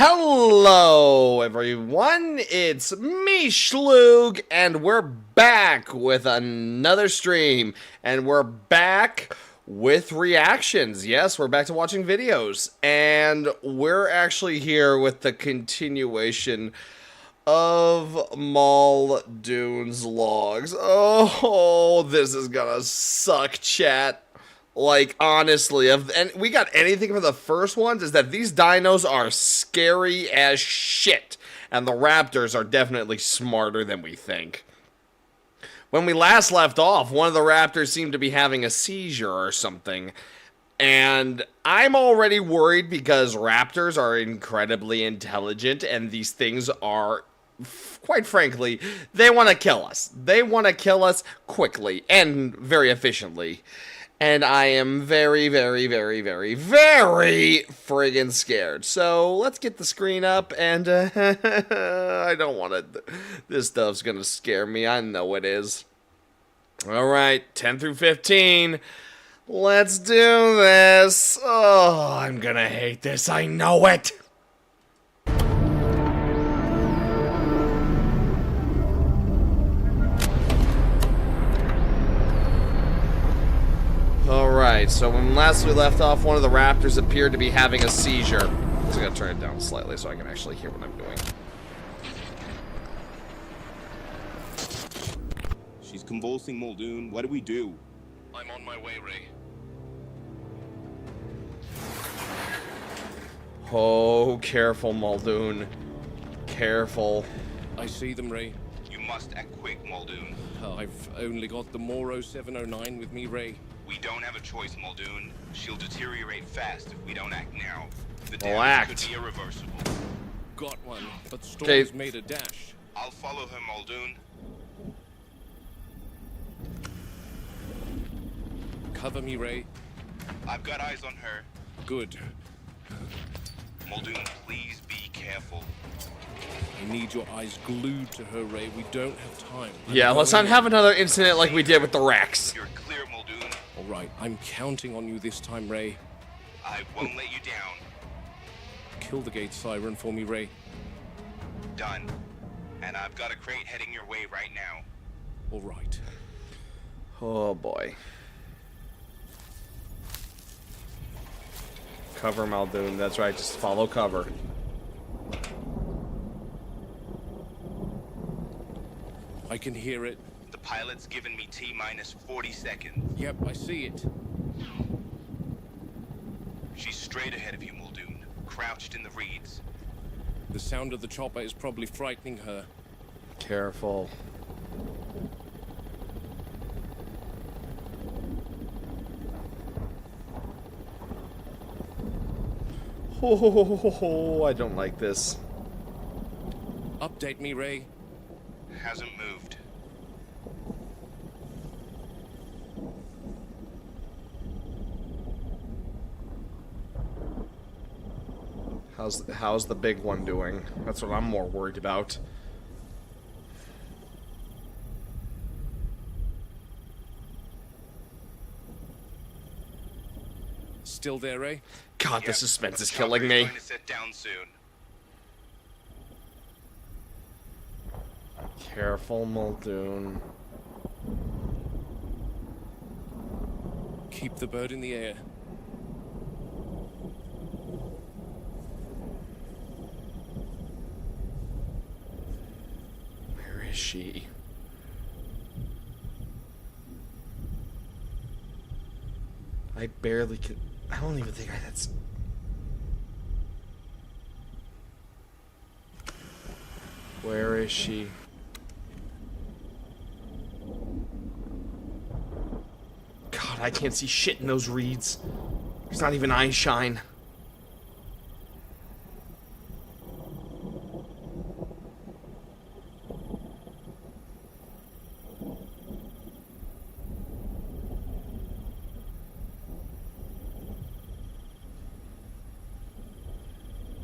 Hello, everyone. It's me, Schlug, and we're back with another stream. And we're back with reactions. Yes, we're back to watching videos. And we're actually here with the continuation of Muldoon's logs. Oh, this is gonna suck, chat. Like, honestly, and we got anything from the first ones is that these dinos are scary as shit. And the Raptors are definitely smarter than we think. When we last left off, one of the Raptors seemed to be having a seizure or something. And I'm already worried because Raptors are incredibly intelligent and these things are, quite frankly, they want to kill us. They want to kill us quickly and very efficiently. And I am very, very, very, very, very friggin' scared. So let's get the screen up and I don't want to. This stuff's gonna scare me. I know it is. Alright, 10 through 15. Let's do this. Oh, I'm gonna hate this. I know it. Alright, so when last we left off, one of the Raptors appeared to be having a seizure. I'm just gonna turn it down slightly so I can actually hear what I'm doing. She's convulsing, Muldoon. What do we do? I'm on my way, Ray. Oh, careful, Muldoon. Careful. I see them, Ray. You must act quick, Muldoon. I've only got the Moro 709 with me, Ray. We don't have a choice, Muldoon. She'll deteriorate fast if we don't act now. The We'll act. damage could be irreversible. Got one, but Storm's Okay. made a dash. I'll follow her, Muldoon. Cover me, Ray. I've got eyes on her. Good. Muldoon, please be careful. I need your eyes glued to her, Ray. We don't have time. Yeah, let's not have another incident like we did with the Rex. You're clear, Muldoon. All right, I'm counting on you this time, Ray. I won't let you down. Kill the gate siren for me, Ray. Done. And I've got a crate heading your way right now. All right. Oh, boy. Cover Muldoon, that's right, just follow cover. I can hear it. The pilot's given me T-minus 40 seconds. Yep, I see it. She's straight ahead of you, Muldoon. Crouched in the reeds. The sound of the chopper is probably frightening her. Careful. Oh, I don't like this. Update me, Ray. Hasn't moved. How's the big one doing? That's what I'm more worried about. Still there, Ray? God, the Yep. suspense is The killing chopper's me. going to set down soon. Careful, Muldoon. Keep the bird in the air. Where is she? I barely can. I don't even think that's. Where is she? God, I can't see shit in those reeds. There's not even eye shine.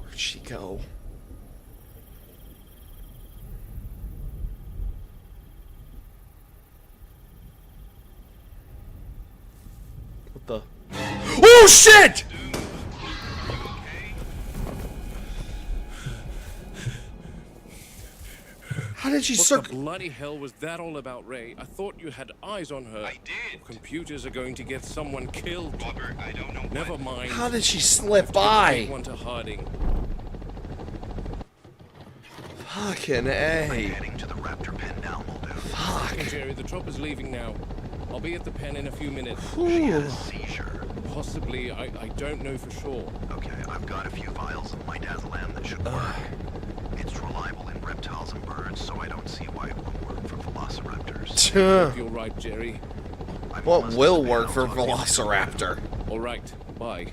Where'd she go? What the? Oh shit! How did she What the circle? bloody hell was that all about, Ray? I thought you had eyes on her. I did. Computers are going to get someone killed. Robert, I don't know what. Never mind. How did she slip Take by? one to Harding. Fucking A. Heading to the Raptor pen now, Muldoon. Fuck. Jerry, the chopper's leaving now. I'll be at the pen in a few minutes. She has seizure. Possibly, I don't know for sure. Okay, I've got a few vials of midazolam that should work. It's reliable in reptiles and birds, so I don't see why it won't work for velociraptors. Hope you're right, Jerry. I'm What almost will at the work pen. for I'll talk to you. Velociraptor? All right, bye.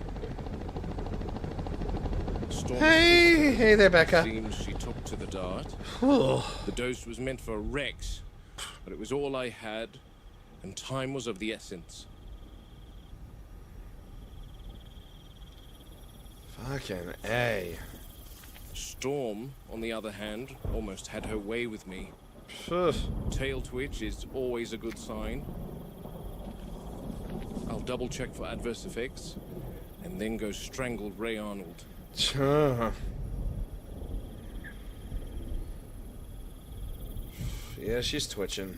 Storm Hey there, Becca. seems she took to the dart. The dose was meant for Rex, but it was all I had, and time was of the essence. Fucking A. Storm, on the other hand, almost had her way with me. Ugh. Tail twitch is always a good sign. I'll double check for adverse effects, and then go strangle Ray Arnold. Yeah, she's twitching.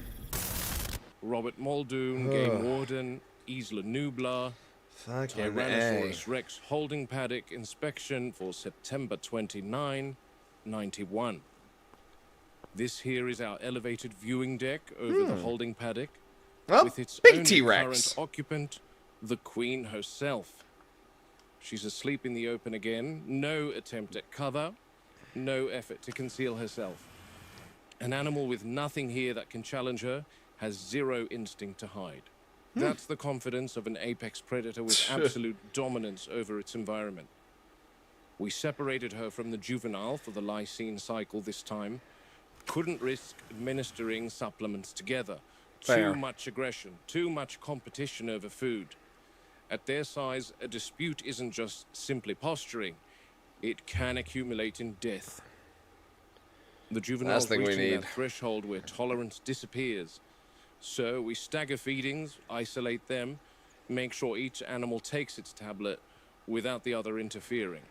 Robert Muldoon, Game Warden, Isla Nublar, Fucking A. Tyrannosaurus Rex holding paddock inspection for September 29, 91. This here is our elevated viewing deck over the holding paddock, Oh, with its big only T-Rex. current occupant, the Queen herself. She's asleep in the open again, no attempt at cover, no effort to conceal herself. An animal with nothing here that can challenge her has zero instinct to hide. That's the confidence of an apex predator with absolute dominance over its environment. We separated her from the juvenile for the lysine cycle this time. Couldn't risk administering supplements together. Fair. Too much aggression, too much competition over food. At their size, a dispute isn't just simply posturing. It can accumulate in death. The juvenile's thing we reaching need. that threshold where tolerance disappears. So we stagger feedings, isolate them, make sure each animal takes its tablet without the other interfering.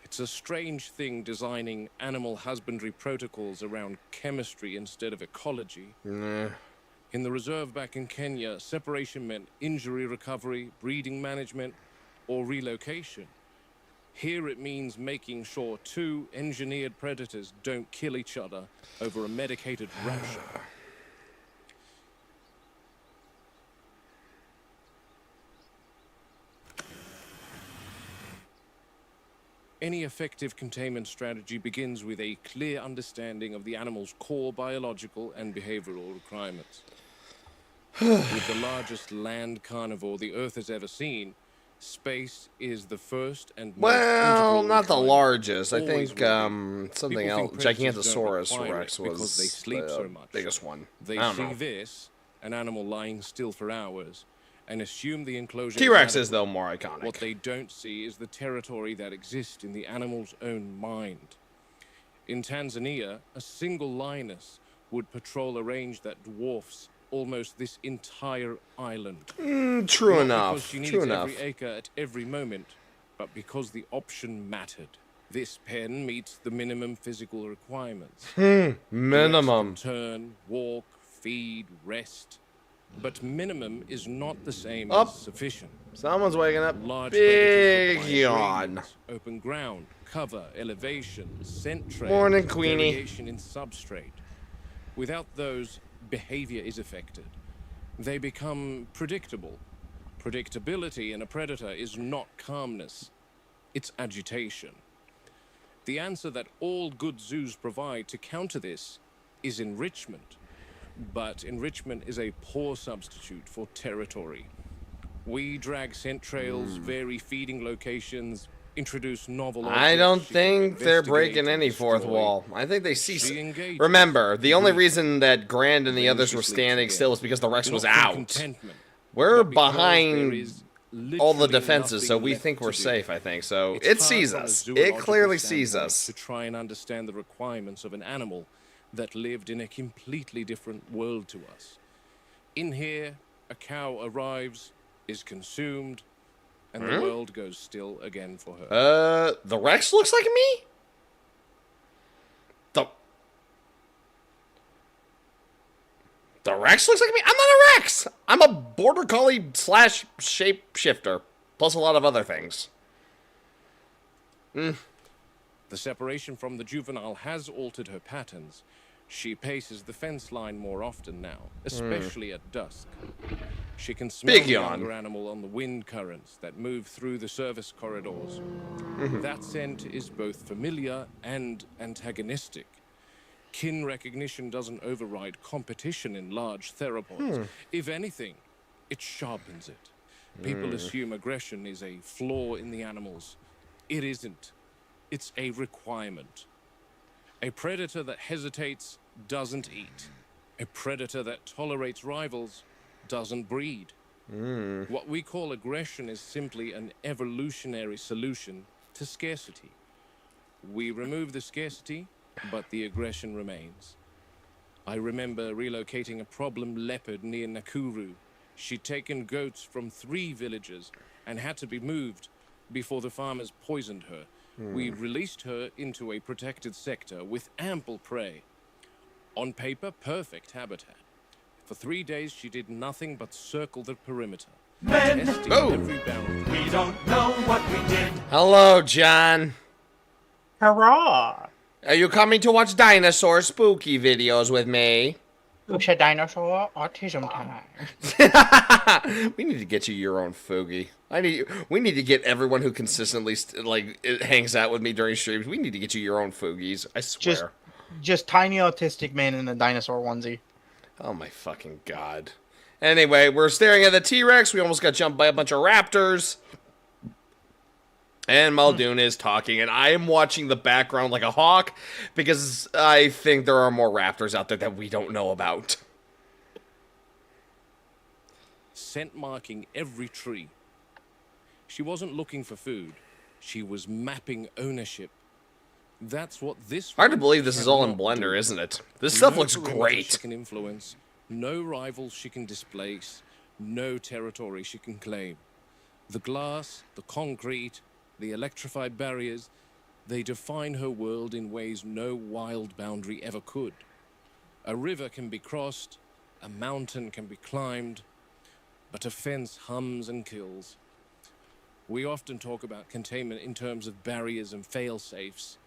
It's a strange thing designing animal husbandry protocols around chemistry instead of ecology. In the reserve back in Kenya, separation meant injury recovery, breeding management, or relocation. Here it means making sure two engineered predators don't kill each other over a medicated ration. Any effective containment strategy begins with a clear understanding of the animal's core biological and behavioral requirements. With the largest land carnivore the Earth has ever seen, space is the first and most Well, integral not the requirement. largest. I Always think will be. something People else. think predators don't Gigantosaurus require Rex it because was they sleep the so much. biggest one. They I don't see know. this, an animal lying still for hours, and assume the enclosure T-Rex is is though more iconic. what they don't see is the territory that exists in the animal's own mind. In Tanzania, a single lioness would patrol a range that dwarfs almost this entire island. True Not because enough. she needs True enough. every acre at every moment, but because the option mattered. This pen meets the minimum physical requirements. Minimum. Turn, walk, feed, rest. But minimum is not the same Up. as sufficient. Someone's waking up. Large Big predators require yawn. gradients, open ground, cover, elevation, scent trails, Morning, Queenie. variation in substrate. Without those, behavior is affected. They become predictable. Predictability in a predator is not calmness, it's agitation. The answer that all good zoos provide to counter this is enrichment. But enrichment is a poor substitute for territory. We drag scent trails, vary feeding locations, introduce novel I don't objects, think they're investigate breaking and any fourth destroy. wall. I think they see. She engages. Remember, the only Brief. reason that Grand and the Then others she were sleeps standing again. still is because the Rex was Not from out. contentment, We're but because there behind is all the literally defenses, so nothing we left think we're to do. safe, I think. So It's it hard sees from a us. It zoological clearly sees standpoint us. to try and understand the requirements of an animal that lived in a completely different world to us. In here, a cow arrives, is consumed, and the world goes still again for her. The Rex looks like me? The Rex looks like me? I'm not a Rex! I'm a border collie / shapeshifter. Plus a lot of other things. The separation from the juvenile has altered her patterns. She paces the fence line more often now, especially at dusk. She can smell Big the yawn. younger animal on the wind currents that move through the service corridors. That scent is both familiar and antagonistic. Kin recognition doesn't override competition in large theropods. If anything, it sharpens it. People assume aggression is a flaw in the animals. It isn't. It's a requirement. A predator that hesitates doesn't eat. A predator that tolerates rivals doesn't breed. What we call aggression is simply an evolutionary solution to scarcity. We remove the scarcity, but the aggression remains. I remember relocating a problem leopard near Nakuru. She'd taken goats from 3 villages and had to be moved before the farmers poisoned her. We released her into a protected sector with ample prey. On paper, perfect habitat. For 3 days, she did nothing but circle the perimeter, testing every boundary. We don't know what we did. Hello, John. Hurrah! Are you coming to watch dinosaur spooky videos with me? It's a dinosaur autism time. We need to get you your own Foogie. We need to get everyone who consistently hangs out with me during streams. We need to get you your own Foogies. I swear. Just tiny autistic man in a dinosaur onesie. Oh my fucking god. Anyway, we're staring at the T-Rex. We almost got jumped by a bunch of raptors. And Muldoon is talking, and I am watching the background like a hawk because I think there are more raptors out there that we don't know about. Scent marking every tree. She wasn't looking for food. She was mapping ownership. That's what this. Hard to believe this is all in cannot Blender, do. isn't it? This stuff No looks perimeter great. She can influence. No rivals she can displace. No territory she can claim. The glass, the concrete, the electrified barriers, they define her world in ways no wild boundary ever could. A river can be crossed, a mountain can be climbed, but a fence hums and kills. We often talk about containment in terms of barriers and fail-safes,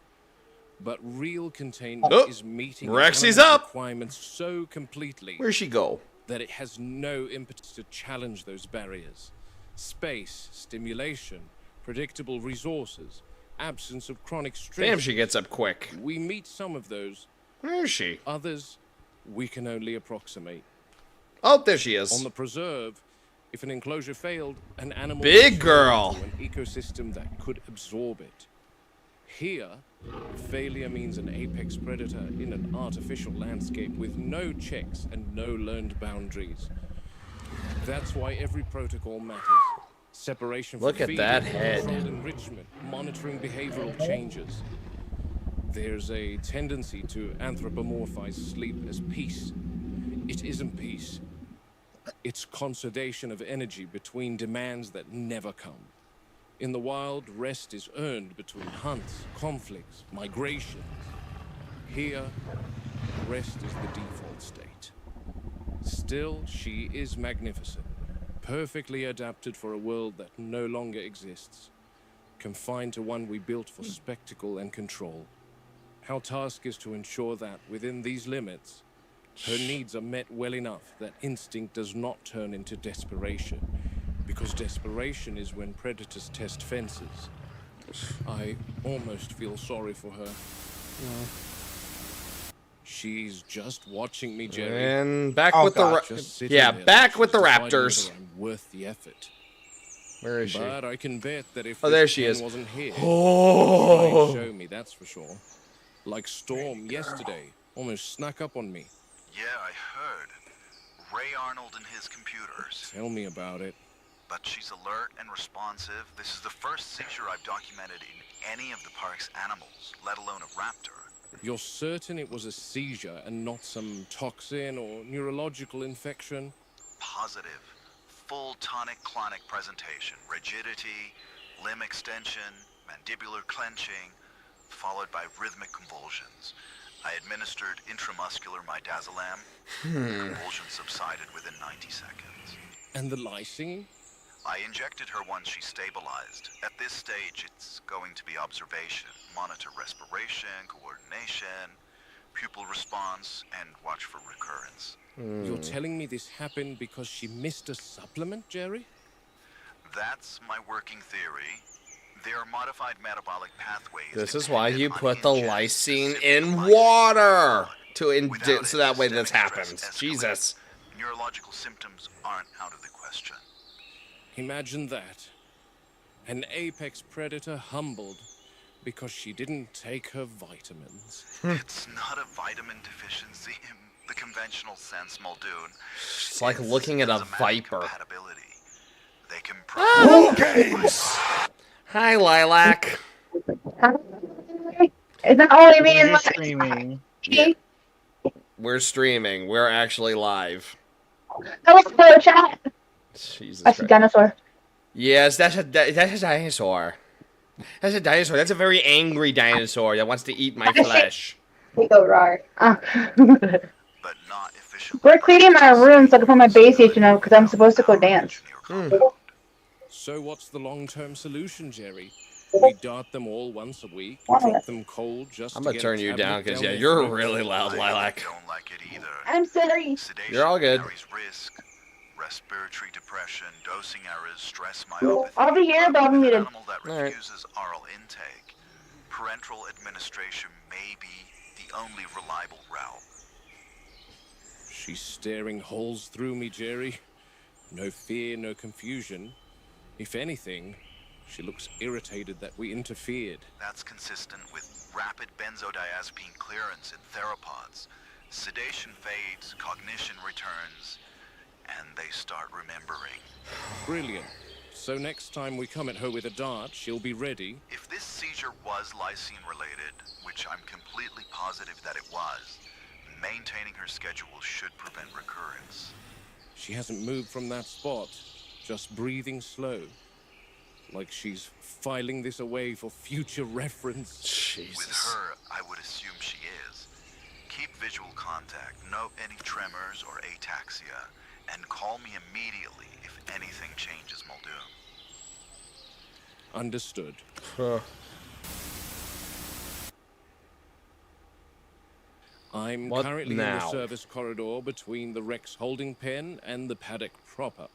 but real containment is meeting Rexy's animal up. requirements so completely Where'd she go? that it has no impetus to challenge those barriers. Space, stimulation, predictable resources, absence of chronic stress. Damn, she gets up quick. We meet some of those, Where is she? others we can only approximate. Oh, there she is. On the preserve, if an enclosure failed, an animal Big was girl. thrown into an ecosystem that could absorb it. Here, failure means an apex predator in an artificial landscape with no checks and no learned boundaries. That's why every protocol matters. Separation from Look at feeding, that head. controlled enrichment, monitoring behavioral changes. There's a tendency to anthropomorphize sleep as peace. It isn't peace. It's conservation of energy between demands that never come. In the wild, rest is earned between hunts, conflicts, migrations. Here, rest is the default state. Still, she is magnificent, perfectly adapted for a world that no longer exists, confined to one we built for spectacle and control. Our task is to ensure that, within these limits, her needs are met well enough that instinct does not turn into desperation, because desperation is when predators test fences. I almost feel sorry for her. She's just watching me, Jerry. And back Oh, with God, the Just sitting yeah, there, back with the deciding raptors. whether I'm worth the effort. Where is she? But I can bet that if Oh, this there she pen is. wasn't here, Oh. she'd show me, that's for sure. Like Storm yesterday, almost snuck up on me. Yeah, I heard. Ray Arnold and his computers. Tell me about it. But she's alert and responsive. This is the first seizure I've documented in any of the park's animals, let alone a raptor. You're certain it was a seizure and not some toxin or neurological infection? Positive. Full tonic-clonic presentation. Rigidity, limb extension, mandibular clenching, followed by rhythmic convulsions. I administered intramuscular midazolam. The convulsion subsided within 90 seconds. And the lysine? I injected her once she stabilized. At this stage, it's going to be observation, monitor respiration, coordination, pupil response, and watch for recurrence. You're telling me this happened because she missed a supplement, Jerry? That's my working theory. There are modified metabolic pathways. This is why you dependent put on the ingesting lysine specific in lysine water to Without so it, that way this systemic stress happens. escalates. Jesus. Neurological symptoms aren't out of the question. Imagine that. An apex predator humbled because she didn't take her vitamins. It's not a vitamin deficiency in the conventional sense, Muldoon. It's like looking at a matter of viper. compatibility. They can Hi, Lilac. Is that all I mean? You're Like, streaming. We're streaming. We're actually live. hello, hello, chat. Jesus That's a Christ. dinosaur. Yes, that's a dinosaur. That's a dinosaur. That's a very angry dinosaur that wants to eat my flesh. We go raw. but not efficient. We're cleaning my room so I can put my base station up because I'm supposed to go dance. So what's the long-term solution, Jerry? We dart them all once a week, drop them cold just I'm to gonna get turn a you tablet down because down yeah, their you're throat? really loud, Lilac. Don't like it either. I'm sorry. Sedation You're all good. carries risk. Respiratory depression, dosing errors, stress myopathy. I'll be here, but I'm With an muted. animal that All right. refuses oral intake, parenteral administration may be the only reliable route. She's staring holes through me, Jerry. No fear, no confusion. If anything, she looks irritated that we interfered. That's consistent with rapid benzodiazepine clearance in theropods. Sedation fades, cognition returns, and they start remembering. Brilliant. So next time we come at her with a dart, she'll be ready. If this seizure was lysine related, which I'm completely positive that it was, maintaining her schedule should prevent recurrence. She hasn't moved from that spot, just breathing slow. Like she's filing this away for future reference. With Jesus. her, I would assume she is. Keep visual contact, note any tremors or ataxia, and call me immediately if anything changes, Muldoon. Understood. I'm What currently in now? the service corridor between the Rex holding pen and the paddock proper.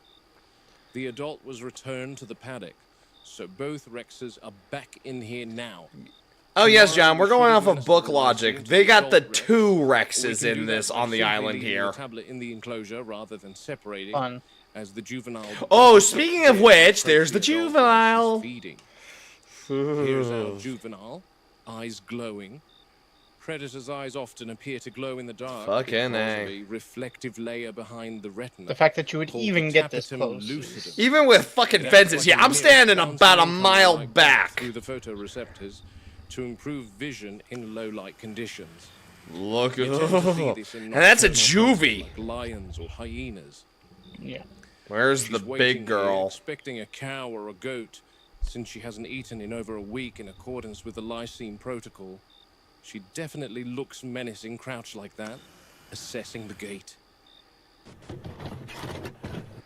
The adult was returned to the paddock, so both Rexes are back in here now. Oh yes, John. We're going off of Administer book the logic. lysine to They got the adult Rex. two We Rexes can do in that this by on the simply island leaving here. the tablet in the enclosure rather than separating, Fun. as the juvenile. Oh, speaking of which, there's the approach adult juvenile. versus feeding. Here's our juvenile, eyes glowing. Predator's eyes often appear to glow in the dark Fucking because A. of a reflective layer behind the retina. The fact that you would called even the get this tapetum close. lucidum. Even with fucking It acts fences, like yeah, a I'm mirror standing bouncing about a color mile like that back. through the photoreceptors to improve vision in low light conditions. Look, You tend to see and this in that's a nocturnal juvie. like lions or hyenas. Yeah. Where's She's the waiting big here, girl? expecting a cow or a goat, since she hasn't eaten in over a week in accordance with the lysine protocol. She definitely looks menacing crouched like that, assessing the gate.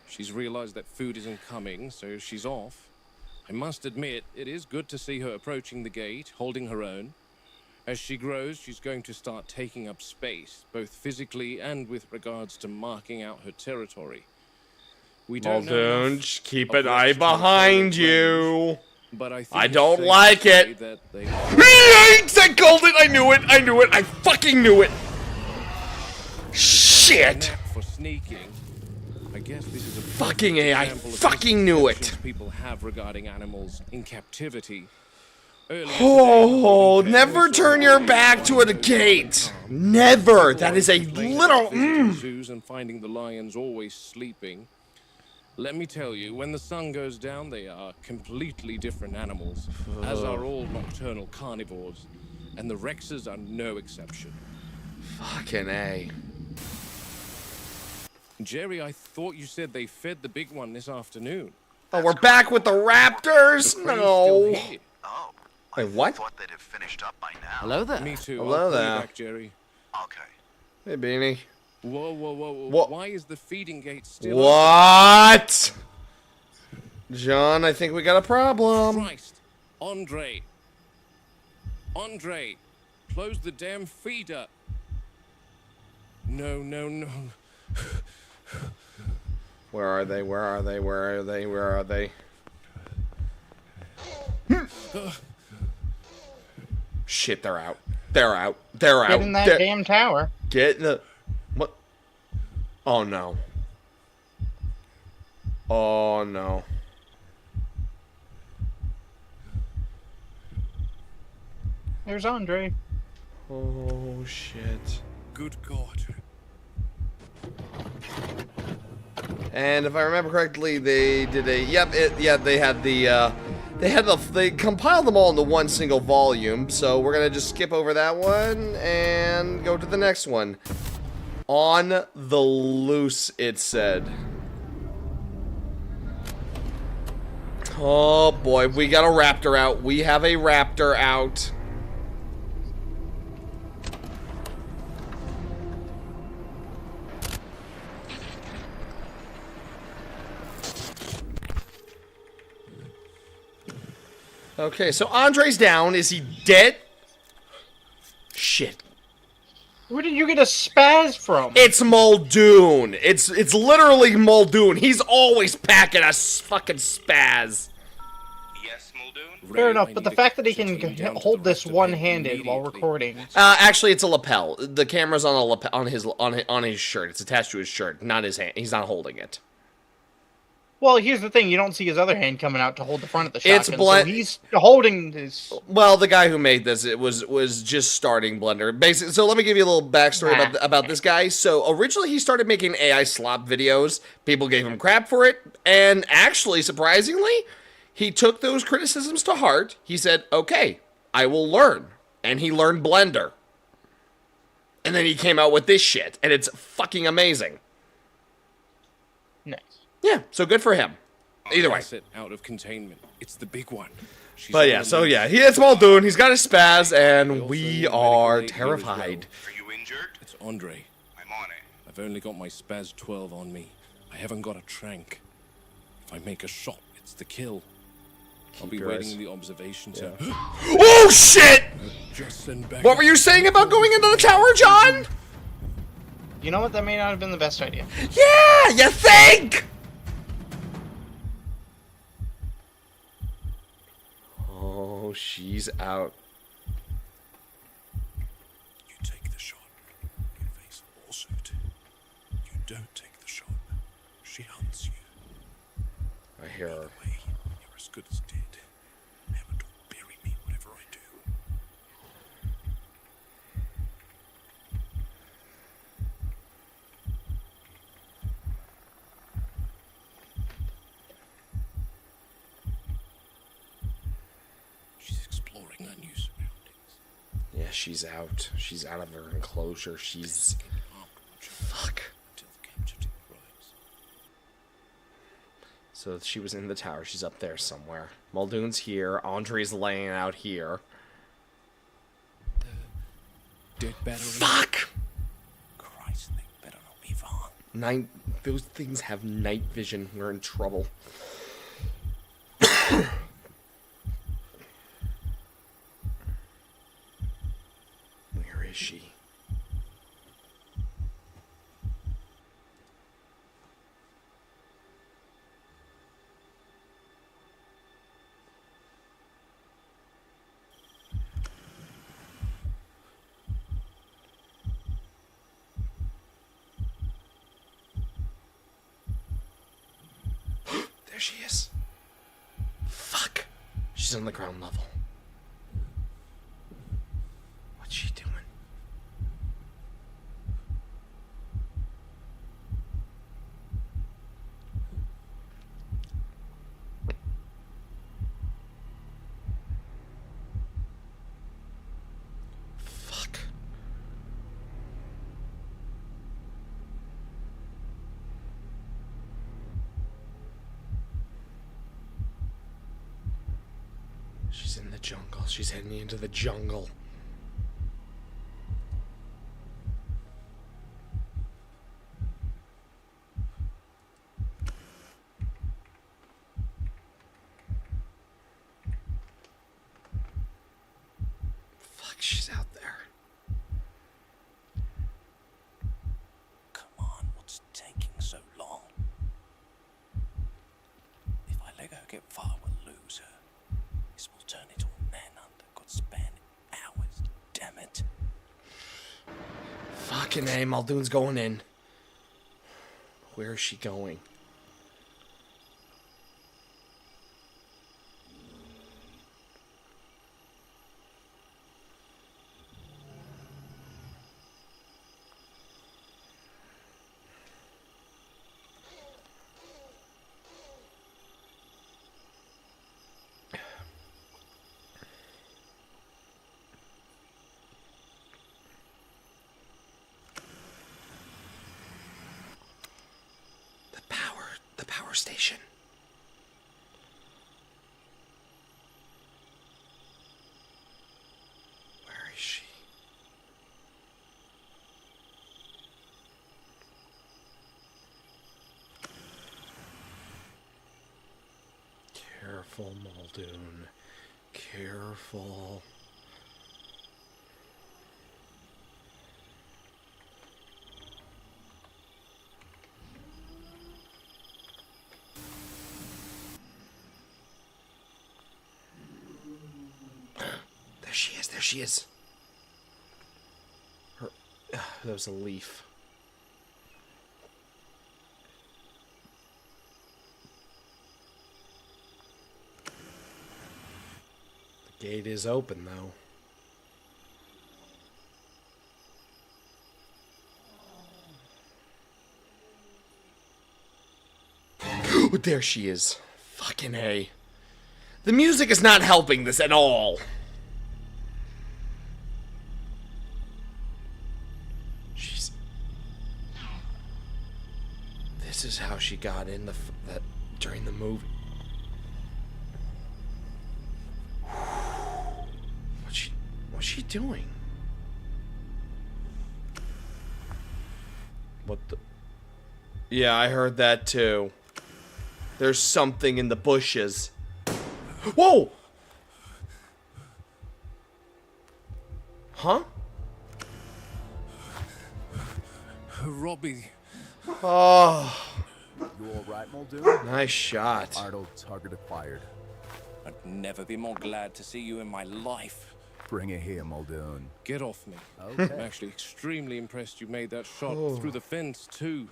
She's realized that food isn't coming, so she's off. I must admit, it is good to see her approaching the gate, holding her own. As she grows, she's going to start taking up space, both physically and with regards to marking out her territory. We don't know Muldoon, enough just keep of an eye Rex territorial behind range, you. but I think I it's don't safe to like say it. that they Yikes! I called it! I knew it! I knew it! I fucking knew it! Shit! knack for sneaking. I guess this is a Fucking A, I example of fucking knew it. misconceptions people have regarding animals in captivity. Earlier today, Oh, holding never pens turn also your back to a gate. Never. That is a little. visiting zoos and finding the lions always sleeping. Let me tell you, when the sun goes down, they are completely different animals, as are all nocturnal carnivores, and the Rexes are no exception. Fucking A. Jerry, I thought you said they fed the big one this afternoon. Oh, we're back with the Raptors? The crane's still No. here. Oh, Wait, what? Thought they'd have finished up by now. Hello there. Me too. Hello I'll call you there. back, Jerry. Okay. Hey, Beanie. Whoa, whoa, whoa, whoa. What? Why is the feeding gate still What? John, I think we got a open? problem. Christ. Andre. Andre. Close the damn feeder. No, no, no. Where are they? Where are they? Where are they? Where are they? Shit, they're out. They're out. They're out. Get in that They're- damn tower. Get in the... What? Oh, no. Oh, no. There's Andre. Oh, shit. Good God. And if I remember correctly, they did a... They compiled them all into one single volume, so we're gonna just skip over that one and go to the next one. On the loose, it said. Oh boy, we got a raptor out. We have a raptor out. Okay, so Andre's down. Is he dead? Shit. Where did you get a spaz from? It's Muldoon. It's literally Muldoon. He's always packing a fucking spaz. Yes, Muldoon? Fair Ray, enough, I but need the a fact that he team can down to hold the this rest of them one-handed while immediately. recording. Actually, it's a lapel. The camera's on a lapel on his shirt. It's attached to his shirt, not his hand. He's not holding it. Well, here's the thing: you don't see his other hand coming out to hold the front of the It's shotgun. blunt- So he's holding his. Well, the guy who made this, it was just starting Blender. Basically, so let me give you a little backstory about this guy. So originally, he started making AI slop videos. People gave him crap for it, and actually, surprisingly, he took those criticisms to heart. He said, "Okay, I will learn," and he learned Blender. And then he came out with this shit, and it's fucking amazing. Nice. Yeah, so good for him. Either way. Asset out of containment. It's the big one. She's But on yeah, the so loose. yeah, it's Muldoon. He's got a spaz, and we also are medically here as well. terrified. Are you injured? It's Andre. I'm on it. I've only got my Spaz 12 on me. I haven't got a trank. If I make a shot, it's the kill. I'll be your waiting eyes- in the observation center. Oh shit! Just send back. What were you saying about going into the tower, John? You know what? That may not have been the best idea. Yeah, you think? Oh, she's out. You take the shot. You face a lawsuit. You don't take the shot. She hunts you. I hear her. Way, you're as good as dead. Never to bury me, whatever I do. She's exploring her new surroundings. Yeah, she's out. She's out of her enclosure. She's... Fuck. Until the capture team arrives. So she was in the tower. She's up there somewhere. Muldoon's here. Andre's laying out here. Dead battery. Fuck! Christ, they better not be wrong. Night... Those things have night vision. We're in trouble. Where is she? There she is. Fuck. She's on the ground level. What's she doing? Fuck. She's in the jungle. She's heading into the jungle. Fuck, she's out there. Come on, what's taking so long? If I let her get far, we'll lose her. This will turn into a manhunt. Could span hours. Damn it. Fucking A, Muldoon's going in. Where is she going? The power station. Where is she? Careful, Muldoon. Careful. There she is. There she is. Her, that was a leaf. The gate is open, though. There she is. Fucking A. The music is not helping this at all. This is how she got in that during the movie. What's she doing? What the? Yeah, I heard that too. There's something in the bushes. Whoa! Huh? Robbie. Oh, You all right, Muldoon? nice shot. Arnold target acquired. I'd never be more glad to see you in my life. Bring it here, Muldoon. Get off me. Okay. I'm actually extremely impressed you made that shot through the fence, too.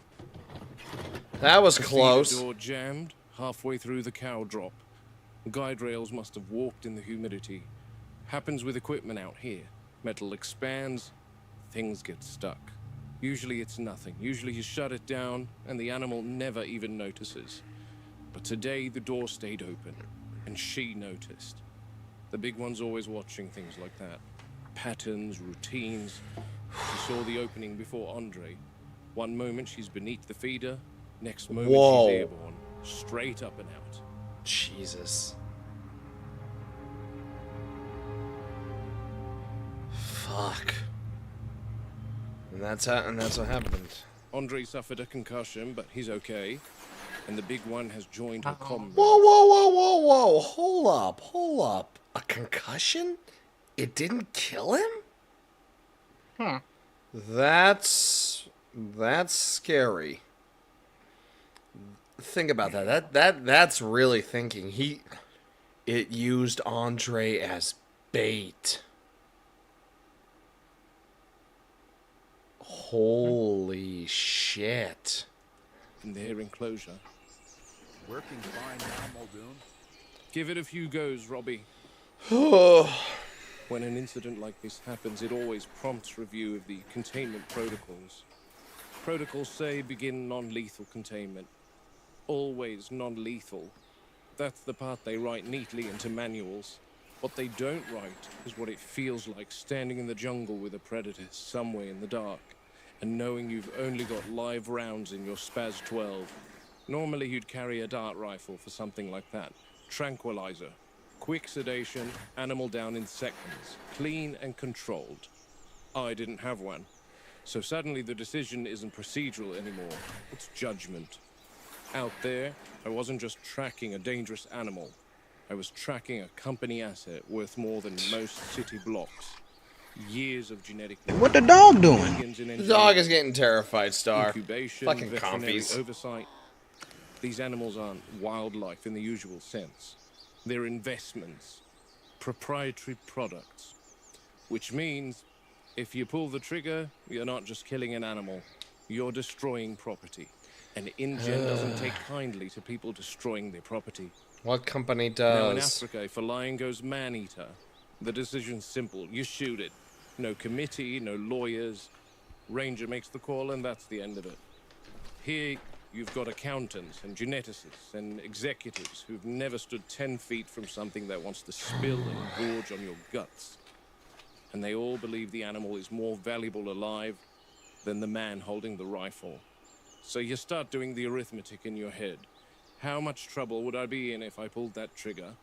That was The close. door jammed halfway through the cow drop. Guide rails must have warped in the humidity. Happens with equipment out here. Metal expands, things get stuck. Usually it's nothing. Usually you shut it down, and the animal never even notices. But today the door stayed open, and she noticed. The big one's always watching things like that. Patterns, routines. She saw the opening before Andre. One moment she's beneath the feeder, next moment Whoa. she's airborne. Straight up and out. Jesus. Fuck. And that's what happened. Andre suffered a concussion, but he's okay. And the big one has joined her comrades. Whoa, whoa, whoa, whoa, whoa. Hold up. A concussion? It didn't kill him? Huh. That's scary. Think about that. That's really thinking. It used Andre as bait. Holy shit. In their enclosure. Working fine now, Muldoon. Give it a few goes, Robbie. When an incident like this happens, it always prompts review of the containment protocols. Protocols say begin non-lethal containment. Always non-lethal. That's the part they write neatly into manuals. What they don't write is what it feels like standing in the jungle with a predator somewhere in the dark, and knowing you've only got live rounds in your Spaz 12. Normally you'd carry a dart rifle for something like that. Tranquilizer. Quick sedation, animal down in seconds, clean and controlled. I didn't have one. So suddenly the decision isn't procedural anymore, it's judgment. Out there, I wasn't just tracking a dangerous animal. I was tracking a company asset worth more than most city blocks. Years of genetic... What the dog doing? The dog is getting terrified, Star. Incubation, Fucking veterinary comfies. oversight. These animals aren't wildlife in the usual sense. They're investments, proprietary products. Which means, if you pull the trigger, you're not just killing an animal, you're destroying property. And InGen doesn't take kindly to people destroying their property. What company Now in does? Africa, if a lion goes man-eater, the decision's simple. You shoot it. No committee, no lawyers. Ranger makes the call and that's the end of it. Here, you've got accountants and geneticists and executives who've never stood 10 feet from something that wants to spill and gorge on your guts. And they all believe the animal is more valuable alive than the man holding the rifle. So you start doing the arithmetic in your head. How much trouble would I be in if I pulled that trigger?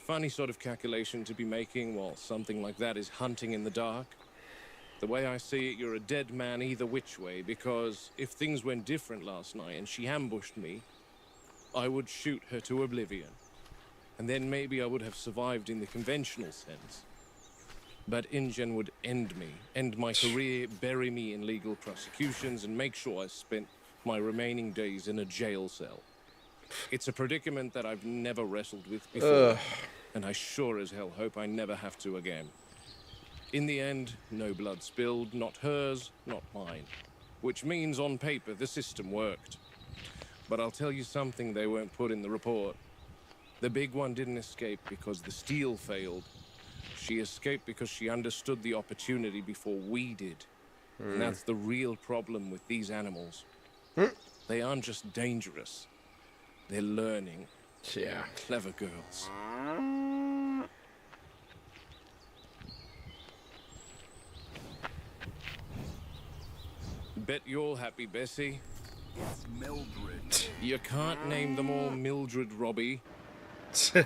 Funny sort of calculation to be making while something like that is hunting in the dark. The way I see it, you're a dead man either which way, because if things went different last night and she ambushed me, I would shoot her to oblivion. And then maybe I would have survived in the conventional sense. But InGen would end me, end my career, bury me in legal prosecutions, and make sure I spent my remaining days in a jail cell. It's a predicament that I've never wrestled with before, and I sure as hell hope I never have to again. In the end, no blood spilled, not hers, not mine. Which means on paper the system worked. But I'll tell you something they won't put in the report. The big one didn't escape because the steel failed. She escaped because she understood the opportunity before we did. And that's the real problem with these animals. They aren't just dangerous. They're learning. Yeah. Clever girls. Bet you're happy, Bessie. It's Mildred. You can't name them all Mildred Robbie. Okay.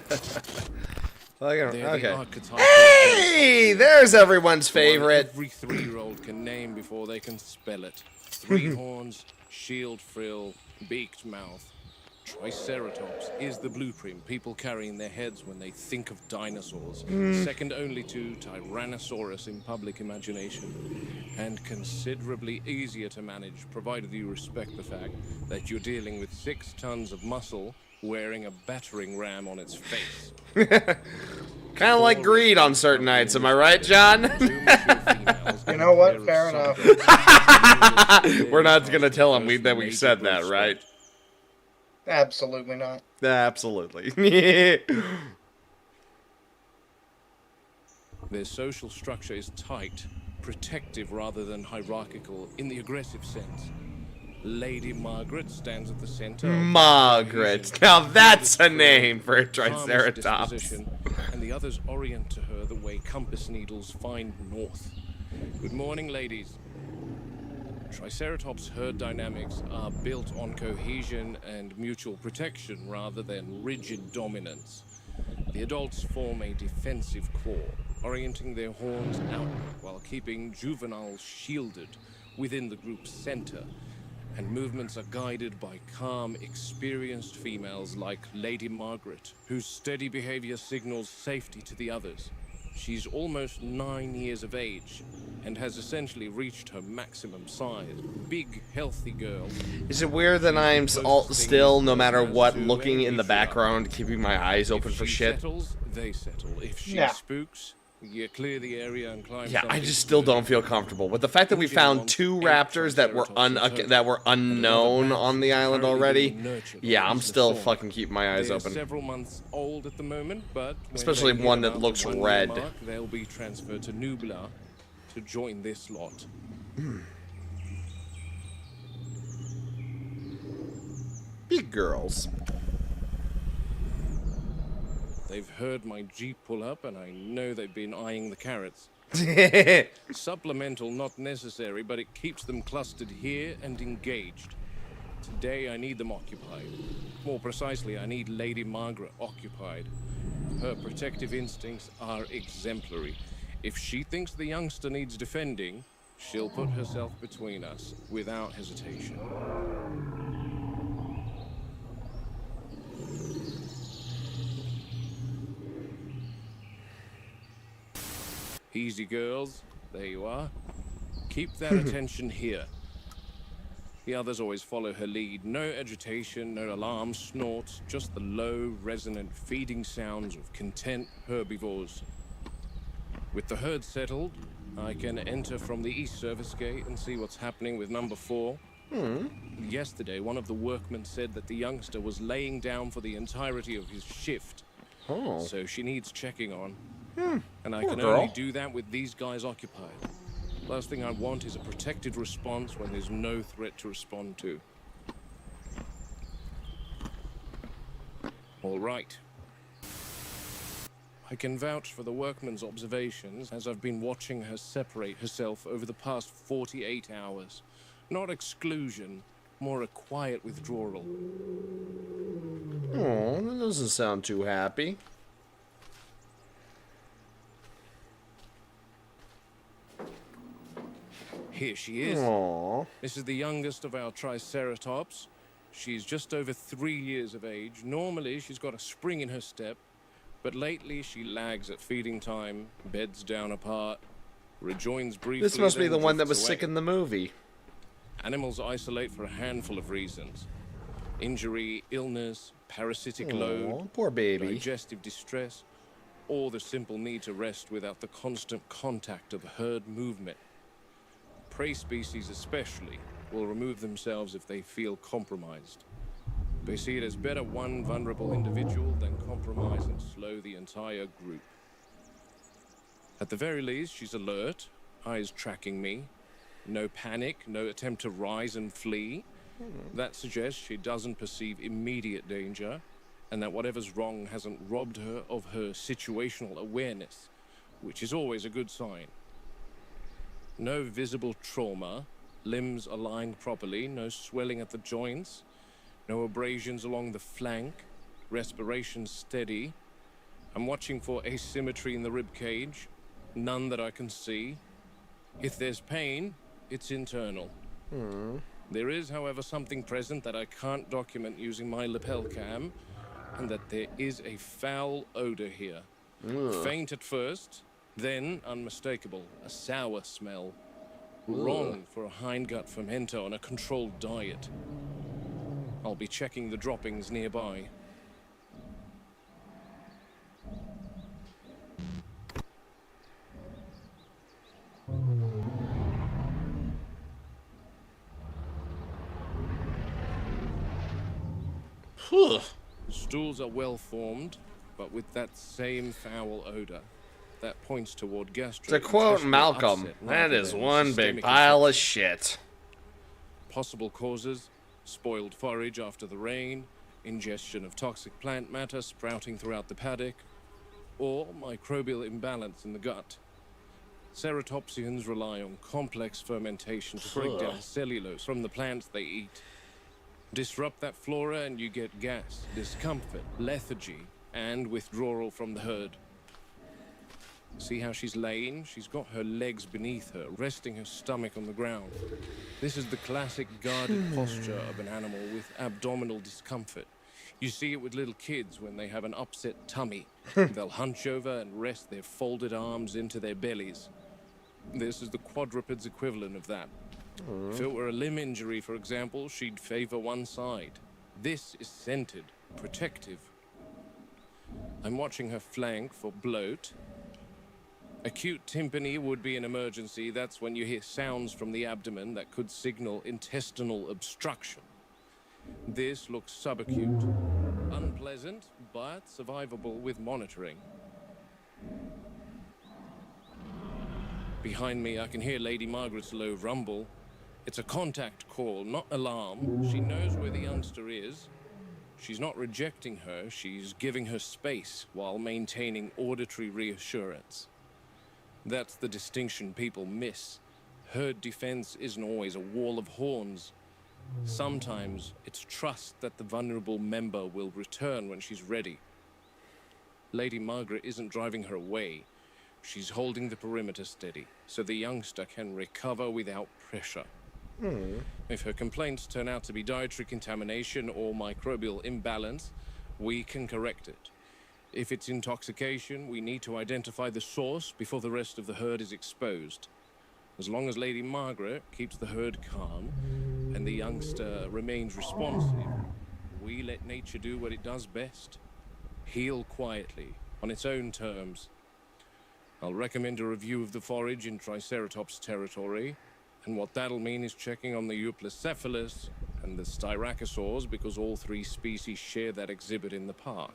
They're the archetypal Hey, there's everyone's one favorite. every 3-year-old can name before they can spell it. 3 horns, shield frill, beaked mouth. Triceratops is the blueprint people carry in their heads when they think of dinosaurs. Second only to Tyrannosaurus in public imagination. And considerably easier to manage, provided you respect the fact that you're dealing with 6 tons of muscle wearing a battering ram on its face. Kind of like greed on certain nights, am I right, John? You know what? Fair enough. We're not gonna tell him that we said that, right? Absolutely not. Absolutely. Their social structure is tight, protective rather than hierarchical in the aggressive sense. Lady Margaret stands at the center. Margaret. Now that's a name for a Calmest Triceratops. disposition, and the others orient to her the way compass needles find north. Good morning, ladies. Triceratops herd dynamics are built on cohesion and mutual protection rather than rigid dominance. The adults form a defensive core, orienting their horns outward while keeping juveniles shielded within the group's center. And movements are guided by calm, experienced females like Lady Margaret, whose steady behavior signals safety to the others. She's almost 9 years of age and has essentially reached her maximum size. Big, healthy girl. Is it weird that I'm still, no matter what, looking in the background, keeping my eyes open for If she shit? settles, they settle. If she Yeah. spooks, you clear the area and climb. Yeah, I something just still sturdy. don't feel comfortable with the fact that we found 2 raptors that were unknown on the island already. Yeah, I'm still fucking keeping my eyes They're open. several months old at the moment, but when Especially they one hit that about looks the 1-year red. mark, they'll be transferred to Nubla to join this lot. Big girls. They've heard my Jeep pull up, and I know they've been eyeing the carrots. Supplemental not necessary, but it keeps them clustered here and engaged. Today I need them occupied. More precisely, I need Lady Margaret occupied. Her protective instincts are exemplary. If she thinks the youngster needs defending, she'll put herself between us without hesitation. Easy, girls. There you are. Keep that attention here. The others always follow her lead. No agitation, no alarm, snorts, just the low, resonant feeding sounds of content herbivores. With the herd settled, I can enter from the east service gate and see what's happening with number 4. Yesterday, one of the workmen said that the youngster was laying down for the entirety of his shift. So she needs checking on. And I can only do that with these guys occupied. Last thing I want is a protected response when there's no threat to respond to. All right. I can vouch for the workman's observations as I've been watching her separate herself over the past 48 hours. Not exclusion, more a quiet withdrawal. Oh, that doesn't sound too happy. Here she is. Aww. This is the youngest of our Triceratops. She's just over 3 years of age. Normally, she's got a spring in her step, but lately she lags at feeding time, beds down apart, rejoins briefly. This must be then the one that drifts was sick away. in the movie. Animals isolate for a handful of reasons. Injury, illness, parasitic load, Aw, poor baby. digestive distress, or the simple need to rest without the constant contact of herd movement. Prey species especially will remove themselves if they feel compromised. They see it as better one vulnerable individual than compromise and slow the entire group. At the very least, she's alert, eyes tracking me. No panic, no attempt to rise and flee. That suggests she doesn't perceive immediate danger, and that whatever's wrong hasn't robbed her of her situational awareness, which is always a good sign. No visible trauma, limbs aligned properly, no swelling at the joints, no abrasions along the flank, respiration steady. I'm watching for asymmetry in the rib cage, none that I can see. If there's pain, it's internal. There is, however, something present that I can't document using my lapel cam, and that there is a foul odor here. Faint at first, then unmistakable, a sour smell. Wrong for a hindgut fermenter on a controlled diet. I'll be checking the droppings nearby. Stools are well formed, but with that same foul odor. That points toward gastro. To quote Malcolm, that is one big pile of shit. Possible causes: spoiled forage after the rain, ingestion of toxic plant matter sprouting throughout the paddock, or microbial imbalance in the gut. Ceratopsians rely on complex fermentation to break down cellulose from the plants they eat. Disrupt that flora and you get gas, discomfort, lethargy, and withdrawal from the herd. See how she's laying? She's got her legs beneath her, resting her stomach on the ground. This is the classic guarded posture of an animal with abdominal discomfort. You see it with little kids when they have an upset tummy. They'll hunch over and rest their folded arms into their bellies. This is the quadruped's equivalent of that. If it were a limb injury, for example, she'd favor one side. This is centered, protective. I'm watching her flank for bloat. Acute tympany would be an emergency. That's when you hear sounds from the abdomen that could signal intestinal obstruction. This looks subacute. Unpleasant, but survivable with monitoring. Behind me, I can hear Lady Margaret's low rumble. It's a contact call, not alarm. She knows where the youngster is. She's not rejecting her, she's giving her space while maintaining auditory reassurance. That's the distinction people miss. Herd defense isn't always a wall of horns. Sometimes it's trust that the vulnerable member will return when she's ready. Lady Margaret isn't driving her away. She's holding the perimeter steady, so the youngster can recover without pressure. If her complaints turn out to be dietary contamination or microbial imbalance, we can correct it. If it's intoxication, we need to identify the source before the rest of the herd is exposed. As long as Lady Margaret keeps the herd calm and the youngster remains responsive, we let nature do what it does best. Heal quietly, on its own terms. I'll recommend a review of the forage in Triceratops territory, and what that'll mean is checking on the Euoplocephalus and the Styracosaurs, because all three species share that exhibit in the park.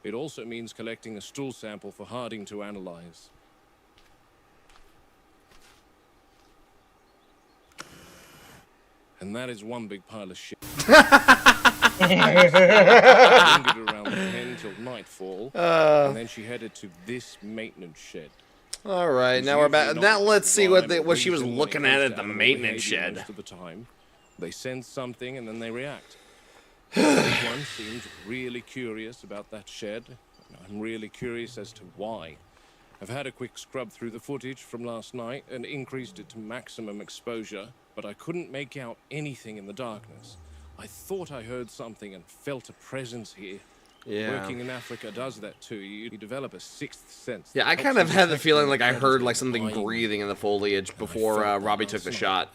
It also means collecting a stool sample for Harding to analyze. And that is one big pile of shit. Lingered around the pen till nightfall, and then she headed to this maintenance shed. All right, now we're back. Now let's see what she was looking at the maintenance shed. Most of the time, they sense something and then they react. This one seemed really curious about that shed. I'm really curious as to why. I've had a quick scrub through the footage from last night and increased it to maximum exposure, but I couldn't make out anything in the darkness. I thought I heard something and felt a presence here. Yeah. Working in Africa does that too. You develop a sixth sense. Yeah, I kind of had the feeling like I heard like something breathing in the foliage before Robbie took the shot.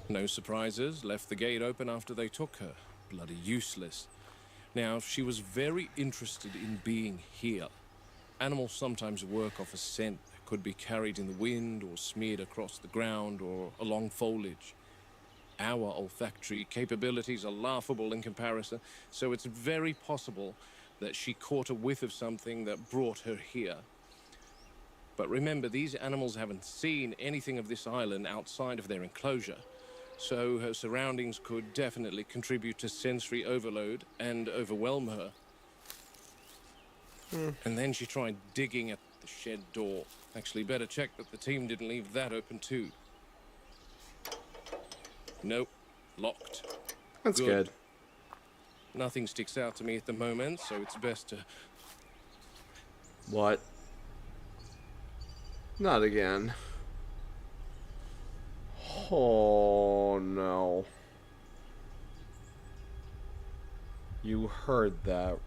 No surprises. Left the gate open after they took her. Bloody useless. Now, she was very interested in being here. Animals sometimes work off a scent that could be carried in the wind or smeared across the ground or along foliage. Our olfactory capabilities are laughable in comparison, so it's very possible that she caught a whiff of something that brought her here. But remember, these animals haven't seen anything of this island outside of their enclosure, so her surroundings could definitely contribute to sensory overload and overwhelm her. And then she tried digging at the shed door. Actually, better check that the team didn't leave that open too. Nope, locked. That's good. Nothing sticks out to me at the moment, so it's best to... What? Not again. Oh, no. You heard that.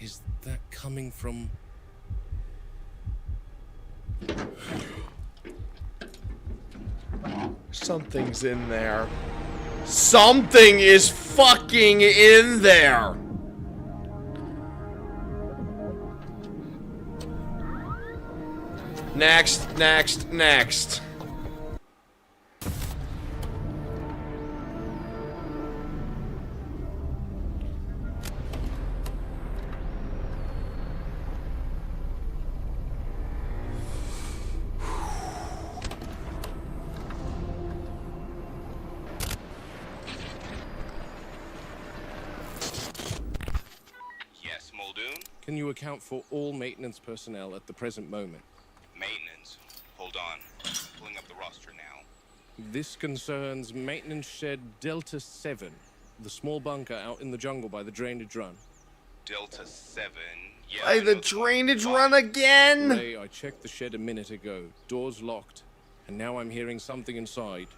Is that coming from... Something's in there. Something is fucking in there. Next, next, next. Yes, Muldoon? Can you account for all maintenance personnel at the present moment? Maintenance. Hold on. Pulling up the roster now. This concerns maintenance shed Delta 7, the small bunker out in the jungle by the drainage run. Delta 7. Yeah. Hey, I the know drainage one. run again? Ray, I checked the shed a minute ago. Doors locked. And now I'm hearing something inside.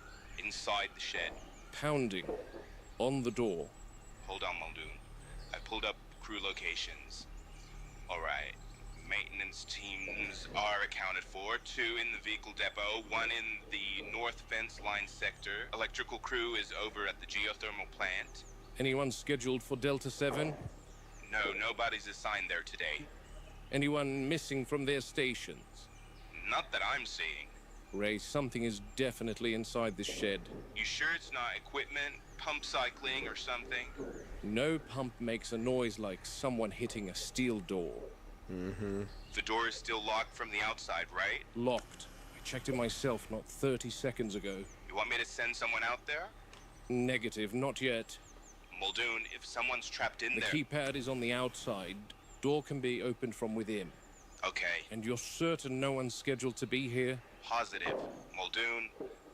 Inside the shed. Pounding. On the door. Hold on, Muldoon. I pulled up crew locations. Alright. Maintenance teams are accounted for. 2 in the vehicle depot, 1 in the north fence line sector. Electrical crew is over at the geothermal plant. Anyone scheduled for Delta 7? No, nobody's assigned there today. Anyone missing from their stations? Not that I'm seeing. Ray, something is definitely inside this shed. You sure it's not equipment, pump cycling, or something? No pump makes a noise like someone hitting a steel door. The door is still locked from the outside, right? Locked. I checked it myself not 30 seconds ago. You want me to send someone out there? Negative, not yet. Muldoon, if someone's trapped in The there... keypad is on the outside. Door can be opened from within. Okay, And you're certain no one's scheduled to be here? positive. Muldoon,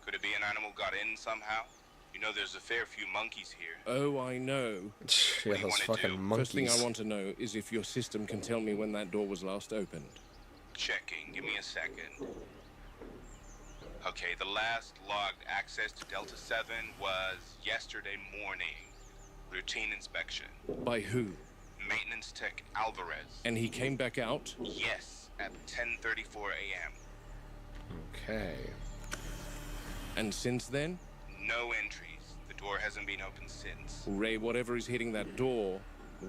could it be an animal got in somehow? You know there's a fair few monkeys here. Oh, I know. Yeah, do you those wanna fucking do? monkeys. First thing I want to know is if your system can tell me when that door was last opened. Checking, give me a second. Okay, the last logged access to Delta 7 was yesterday morning. Routine inspection. By who? Maintenance tech Alvarez. And he came back out? Yes, at 10:34 a.m. Okay. And since then? No entries. The door hasn't been opened since. Ray, whatever is hitting that door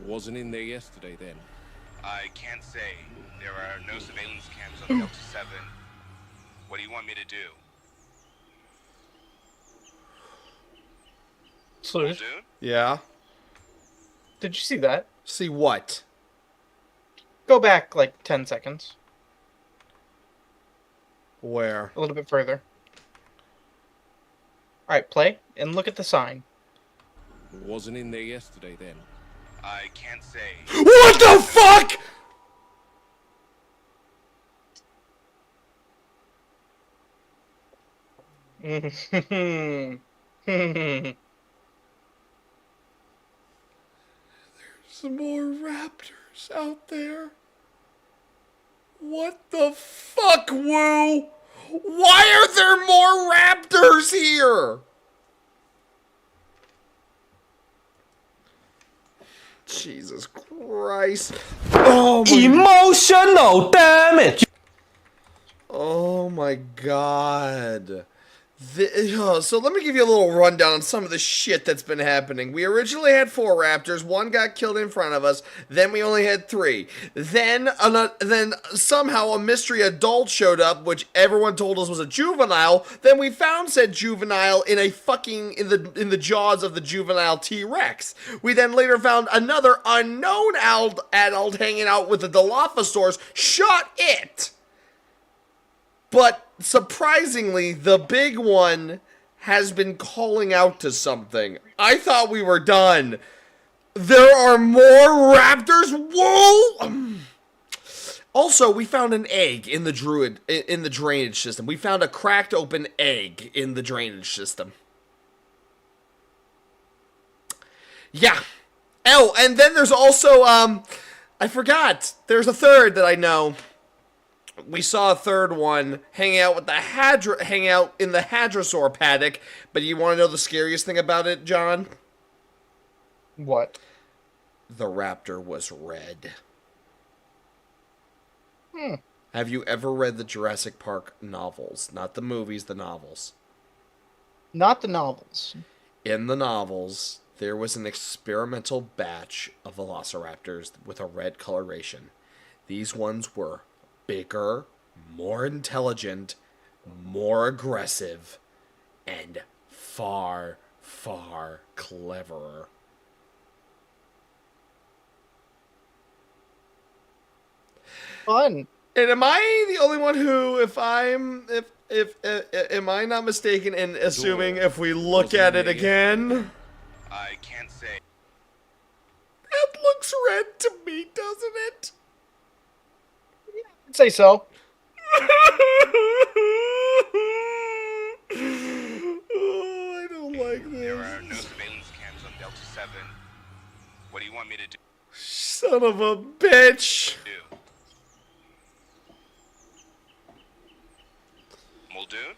wasn't in there yesterday then. I can't say. There are no surveillance cams on Delta 7. What do you want me to do? Slurs, Muldoon? Yeah. did you see that? See what? Go back like 10 seconds. Where? A little bit further. Alright, play, and look at the sign. Wasn't in there yesterday then. I can't say. What the fuck? Some more raptors out there. What the fuck, Woo? Why are there more raptors here? Jesus Christ. Oh my, Emotional damage! oh my god. So let me give you a little rundown on some of the shit that's been happening. We originally had 4 raptors. 1 got killed in front of us. Then we only had 3. Then somehow a mystery adult showed up, which everyone told us was a juvenile. Then we found said juvenile in a fucking in the jaws of the juvenile T-Rex. We then later found another unknown adult hanging out with the Dilophosaurs. Shot it. But surprisingly, the big one has been calling out to something. I thought we were done. There are more raptors? Whoa! Also, we found an egg in the drainage system. We found a cracked open egg in the drainage system. Yeah. Oh, and then there's also I forgot. There's a third that I know. We saw a third one hanging out in the hadrosaur paddock. But you want to know the scariest thing about it, John? What? The raptor was red. Have you ever read the Jurassic Park novels? Not the movies, the novels. Not the novels. In the novels, there was an experimental batch of velociraptors with a red coloration. These ones were bigger, more intelligent, more aggressive, and far, far cleverer. Fun. And am I the only one who, if am I not mistaken in assuming if we look at it again, I can't say. that looks red to me, doesn't it? I'd say so. Oh, I don't like There are no this. surveillance cams on Delta 7. What do you want me to do? Son of a bitch. Muldoon?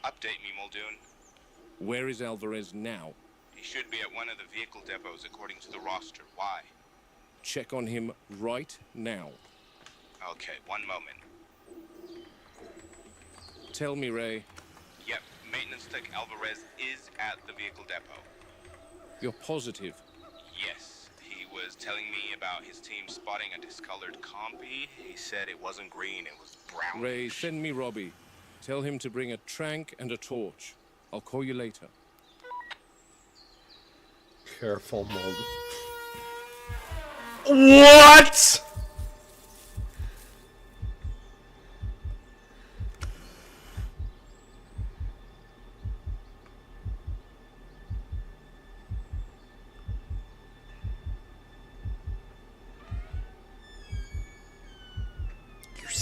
Update me, Muldoon. Where is Alvarez now? He should be at one of the vehicle depots according to the roster. Why? Check on him right now. Okay, one moment. Tell me, Ray, Yep, maintenance tech Alvarez is at the vehicle depot. you're positive? Yes, he was telling me about his team spotting a discolored compy. He said it wasn't green, it was brown. Ray, send me Robbie. Tell him to bring a trank and a torch. I'll call you later. Careful, Muldoon. What?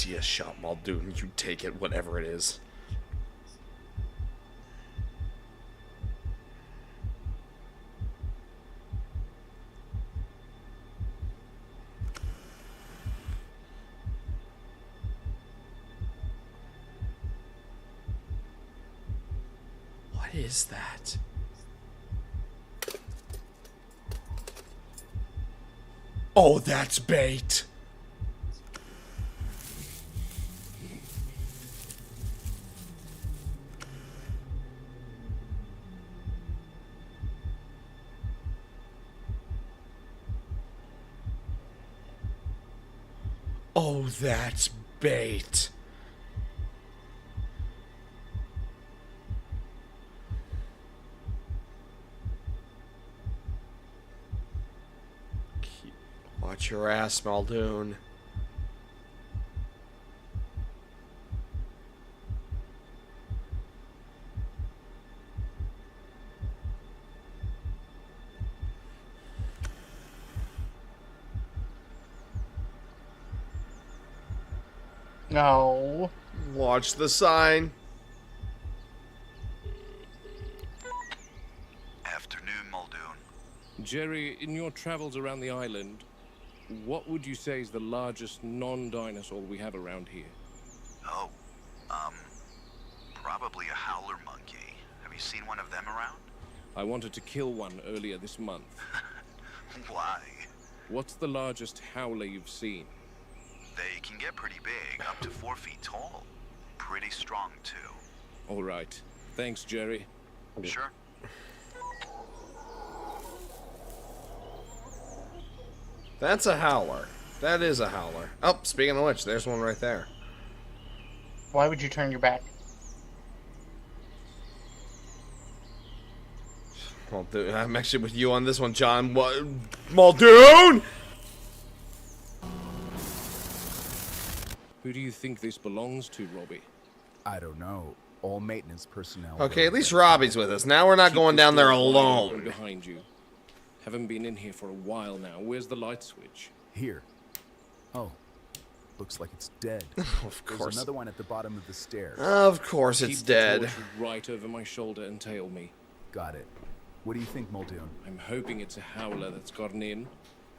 see a shot, Muldoon. You take it, whatever it is. What is that? Oh, that's bait. Oh, that's bait. Watch your ass, Muldoon. No. Watch the sign. Afternoon, Muldoon. Jerry, in your travels around the island, what would you say is the largest non-dinosaur we have around here? Oh, probably a howler monkey. Have you seen one of them around? I wanted to kill one earlier this month. Why? What's the largest howler you've seen? They can get pretty big, up to 4 feet tall. Pretty strong, too. All right. Thanks, Jerry. Sure. That's a howler. That is a howler. Oh, speaking of which, there's one right there. Why would you turn your back? Muldoon, I'm actually with you on this one, John. What? Muldoon! Who do you think this belongs to, Robbie? I don't know. All maintenance personnel. Okay, at least Robbie's with us. Now we're not going down there alone. Behind you. Haven't been in here for a while now. Where's the light switch? Here. Oh, looks like it's dead. Of There's course. another one at the bottom of the stairs. Of course it's Keep the dead. torch right over my shoulder and tail me. Got it. What do you think, Muldoon? I'm hoping it's a howler that's gotten in,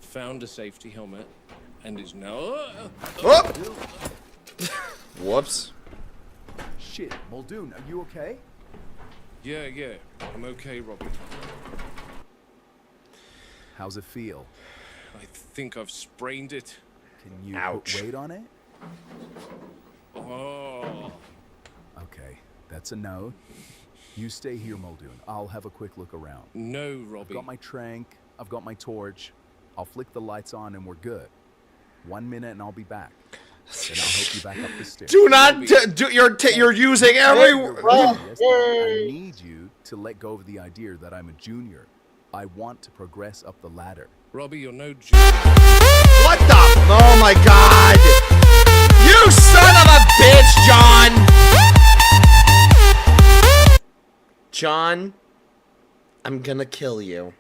found a safety helmet, and is now... Oh! Whoops. Shit, Muldoon, are you okay? Yeah, I'm okay, Robbie. How's it feel? I think I've sprained it. Can you Ouch. put weight on it? Oh. Okay, that's a no. You stay here, Muldoon. I'll have a quick look around. No, I've Robbie. got my trank, I've got my torch. I'll flick the lights on and we're good. 1 minute and I'll be back. Then I'll help you back up the stairs. Do not you're using every Yes, I need you to let go of the idea that I'm a junior. I want to progress up the ladder. Robbie, you're no junior. What the? Oh my god! You son of a bitch, John! John, I'm gonna kill you.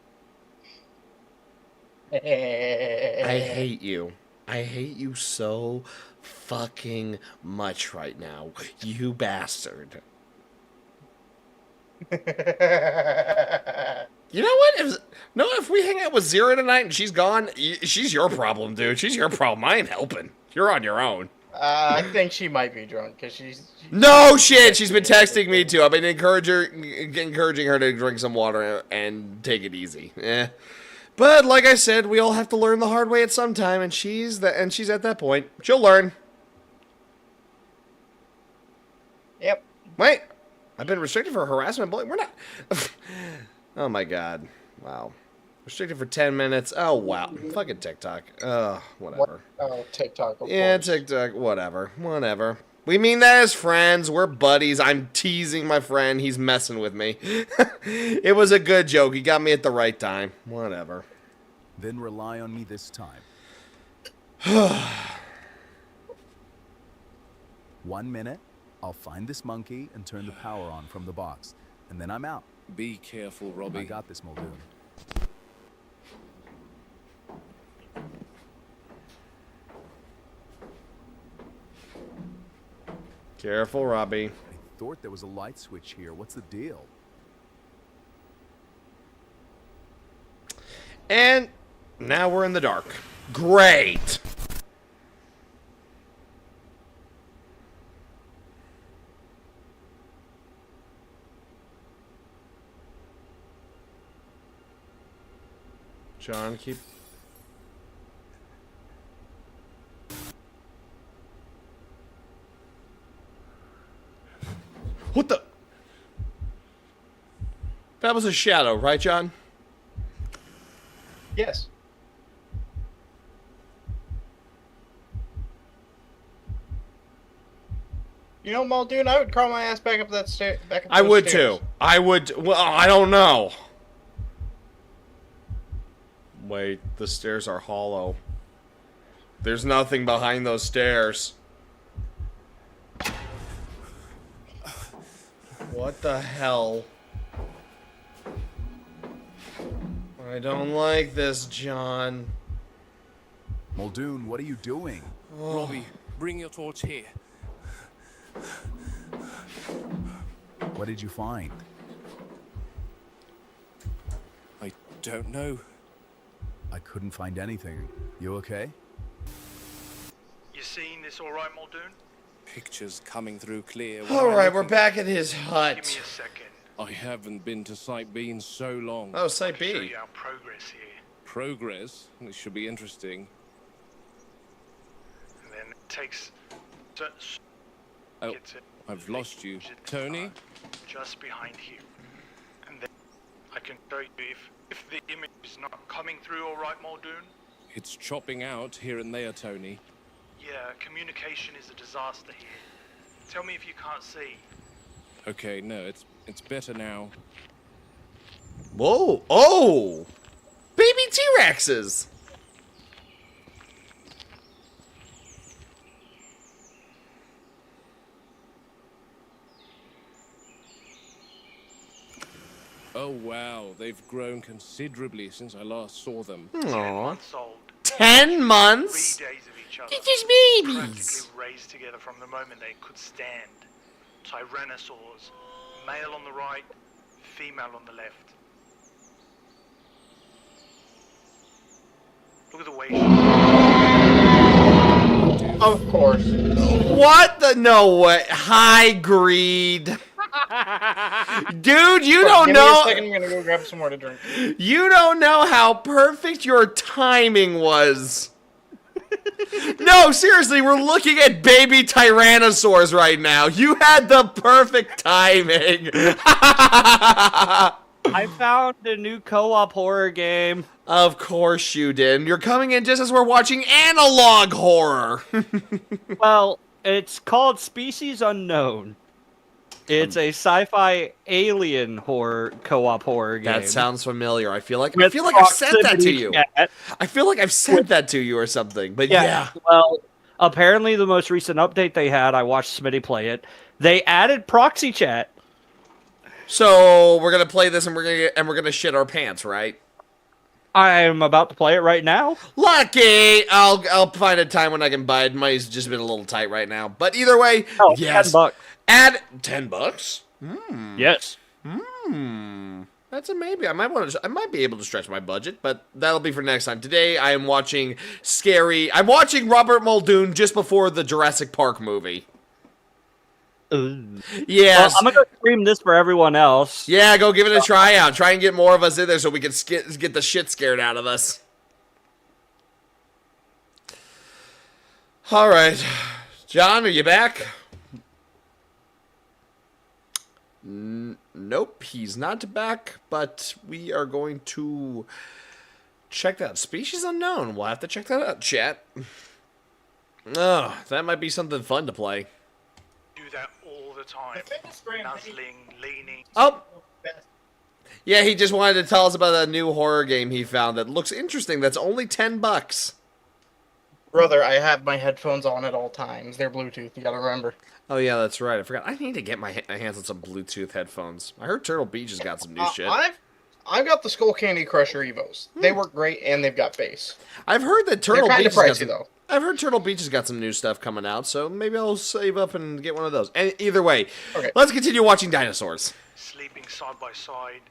I hate you. I hate you so fucking much right now. You bastard. You know what? If we hang out with Zero tonight and she's gone, she's your problem, dude. She's your problem. I ain't helping. You're on your own. I think she might be drunk because she's. No shit. She's been texting me too. I've been encouraging her to drink some water and take it easy. But like I said, we all have to learn the hard way at some time, and she's at that point. She'll learn. Yep. Wait, I've been restricted for harassment. We're not. Oh my god. Wow. Restricted for 10 minutes. Oh wow. Fucking TikTok. Whatever. Oh, TikTok. Of Yeah, course. TikTok. Whatever. We mean that as friends. We're buddies. I'm teasing my friend. He's messing with me. It was a good joke. He got me at the right time. Whatever. Then rely on me this time. 1 minute, I'll find this monkey and turn the power on from the box. And then I'm out. Be careful, Robbie. I got this, Muldoon. Careful, Robbie. I thought there was a light switch here. What's the deal? And now we're in the dark. Great. John, keep... What the... That was a shadow, right, John? Yes. You know, Muldoon, I would crawl my ass back up that stair. Back up I those would stairs. too. I would... Well, I don't know. Wait, the stairs are hollow. There's nothing behind those stairs. What the hell? I don't like this, John. Muldoon, what are you doing? Robbie, bring your torch here. What did you find? I don't know. I couldn't find anything. You okay? You seeing this all right, Muldoon? Pictures coming through clear. Alright, we're back at his Give hut. me a second. I haven't been to Site B in so long. Oh, Site Show B. you our progress here. Progress? This should be interesting. And then it takes... Oh, gets it. I've lost you. Tony? Just behind you. And then I can show you if the image is not coming through all right, Muldoon. It's chopping out here and there, Tony. Yeah, communication is a disaster here. Tell me if you can't see. Okay, no, it's better now. Whoa! Oh! Baby T-Rexes! Oh wow, they've grown considerably since I last saw them. 10 Aww. months old. 10 months? 3 days of each other. They're just babies. Practically raised together from the moment they could stand. Tyrannosaurs. Male on the right, female on the left. Look at the way she... Of course. What the? No way. High greed. Dude, you don't Give me a know. second, I'm gonna go grab some more to drink. You don't know how perfect your timing was. No, seriously, we're looking at baby tyrannosaurs right now. You had the perfect timing. I found a new co-op horror game. Of course you did. You're coming in just as we're watching analog horror. Well, it's called Species Unknown. It's a sci-fi alien horror co-op horror game. That sounds familiar. I feel like With I've said that to Proximity you. Chat. I feel like I've said that to you or something. But yeah. Well, apparently the most recent update they had, I watched Smitty play it. They added proxy chat. So we're gonna play this and we're gonna shit our pants, right? I'm about to play it right now. Lucky! I'll find a time when I can buy it. Money's just been a little tight right now. But either way, Oh, yes. $10. Add $10. Yes. That's a maybe. I might be able to stretch my budget, but that'll be for next time. Today I am watching I'm watching Robert Muldoon just before the Jurassic Park movie. Yes. Well, I'm gonna go stream this for everyone else. Yeah, go give it a try out. Try and get more of us in there so we can get the shit scared out of us. All right. John, are you back? Nope, he's not back, but we are going to check that out. Species Unknown. We'll have to check that out, chat. Oh, that might be something fun to play. Do that all the time. Nuzzling, leaning. Oh! Yeah, he just wanted to tell us about a new horror game he found that looks interesting. That's only $10. Brother, I have my headphones on at all times. They're Bluetooth, you gotta remember. Oh, yeah, that's right. I forgot. I need to get my hands on some Bluetooth headphones. I heard Turtle Beach has got some new shit. I've got the Skull Candy Crusher Evos. They work great, and they've got bass. I've heard that Turtle They're Beach kind has of got pricey, some... though. I've heard Turtle Beach has got some new stuff coming out, so maybe I'll save up and get one of those. And either way, let's continue watching dinosaurs. Sleeping side by side.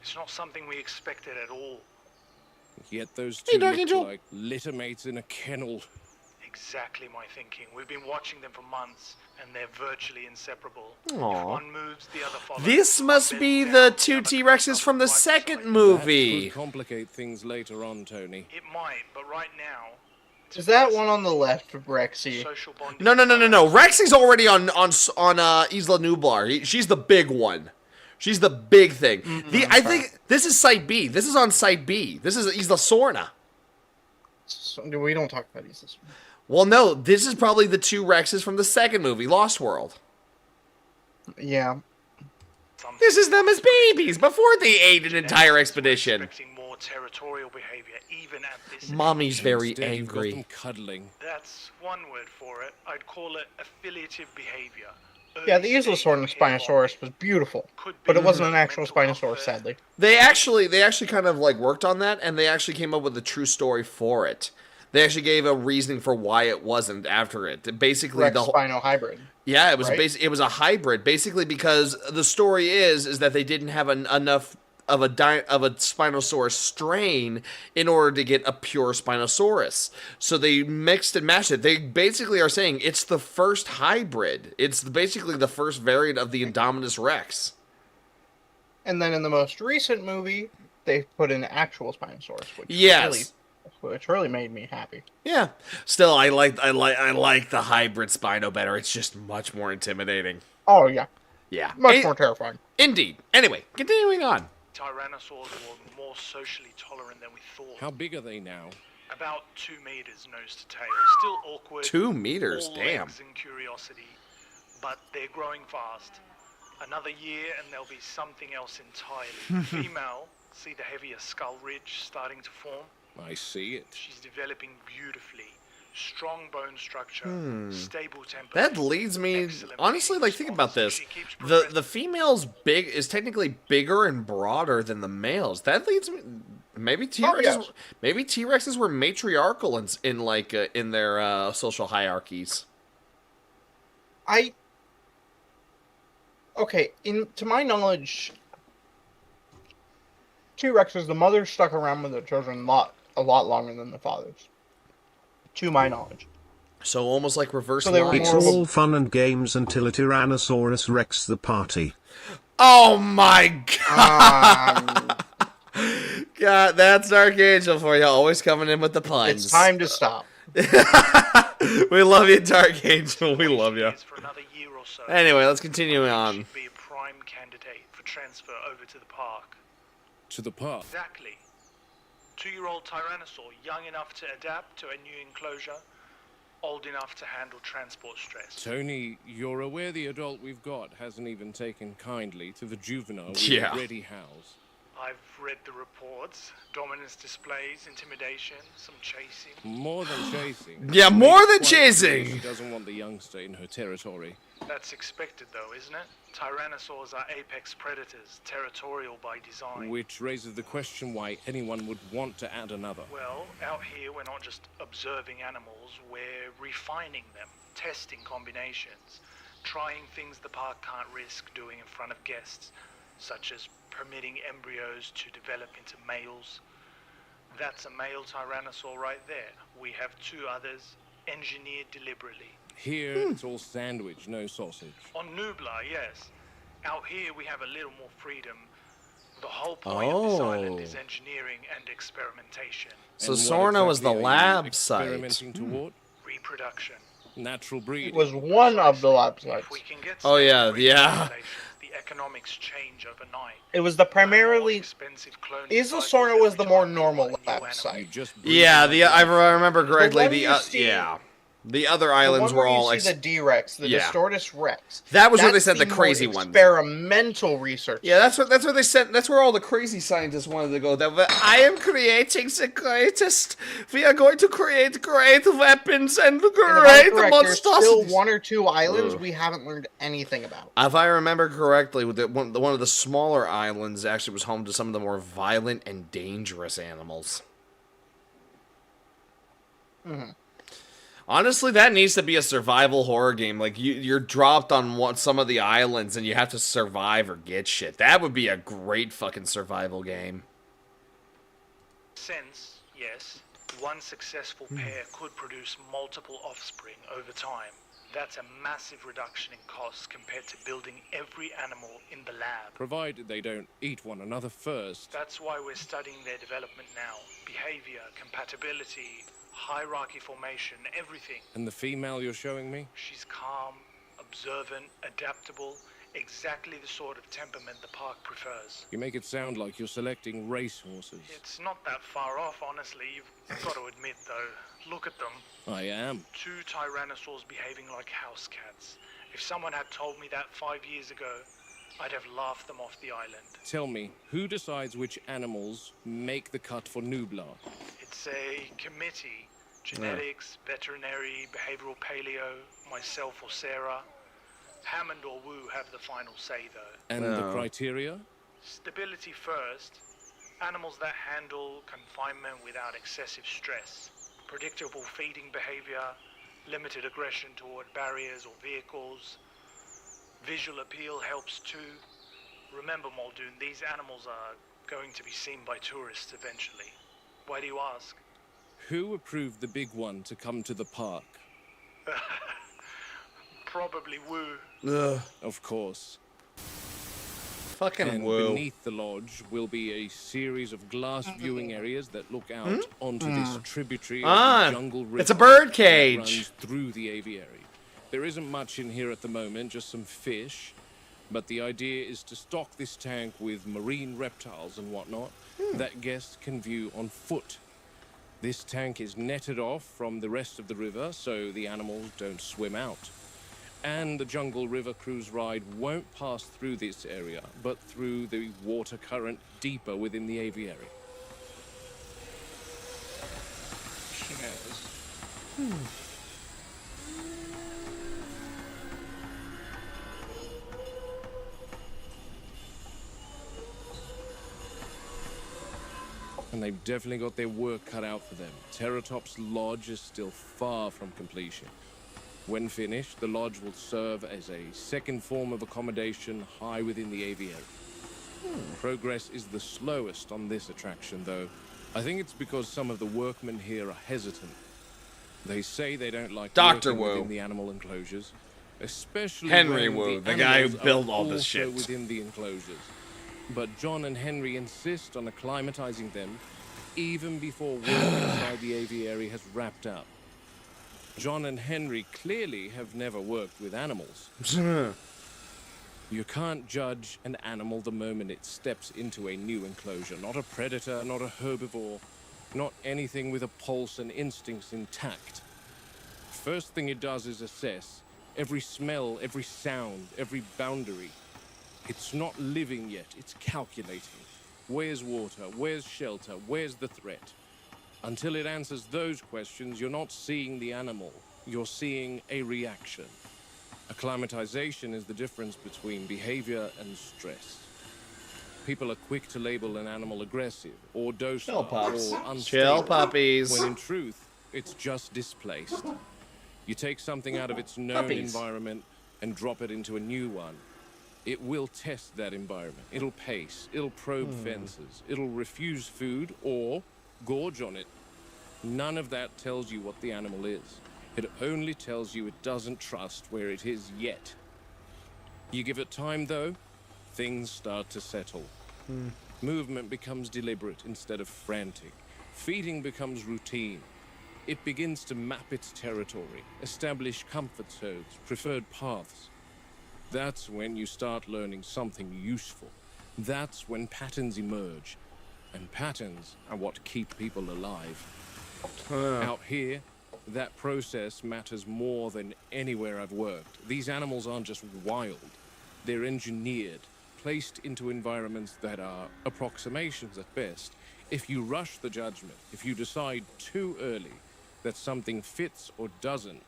It's not something we expected at all. Yet those Hey, two Dark look Angel. like litter mates in a kennel. Exactly my thinking. We've been watching them for months, and they're virtually inseparable. Aw. If one moves, the other follows. This must One be bends the down, two other T-Rexes comes up from the right second beside. movie. That could complicate things later on, Tony. It might, but right now. Is that one on the left, Rexy? Social bonding. No. Rexy's already on Isla Nublar. She's the big one. She's the big thing. I think this is Site B. This is on Site B. This is Isla Sorna. So, we don't talk about these. Well, no, this is probably the two Rexes from the second movie, Lost World. Yeah. This is them as babies before they ate an entire expedition. Expecting more territorial behavior, even at this. Mommy's very Instead, you've got angry. them cuddling. That's one word for it. I'd call it affiliative behavior. Yeah, the Isla Sorna Spinosaurus was beautiful, but it wasn't an actual Spinosaurus, sadly. They actually kind of like worked on that, and they actually came up with a true story for it. They actually gave a reasoning for why it wasn't after it. Basically, Rex the whole Spino hybrid. Yeah, it was right? it was a hybrid, basically because the story is that they didn't have enough of a Spinosaurus strain in order to get a pure Spinosaurus. So they mixed and matched it. They basically are saying it's the first hybrid. It's basically the first variant of the Indominus Rex. And then in the most recent movie, they put in actual Spinosaurus, which really made me happy. Yeah. Still, I like the hybrid Spino better. It's just much more intimidating. Oh yeah. Yeah. Much more terrifying. Indeed. Anyway, continuing on. Tyrannosaurs were more socially tolerant than we thought. How big are they now? About 2 meters nose to tail. Still awkward. 2 meters, all damn. legs and curiosity, but they're growing fast. Another year and there'll be something else entirely. Female, see the heavier skull ridge starting to form? I see it. She's developing beautifully. Strong bone structure, stable temper. That leads me, honestly, like, think about this. The female's is technically bigger and broader than the males. That leads me, maybe T-Rexes, maybe T-Rexes were matriarchal in their social hierarchies. Okay, to my knowledge, T-Rexes, the mothers stuck around with their children a lot longer than the fathers. To my knowledge. So almost like reverse So they were lines. It's all fun and games until a Tyrannosaurus wrecks the party. Oh my god! God, that's Dark Angel for you. Always coming in with the puns. It's time to stop. We love you, Dark Angel. We love you. For another year or so. Anyway, let's continue on. Should be a prime candidate for transfer over to the park. To the park? Exactly. 2-year-old Tyrannosaur, young enough to adapt to a new enclosure, old enough to handle transport stress. Tony, you're aware the adult we've got hasn't even taken kindly to the juvenile we already house. I've read the reports. Dominance displays, intimidation, some chasing. More than chasing. Yeah, more than Quite clear chasing. She doesn't want the youngster in her territory. That's expected though, isn't it? Tyrannosaurs are apex predators, territorial by design. Which raises the question why anyone would want to add another. Well, out here we're not just observing animals, we're refining them, testing combinations, trying things the park can't risk doing in front of guests, such as permitting embryos to develop into males. That's a male Tyrannosaur right there. We have 2 others, engineered deliberately. Here, it's all sandwich, no sausage. On Nublar, yes. Out here we have a little more freedom. The whole point of this island is engineering and experimentation. So And what Sorna was the exactly are you lab site. experimenting toward? Reproduction. Natural breeding. It was one of the lab sites. If we can get Oh, yeah, some yeah. the economics change overnight. It was the primarily... Expensive cloning Isla cycles Sorna was that the we more don't normal need lab new site. animals. Just Yeah, I remember correctly. one you see- The other The islands one were where all you see the D-Rex, the yeah. Distortus Rex. That was where they That's said the more crazy ones. experimental research. Yeah, that's where they sent. That's where all the crazy scientists wanted to go. That I am creating the greatest. We are going to create great weapons and And if I'm great correct, there's still monstrosities. 1 or 2 islands we haven't learned anything about. If I remember correctly, one of the smaller islands actually was home to some of the more violent and dangerous animals. Honestly, that needs to be a survival horror game. Like, you're dropped on some of the islands and you have to survive or get shit. That would be a great fucking survival game. Sense, yes. One successful pair could produce multiple offspring over time. That's a massive reduction in costs compared to building every animal in the lab. Provided they don't eat one another first. That's why we're studying their development now. Behavior, compatibility, hierarchy formation, everything. And the female you're showing me? She's calm, observant, adaptable, exactly the sort of temperament the park prefers. You make it sound like you're selecting racehorses. It's not that far off, honestly. You've got to admit, though. Look at them. I am. 2 tyrannosaurs behaving like house cats. If someone had told me that 5 years ago, I'd have laughed them off the island. Tell me, who decides which animals make the cut for Nublar? It's a committee. Genetics, veterinary, behavioral paleo, myself or Sarah. Hammond or Wu have the final say, though. And the criteria? Stability first. Animals that handle confinement without excessive stress. Predictable feeding behavior. Limited aggression toward barriers or vehicles. Visual appeal helps too. Remember, Muldoon, these animals are going to be seen by tourists eventually. Why do you ask? Who approved the big one to come to the park? Probably Wu. Ugh. Of course. Fucking And Wu. beneath the lodge will be a series of glass viewing areas that look out onto this tributary of the jungle river. It's a bird that cage. runs through the aviary. There isn't much in here at the moment, just some fish. But the idea is to stock this tank with marine reptiles and whatnot that guests can view on foot. This tank is netted off from the rest of the river so the animals don't swim out. And the Jungle River cruise ride won't pass through this area, but through the water current deeper within the aviary. And they've definitely got their work cut out for them. Terratop's lodge is still far from completion. When finished, the lodge will serve as a second form of accommodation high within the aviary. Progress is the slowest on this attraction, though. I think it's because some of the workmen here are hesitant. They say they don't like Dr. working Wu. within the animal enclosures, especially Henry when Wu, the the guy who animals built are all this also shit. within the enclosures. But John and Henry insist on acclimatizing them even before work inside the aviary has wrapped up. John and Henry clearly have never worked with animals. You can't judge an animal the moment it steps into a new enclosure. Not a predator, not a herbivore, not anything with a pulse and instincts intact. First thing it does is assess every smell, every sound, every boundary. It's not living yet, it's calculating. Where's water? Where's shelter? Where's the threat? Until it answers those questions, you're not seeing the animal. You're seeing a reaction. Acclimatization is the difference between behavior and stress. People are quick to label an animal aggressive or docile or unstable. Chill, puppies. When in truth, it's just displaced. You take something out of its known environment and drop it into a new one. It will test that environment. It'll pace. It'll probe fences. It'll refuse food or gorge on it. None of that tells you what the animal is. It only tells you it doesn't trust where it is yet. You give it time, though, things start to settle. Movement becomes deliberate instead of frantic. Feeding becomes routine. It begins to map its territory, establish comfort zones, preferred paths. That's when you start learning something useful. That's when patterns emerge. And patterns are what keep people alive. Out here, that process matters more than anywhere I've worked. These animals aren't just wild. They're engineered, placed into environments that are approximations at best. If you rush the judgment, if you decide too early that something fits or doesn't,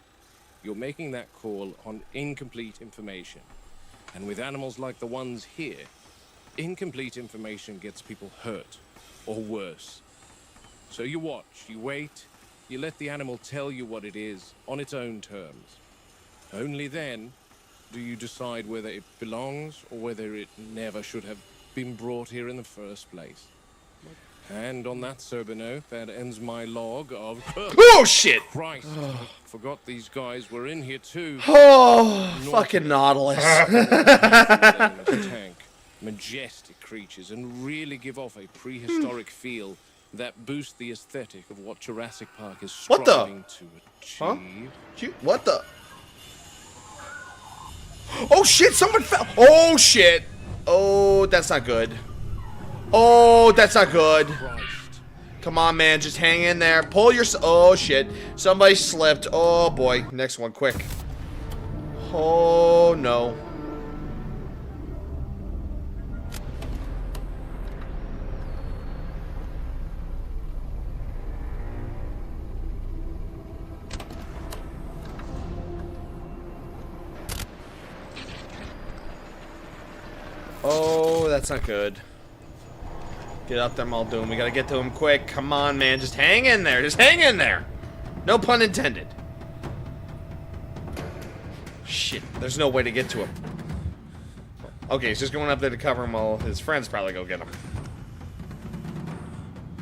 you're making that call on incomplete information. And with animals like the ones here, incomplete information gets people hurt, or worse. So you watch, you wait, you let the animal tell you what it is on its own terms. Only then do you decide whether it belongs or whether it never should have been brought here in the first place. And on that sober note, that ends my log of... Oh, shit! Christ, I forgot these guys were in here too. Oh, fucking Nautilus. Tank. Majestic creatures, and really give off a prehistoric feel that boosts the aesthetic of what Jurassic Park is striving to achieve. Huh? What the? Oh shit, someone fell. Oh shit. Oh, that's not good. Oh, that's not good. Christ. Come on, man, just hang in there. Pull your... Oh shit. Somebody slipped. Oh boy. Next one, quick. Oh no. Oh, that's not good. Get up there, Muldoon. We gotta get to him quick. Come on, man. Just hang in there. Just hang in there. No pun intended. Shit. There's no way to get to him. Okay, he's just going up there to cover him while his friends probably go get him.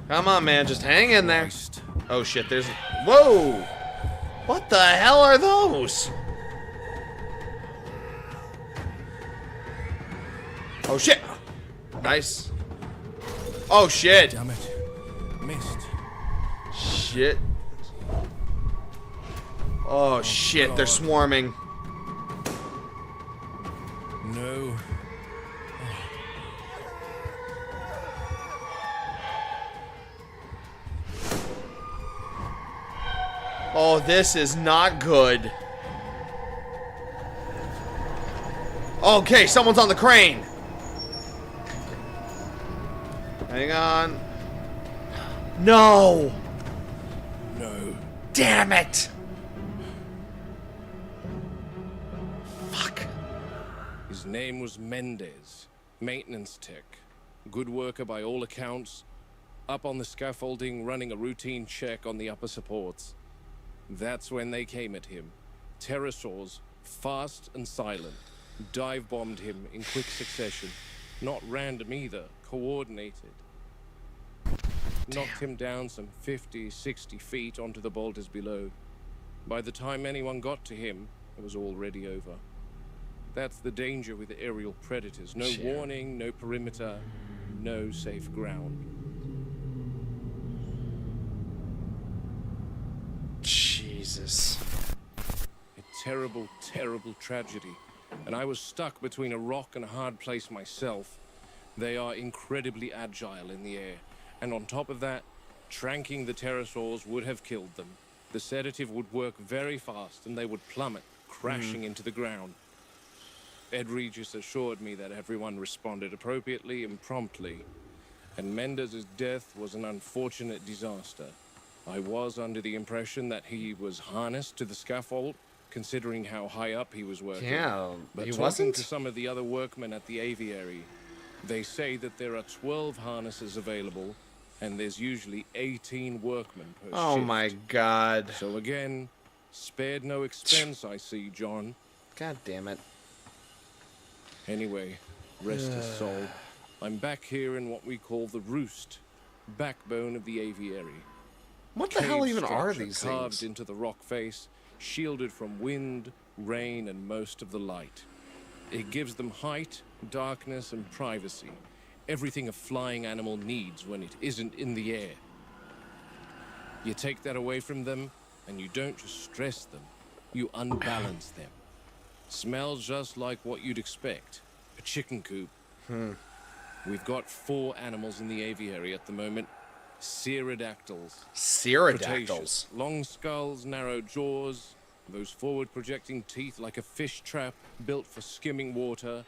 Come on, man. Just hang in there. Oh, shit. There's... Whoa! What the hell are those? Oh shit! Nice. Oh shit! Damn it. Missed. Shit. Oh shit, they're swarming. No. Oh, this is not good. Okay, someone's on the crane. Hang on. No! No. Damn it! Fuck. His name was Mendez, maintenance tech. Good worker by all accounts. Up on the scaffolding, running a routine check on the upper supports. That's when they came at him. Pterosaurs, fast and silent, dive-bombed him in quick succession. Not random either, coordinated. Knocked him down some 50, 60 feet onto the boulders below. By the time anyone got to him, it was already over. That's the danger with aerial predators. No warning, no perimeter, no safe ground. Jesus. A terrible, terrible tragedy. And I was stuck between a rock and a hard place myself. They are incredibly agile in the air. And on top of that, tranking the pterosaurs would have killed them. The sedative would work very fast and they would plummet, crashing into the ground. Ed Regis assured me that everyone responded appropriately and promptly. And Mendez's death was an unfortunate disaster. I was under the impression that he was harnessed to the scaffold, considering how high up he was working. Yeah, but he talking wasn't? to some of the other workmen at the aviary, they say that there are 12 harnesses available, and there's usually 18 workmen per Oh shift. my god. So again, spared no expense, I see, John. God damn it. Anyway, rest his soul. I'm back here in what we call the roost, backbone of the aviary. What the hell Cave even are structure these carved things? into the rock face, shielded from wind, rain, and most of the light. It gives them height, darkness, and privacy. Everything a flying animal needs when it isn't in the air. You take that away from them, and you don't just stress them, you unbalance them. Smells just like what you'd expect. A chicken coop. We've got 4 animals in the aviary at the moment. Pterodactyls. Pterodactyls. Cretaceous. Long skulls, narrow jaws, those forward-projecting teeth like a fish trap built for skimming water,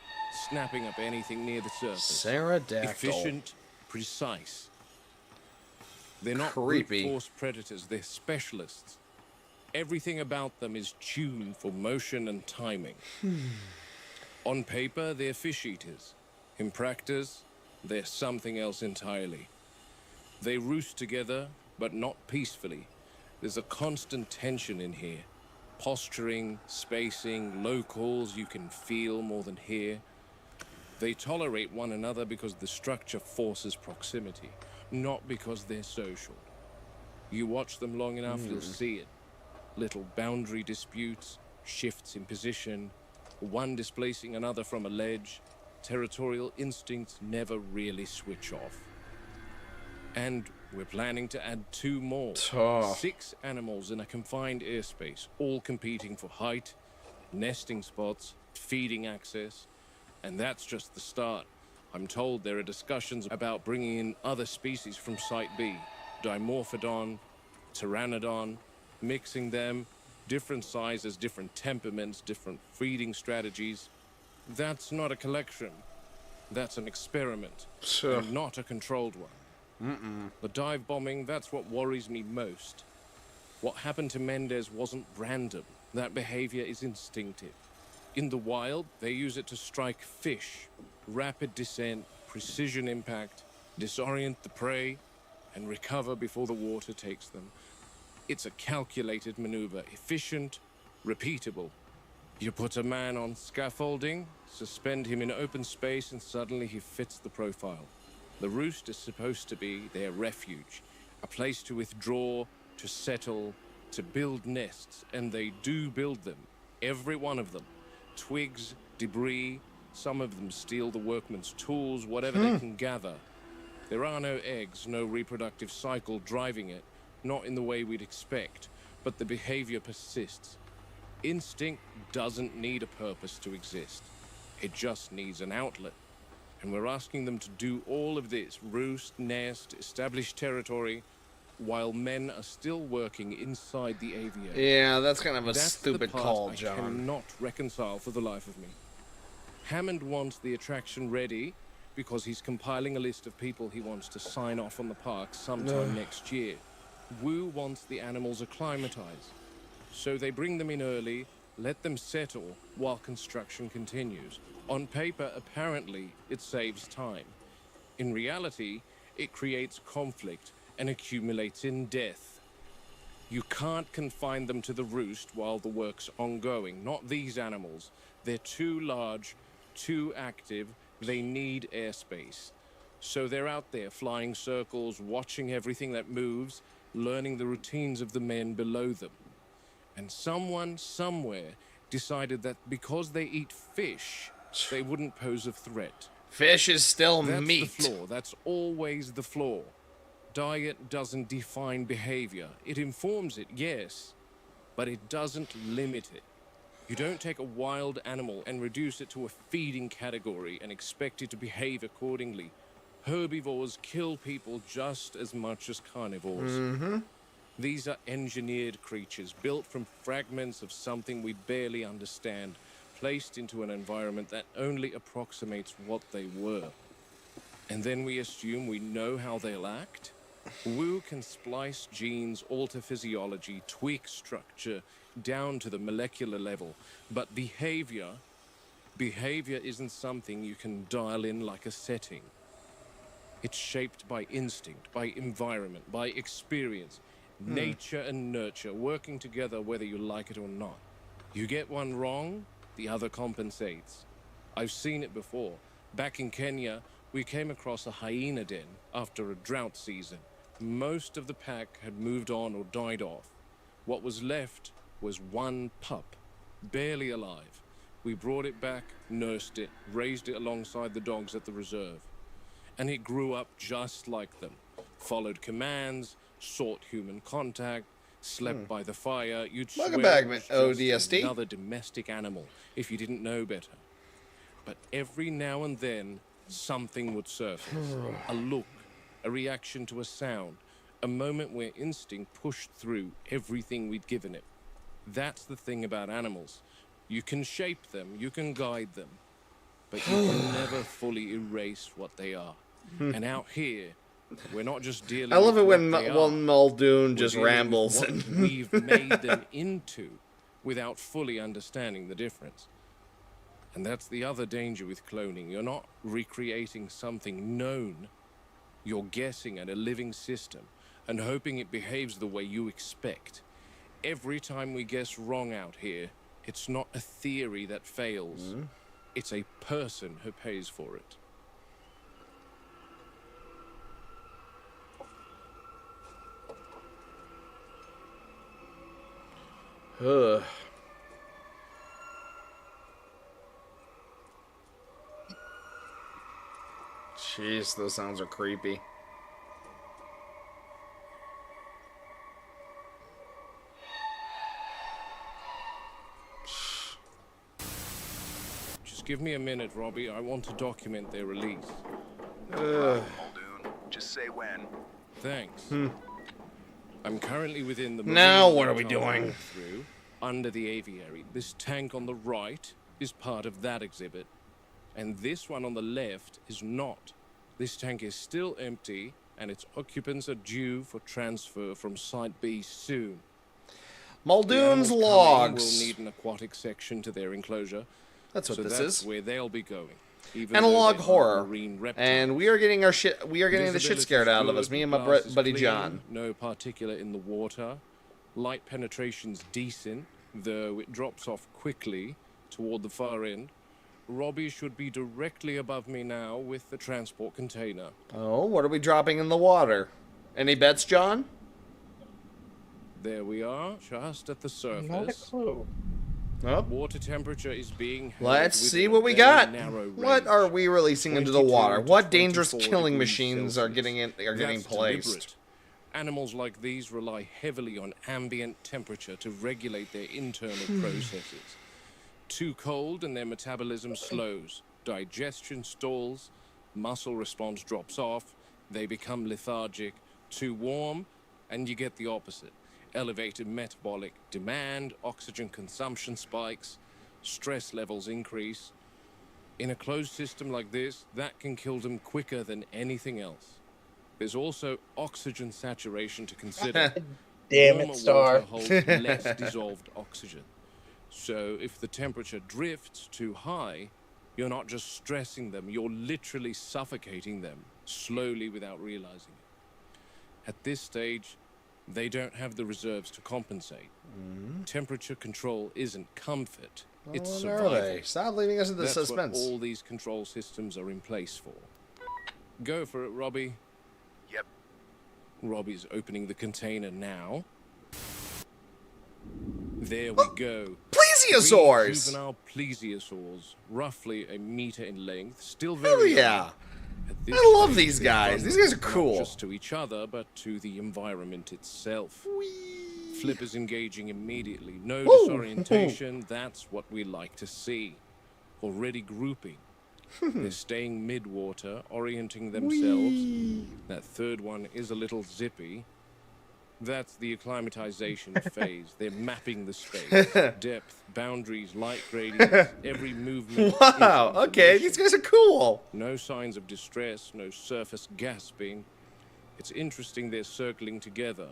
snapping up anything near the surface. Pterodactyl. Efficient, precise. They're not Creepy. brute force predators, they're specialists. Everything about them is tuned for motion and timing. On paper, they're fish eaters. In practice, they're something else entirely. They roost together, but not peacefully. There's a constant tension in here. Posturing, spacing, low calls you can feel more than hear. They tolerate one another because the structure forces proximity, not because they're social. You watch them long enough, you'll see it. Little boundary disputes, shifts in position, one displacing another from a ledge. Territorial instincts never really switch off. And we're planning to add 2 more. 6 animals in a confined airspace, all competing for height, nesting spots, feeding access. And that's just the start. I'm told there are discussions about bringing in other species from Site B. Dimorphodon, Pteranodon, mixing them, different sizes, different temperaments, different feeding strategies. That's not a collection. That's an experiment, and not a controlled one. The dive bombing, that's what worries me most. What happened to Mendez wasn't random. That behavior is instinctive. In the wild, they use it to strike fish. Rapid descent, precision impact, disorient the prey, and recover before the water takes them. It's a calculated maneuver, efficient, repeatable. You put a man on scaffolding, suspend him in open space, and suddenly he fits the profile. The roost is supposed to be their refuge, a place to withdraw, to settle, to build nests, and they do build them, every one of them. Twigs, debris, some of them steal the workman's tools, whatever they can gather. There are no eggs, no reproductive cycle driving it, not in the way we'd expect, but the behavior persists. Instinct doesn't need a purpose to exist. It just needs an outlet. And we're asking them to do all of this, roost, nest, establish territory, while men are still working inside the aviary. Yeah, that's kind of a That's stupid the part call, I John. cannot reconcile for the life of me. Hammond wants the attraction ready because he's compiling a list of people he wants to sign off on the park sometime next year. Wu wants the animals acclimatized. So they bring them in early, let them settle while construction continues. On paper, apparently, it saves time. In reality, it creates conflict and accumulates in death. You can't confine them to the roost while the work's ongoing. Not these animals. They're too large, too active. They need airspace. So they're out there flying circles, watching everything that moves, learning the routines of the men below them. And someone, somewhere, decided that because they eat fish, they wouldn't pose a threat. Fish is still That's meat. the flaw. That's always the flaw. Diet doesn't define behavior. It informs it, yes, but it doesn't limit it. You don't take a wild animal and reduce it to a feeding category and expect it to behave accordingly. Herbivores kill people just as much as carnivores. These are engineered creatures, built from fragments of something we barely understand, placed into an environment that only approximates what they were. And then we assume we know how they'll act? Wu can splice genes, alter physiology, tweak structure, down to the molecular level. But behavior isn't something you can dial in like a setting. It's shaped by instinct, by environment, by experience. Nature and nurture working together whether you like it or not. You get one wrong, the other compensates. I've seen it before. Back in Kenya, we came across a hyena den after a drought season. Most of the pack had moved on or died off. What was left was one pup, barely alive. We brought it back, nursed it, raised it alongside the dogs at the reserve. And it grew up just like them. Followed commands, sought human contact, slept by the fire. You'd swear Welcome back, it was just ODST. another domestic animal if you didn't know better. But every now and then, something would surface. A look, a reaction to a sound, a moment where instinct pushed through everything we'd given it. That's the thing about animals. You can shape them, you can guide them, but you can never fully erase what they are. And out here, we're not just dealing I love with it when what they are. Muldoon We're just dealing with rambles. what we've made them into without fully understanding the difference. And that's the other danger with cloning. You're not recreating something known. You're guessing at a living system, and hoping it behaves the way you expect. Every time we guess wrong out here, it's not a theory that fails. It's a person who pays for it. Ugh. Jeez, those sounds are creepy. Just give me a minute, Robbie. I want to document their release. No problem, Muldoon. Just say when. Thanks. I'm currently within the... Now what are we doing? Through, under the aviary. This tank on the right is part of that exhibit. And this one on the left is not. This tank is still empty, and its occupants are due for transfer from Site B soon. Muldoon's logs. Will need an aquatic section to their enclosure. That's what this that's is. Where they'll be going. Analog horror, and we are getting our shit. We are getting the shit scared out of us. Me and my buddy John. No particulate in the water. Light penetration's decent, though it drops off quickly toward the far end. Robbie should be directly above me now with the transport container. Oh, what are we dropping in the water? Any bets, John? There we are, just at the surface. Not a clue. Oh. Water temperature is being held. Let's see what we got. What are we releasing into the water? What dangerous killing machines are getting placed? Deliberate. Animals like these rely heavily on ambient temperature to regulate their internal processes. Too cold and their metabolism slows. Digestion stalls. Muscle response drops off. They become lethargic. Too warm, and you get the opposite. Elevated metabolic demand, oxygen consumption spikes, stress levels increase. In a closed system like this, that can kill them quicker than anything else. There's also oxygen saturation to consider. Damn it, Star. Water holds less dissolved oxygen. So if the temperature drifts too high, you're not just stressing them, you're literally suffocating them, slowly without realizing it. At this stage, they don't have the reserves to compensate. Temperature control isn't comfort, it's survival. Are they? Stop leaving us in the That's suspense. what all these control systems are in place for. Go for it, Robbie. Yep. Robbie's opening the container now. There we go. Plesiosaurs! 3 juvenile plesiosaurs, roughly a meter in length, still very Hell yeah! I love these guys. These guys are cool. Not just to each other, but to the environment itself. Flip is engaging immediately. No disorientation. That's what we like to see. Already grouping. They're staying mid-water, orienting themselves. That third one is a little zippy. That's the acclimatization phase. They're mapping the space. Depth, boundaries, light gradients, every movement. Wow, okay, these guys are cool. No signs of distress, no surface gasping. It's interesting they're circling together.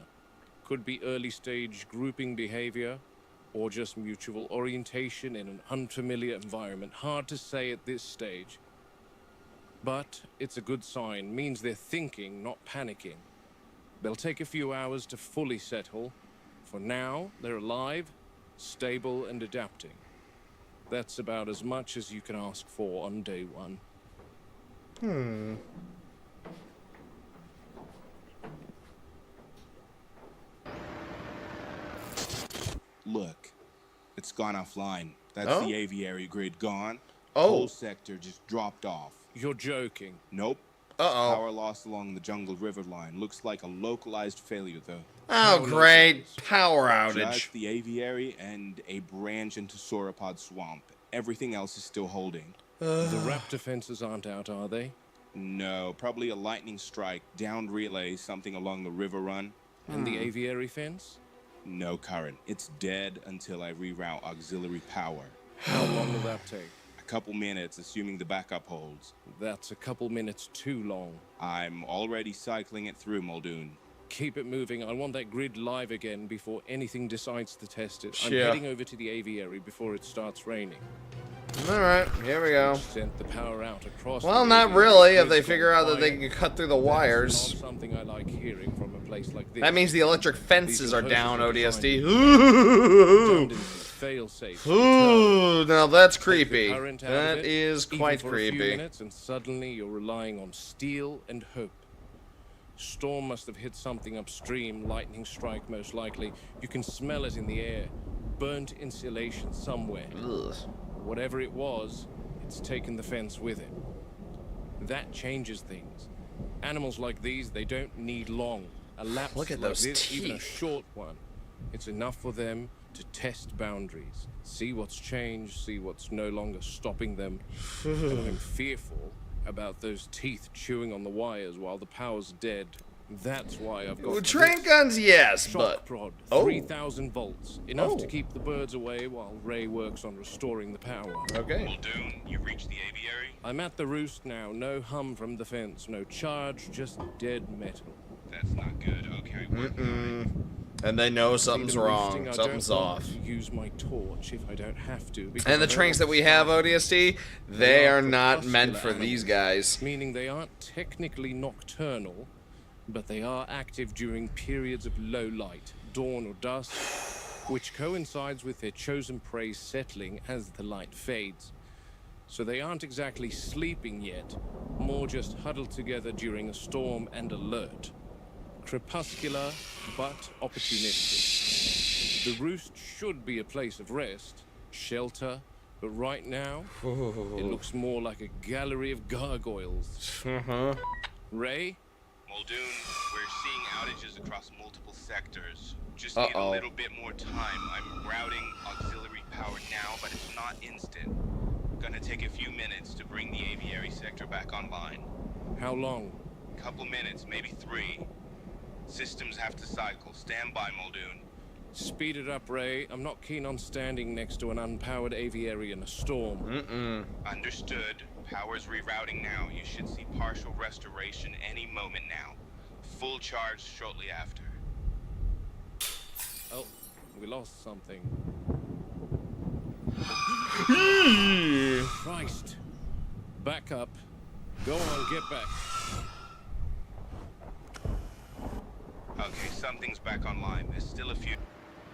Could be early stage grouping behavior, or just mutual orientation in an unfamiliar environment. Hard to say at this stage. But it's a good sign. Means they're thinking, not panicking. They'll take a few hours to fully settle. For now, they're alive, stable, and adapting. That's about as much as you can ask for on day one. Look, it's gone offline. That's the aviary grid gone. Oh. Whole sector just dropped off. You're joking. Nope. Uh-oh. Power lost along the jungle river line. Looks like a localized failure, though. Oh, great. Power outage. Just the aviary and a branch into Sauropod Swamp. Everything else is still holding. The raptor fences aren't out, are they? No, probably a lightning strike, downed relay, something along the river run. And the aviary fence? No current. It's dead until I reroute auxiliary power. How long will that take? A couple minutes, assuming the backup holds. That's a couple minutes too long. I'm already cycling it through, Muldoon. Keep it moving. I want that grid live again before anything decides to test it. I'm Sure. heading over to the aviary before it starts raining. Alright, here we go. Sent the power out across Well, the not radio. really, if they It's figure out that gone they quiet. can cut through the That's wires. not something I like hearing from a place like this. That means the electric fences are down, ODST. Redundancy, fail-safe, Ooh, now that's Take the creepy. current out That of it, is even quite for a few creepy. minutes, and suddenly you're relying on steel and hope. Storm must have hit something upstream, lightning strike most likely. You can smell it in the air. Burnt insulation somewhere. Ugh. Whatever it was, it's taken the fence with it. That changes things. Animals like these, they don't need long. A lapse Look at like those this, even a teeth. short one, it's enough for them to test boundaries, see what's changed, see what's no longer stopping them. And I'm fearful about those teeth chewing on the wires while the power's dead. That's why I've got Train this guns, yes, shock but prod, oh. 3,000 volts, enough to keep the birds away while Ray works on restoring the power. Okay. Muldoon, you've reached the aviary? I'm at the roost now. No hum from the fence, no charge, just dead metal. That's not good. Okay, working on it. And they know See something's them wrong. roosting, I Something's don't want off. to use my torch if I don't have to. because And the I don't trains want that we to have, start ODST, they are not crepuscular meant for animals, these guys. Meaning they aren't technically nocturnal, but they are active during periods of low light, dawn or dusk, which coincides with their chosen prey settling as the light fades. So they aren't exactly sleeping yet, more just huddled together during a storm and alert. Crepuscular, but opportunistic. The roost should be a place of rest, shelter, but right now, it looks more like a gallery of gargoyles. Ray? Muldoon, we're seeing outages across multiple sectors. Just need a little bit more time. I'm routing auxiliary power now, but it's not instant. Gonna take a few minutes to bring the aviary sector back online. How long? Couple minutes, maybe 3. Systems have to cycle. Stand by, Muldoon. Speed it up, Ray. I'm not keen on standing next to an unpowered aviary in a storm. Understood. Power's rerouting now. You should see partial restoration any moment now. Full charge shortly after. Oh, we lost something. Christ. Back up. Go on, get back. Okay, something's back online. There's still a few.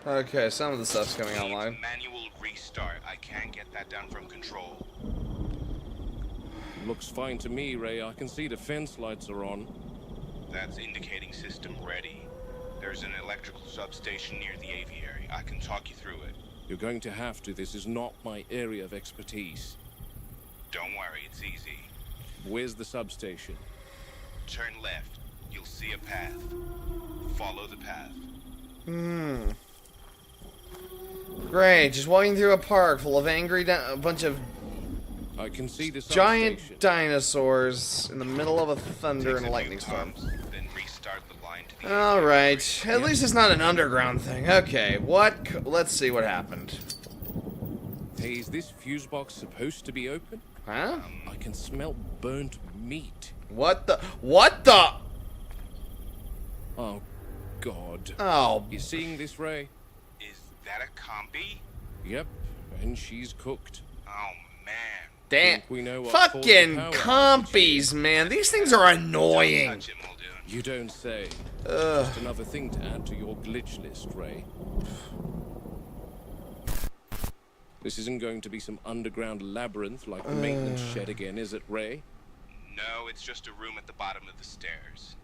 Okay, some of the stuff's coming online. Manual restart. I can't get that done from control. Looks fine to me, Ray. I can see the fence lights are on. That's indicating system ready. There's an electrical substation near the aviary. I can talk you through it. You're going to have to. This is not my area of expertise. Don't worry, it's easy. Where's the substation? Turn left. You'll see a path. Follow the path. Great, just walking through a park full of angry, a bunch of I can see the giant substation. dinosaurs in the middle of a thunder Takes and a a few lightning storm. pumps, then restart the line to the Alright, at least it's not an underground thing. Okay, let's see what happened. Hey, is this fuse box supposed to be open? Huh? I can smell burnt meat. What the? Oh, God. Oh. You seeing this, Ray? Is that a compy? Yep, and she's cooked. Oh, man. Damn. Think we know what Fucking caused the power outage. compies, man. These things are annoying. Touch it, Muldoon. You don't say. Ugh. Just another thing to add to your glitch list, Ray. This isn't going to be some underground labyrinth like the maintenance shed again, is it, Ray? No, it's just a room at the bottom of the stairs.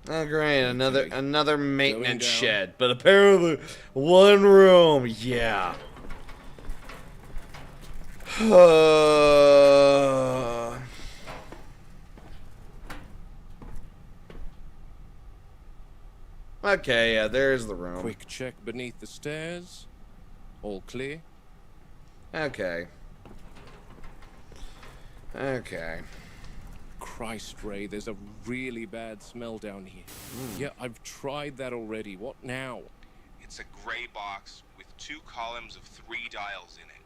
Oh great, another maintenance down. shed, but apparently one room. Yeah. Okay, yeah, there's the room. Quick check beneath the stairs. All clear. Okay. Okay. Christ, Ray, there's a really bad smell down here. Yeah, I've tried that already. What now? It's a gray box with 2 columns of 3 dials in it.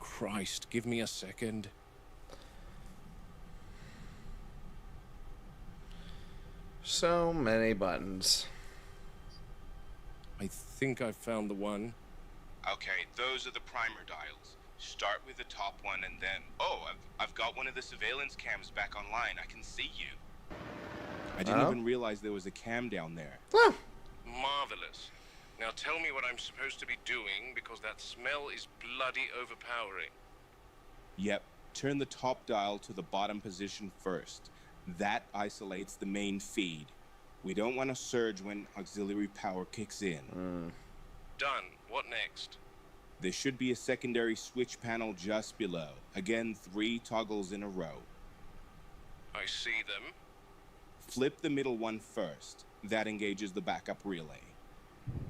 Christ, give me a second. So many buttons. I think I found the one. Okay, those are the primer dials. Start with the top one and then... Oh, I've got one of the surveillance cams back online. I can see you. I didn't even realize there was a cam down there. Well, Marvelous. Now tell me what I'm supposed to be doing, because that smell is bloody overpowering. Yep, turn the top dial to the bottom position first. That isolates the main feed. We don't want a surge when auxiliary power kicks in. Done. What next? There should be a secondary switch panel just below. Again, 3 toggles in a row. I see them. Flip the middle one first. That engages the backup relay.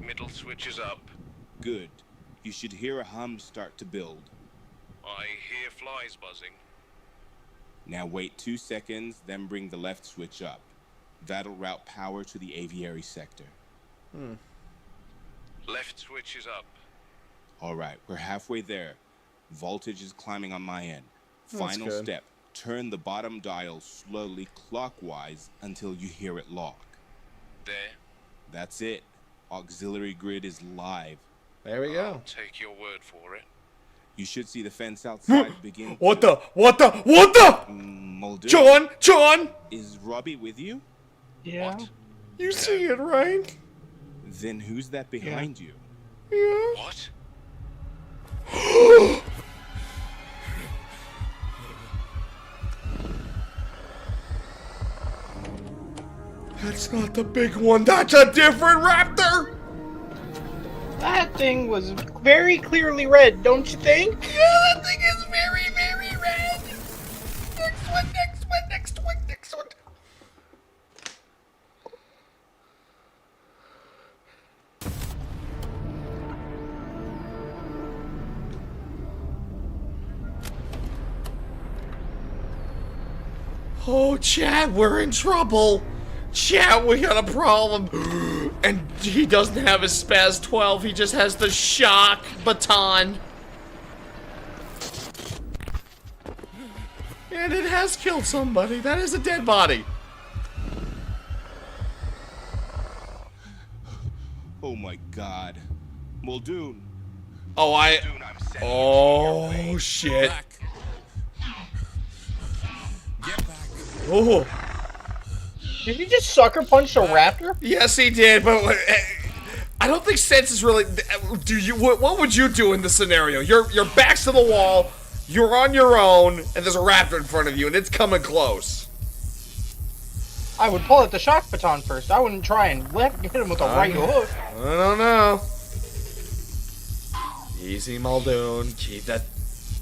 Middle switch is up. Good. You should hear a hum start to build. I hear flies buzzing. Now wait 2 seconds, then bring the left switch up. That'll route power to the aviary sector. Left switch is up. Alright, we're halfway there. Voltage is climbing on my end. Final good. step. Turn the bottom dial slowly clockwise until you hear it lock. There. That's it. Auxiliary grid is live. There we go. I'll take your word for it. You should see the fence outside begin. What the? Muldoon, John! is Robbie with you? Yeah. What? You see it, right? Then who's that behind you? Yeah. What? That's not the big one. That's a different raptor! That thing was very clearly red, don't you think? Yeah, that thing is very, very red! Next one, next one, next one, next one. Oh, Chad, we're in trouble. Chat, we got a problem. And he doesn't have his Spaz 12, he just has the shock baton. And it has killed somebody. That is a dead body. Oh my god. Muldoon. Oh, Muldoon, I'm sending you to your way. Oh, shit. Back. Get back. Oh. Did you just sucker punch a raptor? Yes, he did, but I don't think sense is really. Do you? What would you do in this scenario? Your back's to the wall, you're on your own, and there's a raptor in front of you, and it's coming close. I would pull out the shock baton first. I wouldn't try and hit him with a right hook. I don't know. Easy, Muldoon. Keep that.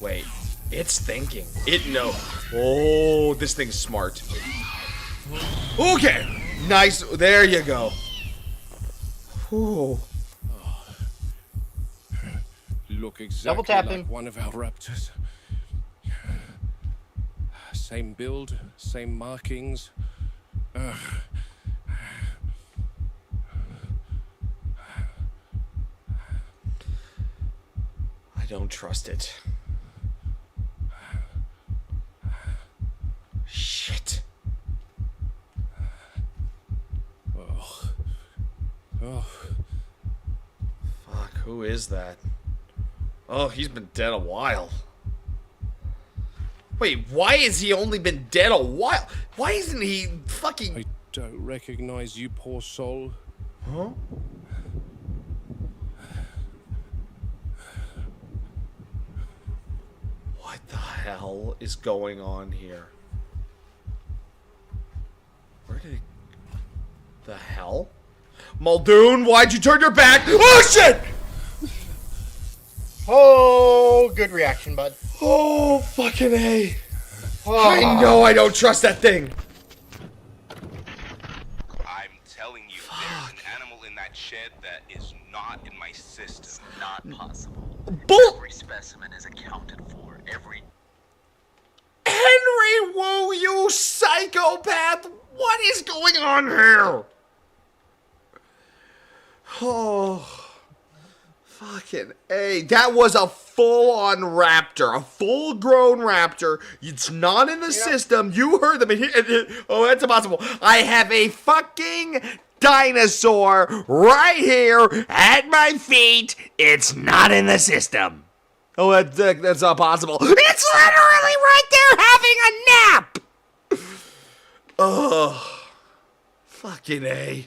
Wait, it's thinking. It knows. Oh, this thing's smart. Okay, nice. There you go. Ooh. Look exactly tap like him. one of our raptors. Same build, same markings. I don't trust it. Shit. Oh. Fuck, who is that? Oh, he's been dead a while. Wait, why has he only been dead a while? Why isn't he fucking... I don't recognize you, poor soul. Huh? What the hell is going on here? Where did he... The hell? Muldoon, why'd you turn your back? Oh, shit! Oh, good reaction, bud. Oh, fucking A. Oh. I know I don't trust that thing. I'm telling you, there's an animal in that shed that is not in my system. Not possible. Bull. Every specimen is accounted for. Every Henry Wu, you psychopath! What is going on here? Oh, fucking A. That was a full-on raptor. A full-grown raptor. It's not in the system. You heard them. Oh, that's impossible. I have a fucking dinosaur right here at my feet. It's not in the system. Oh, that's not possible. It's literally right there having a nap! Oh. Fucking A.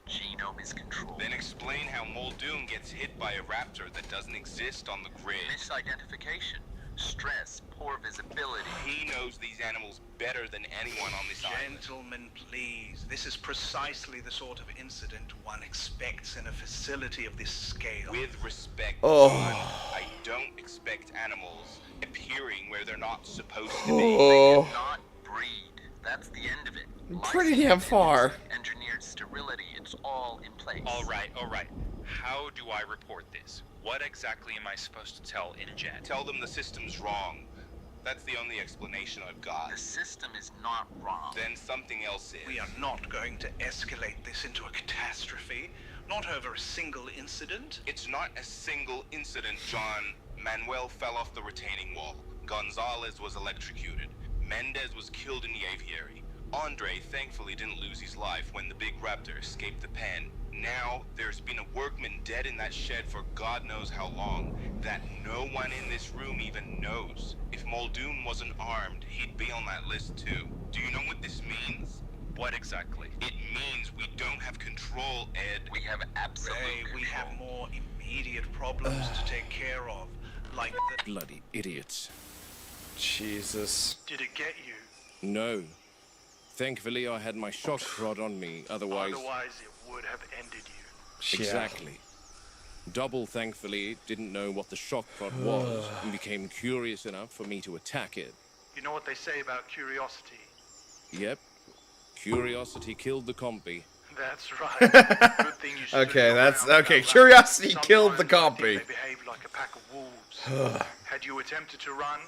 Genome is controlled. Then explain how Muldoon gets hit by a raptor that doesn't exist on the grid. Misidentification, stress, poor visibility. He knows these animals better than anyone on this island. Gentlemen, please. This is precisely the sort of incident one expects in a facility of this scale. With respect, Oh. John, I don't expect animals appearing where they're not supposed to be. Oh. They cannot breed. That's the end of it. Pretty damn far. Engineered sterility, it's all in place. All right. How do I report this? What exactly am I supposed to tell InJet? Tell them the system's wrong. That's the only explanation I've got. The system is not wrong. Then something else is. We are not going to escalate this into a catastrophe. Not over a single incident. It's not a single incident, John. Manuel fell off the retaining wall. Gonzalez was electrocuted. Mendez was killed in the aviary. Andre thankfully didn't lose his life when the big raptor escaped the pen. Now, there's been a workman dead in that shed for God knows how long, that no one in this room even knows. If Muldoon wasn't armed, he'd be on that list too. Do you know what this means? What exactly? It means we don't have control, Ed. We have absolute control. We have more immediate problems to take care of, like the... Bloody idiots. Jesus. Did it get you? No. Thankfully, I had my shock rod on me, otherwise... Otherwise, it would have ended you. Exactly. Double, thankfully, didn't know what the shock rod was and became curious enough for me to attack it. You know what they say about curiosity? Yep. Curiosity killed the compy. That's right. Good thing you stood Okay, your that's ground okay. about Curiosity that. killed the Sometimes compy. They behave like a pack of wolves. Had you attempted to run,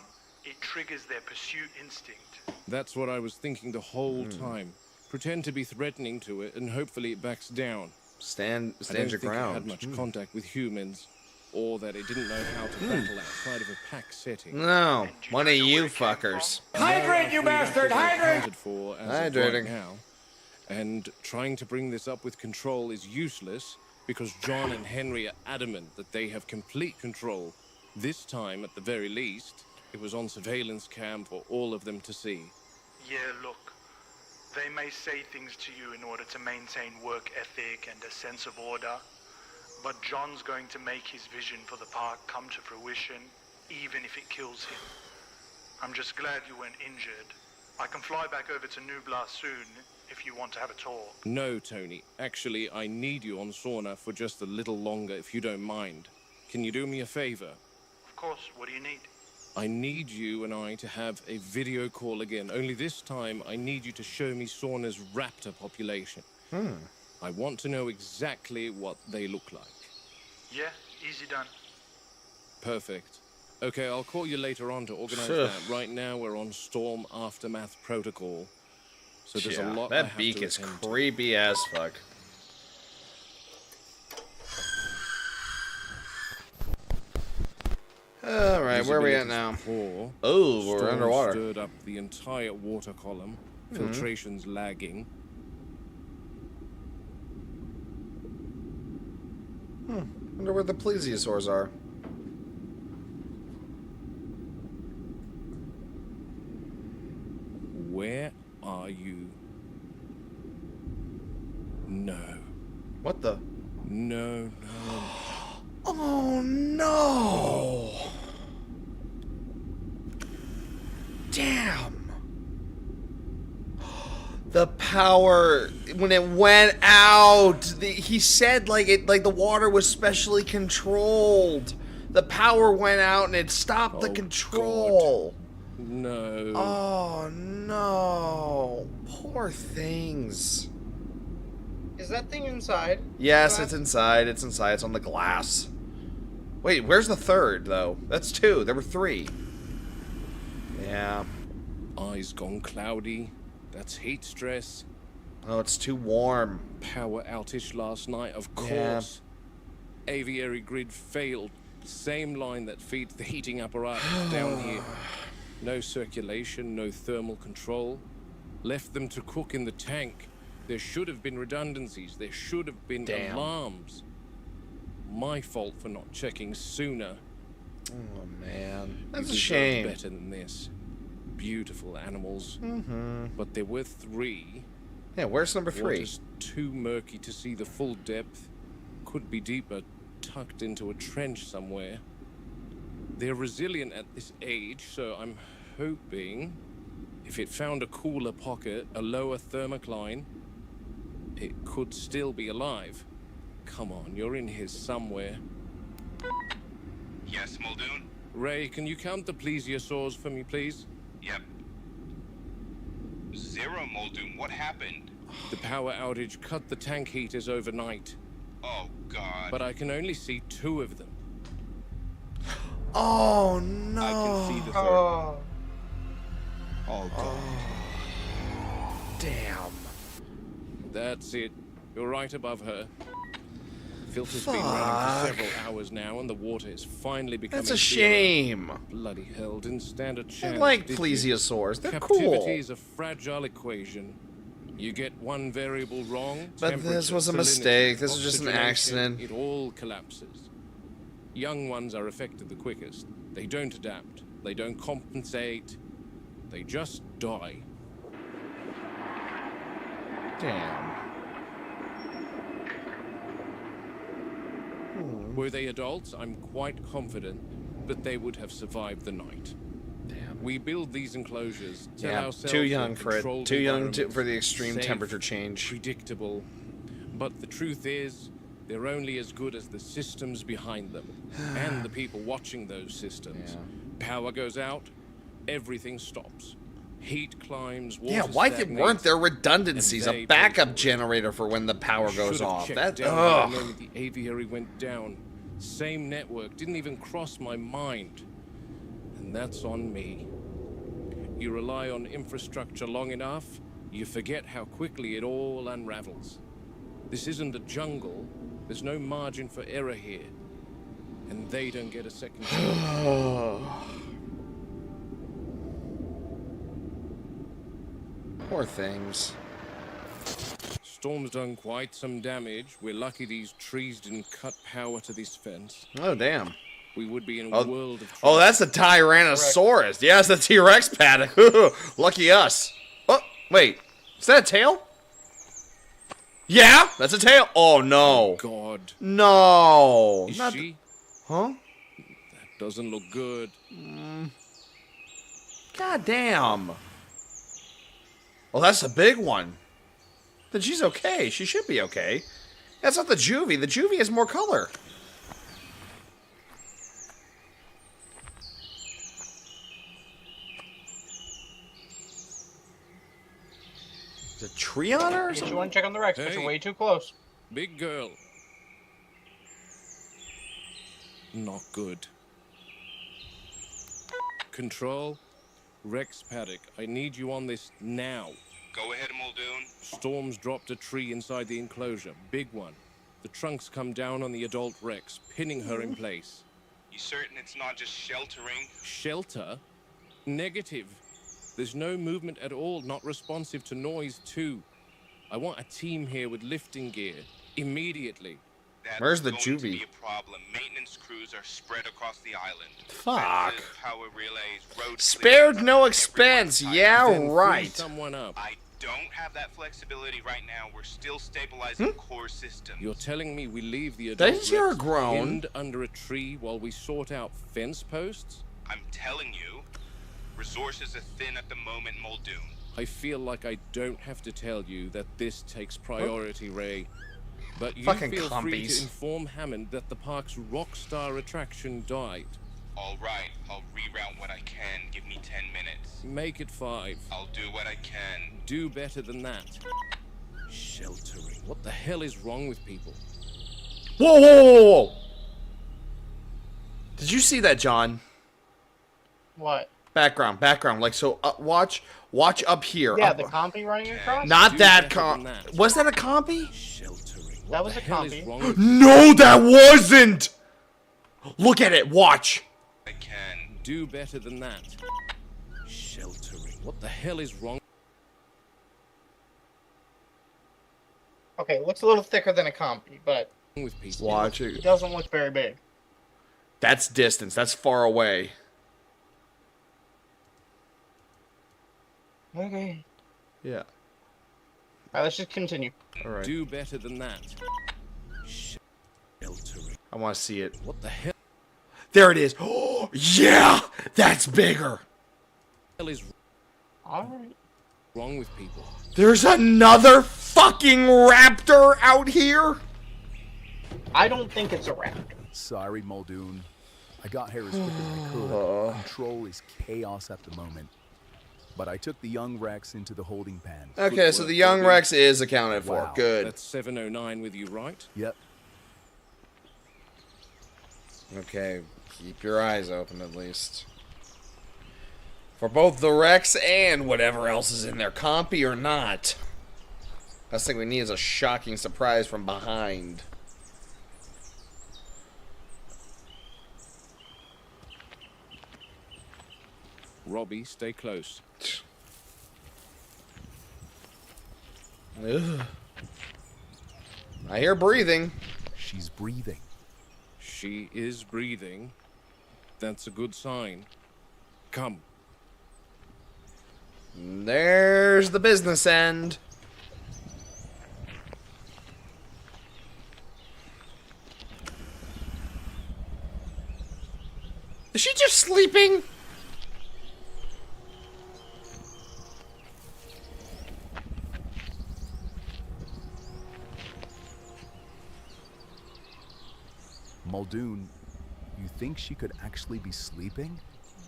it triggers their pursuit instinct. That's what I was thinking the whole time. Pretend to be threatening to it, and hopefully it backs down. Stand I don't your think ground. it had much contact with humans, or that it didn't know how to battle outside of a pack setting. No, one of you fuckers. Hydrate, you bastard! Hydrate! For as of Hydrating. right now, and trying to bring this up with control is useless because John and Henry are adamant that they have complete control. This time, at the very least, it was on surveillance cam for all of them to see. Yeah, look. They may say things to you in order to maintain work ethic and a sense of order, but John's going to make his vision for the park come to fruition, even if it kills him. I'm just glad you weren't injured. I can fly back over to Nublar soon if you want to have a talk. No, Tony. Actually, I need you on Sauna for just a little longer if you don't mind. Can you do me a favor? Of course, what do you need? I need you and I to have a video call again. Only this time, I need you to show me Sauna's raptor population. I want to know exactly what they look like. Yeah, easy done. Perfect. Okay, I'll call you later on to organize that. Right now, we're on Storm Aftermath Protocol. So there's a lot I that have beak to is attend to. creepy as fuck. All right, where are we at now? Poor. Oh, we're Storm underwater. Stirred up the entire water column. Filtration's lagging. Wonder where the plesiosaurs are. Where are you? No. What the? No. Oh no! Damn! The power when it went out, he said like the water was specially controlled. The power went out and it stopped the control. No. Oh no! Poor things. Is that thing inside? Yes, it's inside. It's inside. It's on the glass. Wait, where's the third, though? That's two. There were three. Yeah. Eyes gone cloudy. That's heat stress. Oh, it's too warm. Power outage last night, of Yeah. course. Aviary grid failed. Same line that feeds the heating apparatus down here. No circulation, no thermal control. Left them to cook in the tank. There should have been redundancies. There should have been alarms. My fault for not checking sooner. Oh man, that's You a deserved shame. better than this. Beautiful animals. Mm-hmm. But there were 3. Yeah, where's number 3? Water's too murky to see the full depth. Could be deeper, tucked into a trench somewhere. They're resilient at this age, so I'm hoping if it found a cooler pocket, a lower thermocline, it could still be alive. Come on, you're in here somewhere. Yes, Muldoon? Ray, can you count the plesiosaurs for me, please? Yep. 0, Muldoon. What happened? The power outage cut the tank heaters overnight. Oh, God. But I can only see 2 of them. Oh no! I can see the 3rd. Oh. Oh, God. Damn. That's it. You're right above her. Filter's been running for several hours now, and the water is finally becoming That's a clearer. shame. Bloody hell, didn't stand a chance. I like did you? plesiosaurs. They're Captivity cool. is a fragile equation. You get one variable wrong, But this was a salinity, mistake. This was just an oxygenation, accident. It all collapses. Young ones are affected the quickest. They don't adapt. They don't compensate. They just die. Damn. Were they adults, I'm quite confident that they would have survived the night. Damn. We build these enclosures, tell Yeah, ourselves too young that for it. controlled Too young environments, for the extreme safe, temperature change. predictable. But the truth is, they're only as good as the systems behind them and the people watching those systems. Yeah. Power goes out, everything stops. Heat climbs, water Yeah, why stagnates, weren't there redundancies? and A they backup pay for it. generator for when the power goes Should've off. checked That down the ugh. moment the aviary went down. Same network, didn't even cross my mind. And that's on me. You rely on infrastructure long enough, you forget how quickly it all unravels. This isn't a jungle. There's no margin for error here. And they don't get a second chance. Poor things. Storm's done quite some damage. We're lucky these trees didn't cut power to this fence. Oh, damn. We would be in a Oh, world of oh, that's a Tyrannosaurus. Yeah, it's the T-Rex paddock. Lucky us. Oh, wait. Is that a tail? Yeah, that's a tail. Oh, no. God. No. Is Not she? Huh? That doesn't look good. God damn. Well, that's a big one. Then she's okay. She should be okay. That's not the juvie. The juvie has more color. Is a tree on her? or Get something? you want to check on the Rex, but Hey. you're way too close. Big girl. Not good. Control. Rex Paddock, I need you on this now. Go ahead, Muldoon. Storm's dropped a tree inside the enclosure. Big one. The trunks come down on the adult Rex, pinning her in place. You certain it's not just sheltering? Shelter? Negative. There's no movement at all, not responsive to noise, too. I want a team here with lifting gear. Immediately. That's Where's the going to juvie? be a problem. Maintenance crews are spread across the island. Fuck. Fences, power relays, road Spared clearance, no everyone's expense. tired. Yeah, Then free right. someone up. I don't have that flexibility right now. We're still stabilizing core systems. You're telling me we leave the Did I adult just hear her Rex groan? pinned under a tree while we sort out fence posts? I'm telling you, resources are thin at the moment, Muldoon. I feel like I don't have to tell you that this takes priority, Ray. But you Fucking feel free compies. to inform Hammond that the park's rock star attraction died. All right, I'll reroute what I can. Give me 10 minutes. Make it 5. I'll do what I can. Do better than that. Sheltering. What the hell is wrong with people? Whoa, whoa, whoa, whoa. Did you see that, John? What? Background. Like, so, watch up here. Yeah, up- the compy running across? Not Do that better than comp. that. Was that a compy? Sheltering. What That was the a hell is compy. wrong with No, that wasn't! Look at it. Watch. I can. Do better than that. Sheltering. What the hell is wrong? Okay, it looks a little thicker than a compy, but With people. Watch It it. doesn't look very big. That's distance. That's far away. Okay. Yeah. All right, let's just continue. All right. Do better than that. Sheltering. I want to see it. What the hell? There it is. Oh, yeah! That's bigger. Hell is All right. wrong with people? There's another fucking raptor out here? I don't think it's a raptor. Sorry, Muldoon. I got here as quick as I could. Control is chaos at the moment. But I took the young Rex into the holding pen. Okay, so the young Rex is accounted for. Wow. Good. That's 709 with you, right? Yep. Okay, keep your eyes open at least. For both the Rex and whatever else is in there, compy or not. Last thing we need is a shocking surprise from behind. Robbie, stay close. Ugh. I hear breathing. She's breathing. She is breathing. That's a good sign. Come. There's the business end. Is she just sleeping? Muldoon, you think she could actually be sleeping?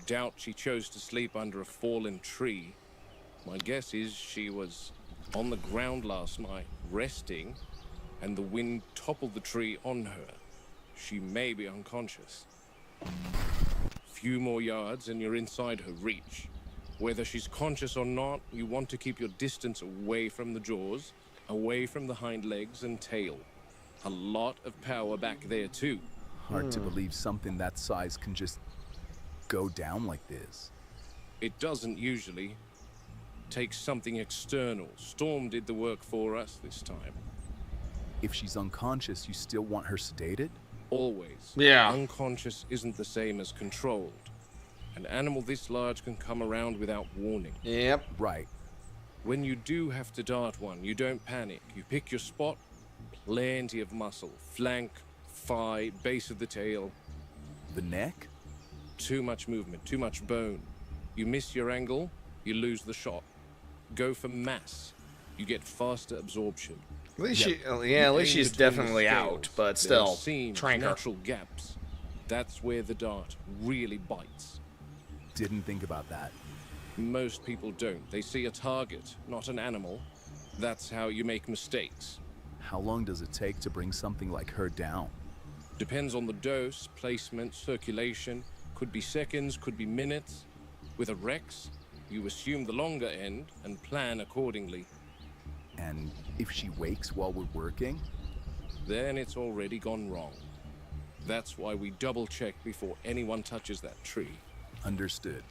Doubt she chose to sleep under a fallen tree. My guess is she was on the ground last night, resting, and the wind toppled the tree on her. She may be unconscious. Few more yards and you're inside her reach. Whether she's conscious or not, you want to keep your distance away from the jaws, away from the hind legs and tail. A lot of power back there too. Hard to believe something that size can just go down like this. It doesn't usually. Takes something external. Storm did the work for us this time. If she's unconscious, you still want her sedated? Always. Yeah. Unconscious isn't the same as controlled. An animal this large can come around without warning. Yep. Right. When you do have to dart one, you don't panic. You pick your spot. Plenty of muscle. Flank, thigh, base of the tail. The neck? Too much movement, too much bone. You miss your angle, you lose the shot. Go for mass. You get faster absorption. At least at least she's definitely out, but still, trank her. Natural gaps. That's where the dart really bites. Didn't think about that. Most people don't. They see a target, not an animal. That's how you make mistakes. How long does it take to bring something like her down? Depends on the dose, placement, circulation. Could be seconds, could be minutes. With a Rex, you assume the longer end and plan accordingly. And if she wakes while we're working? Then it's already gone wrong. That's why we double check before anyone touches that tree. Understood.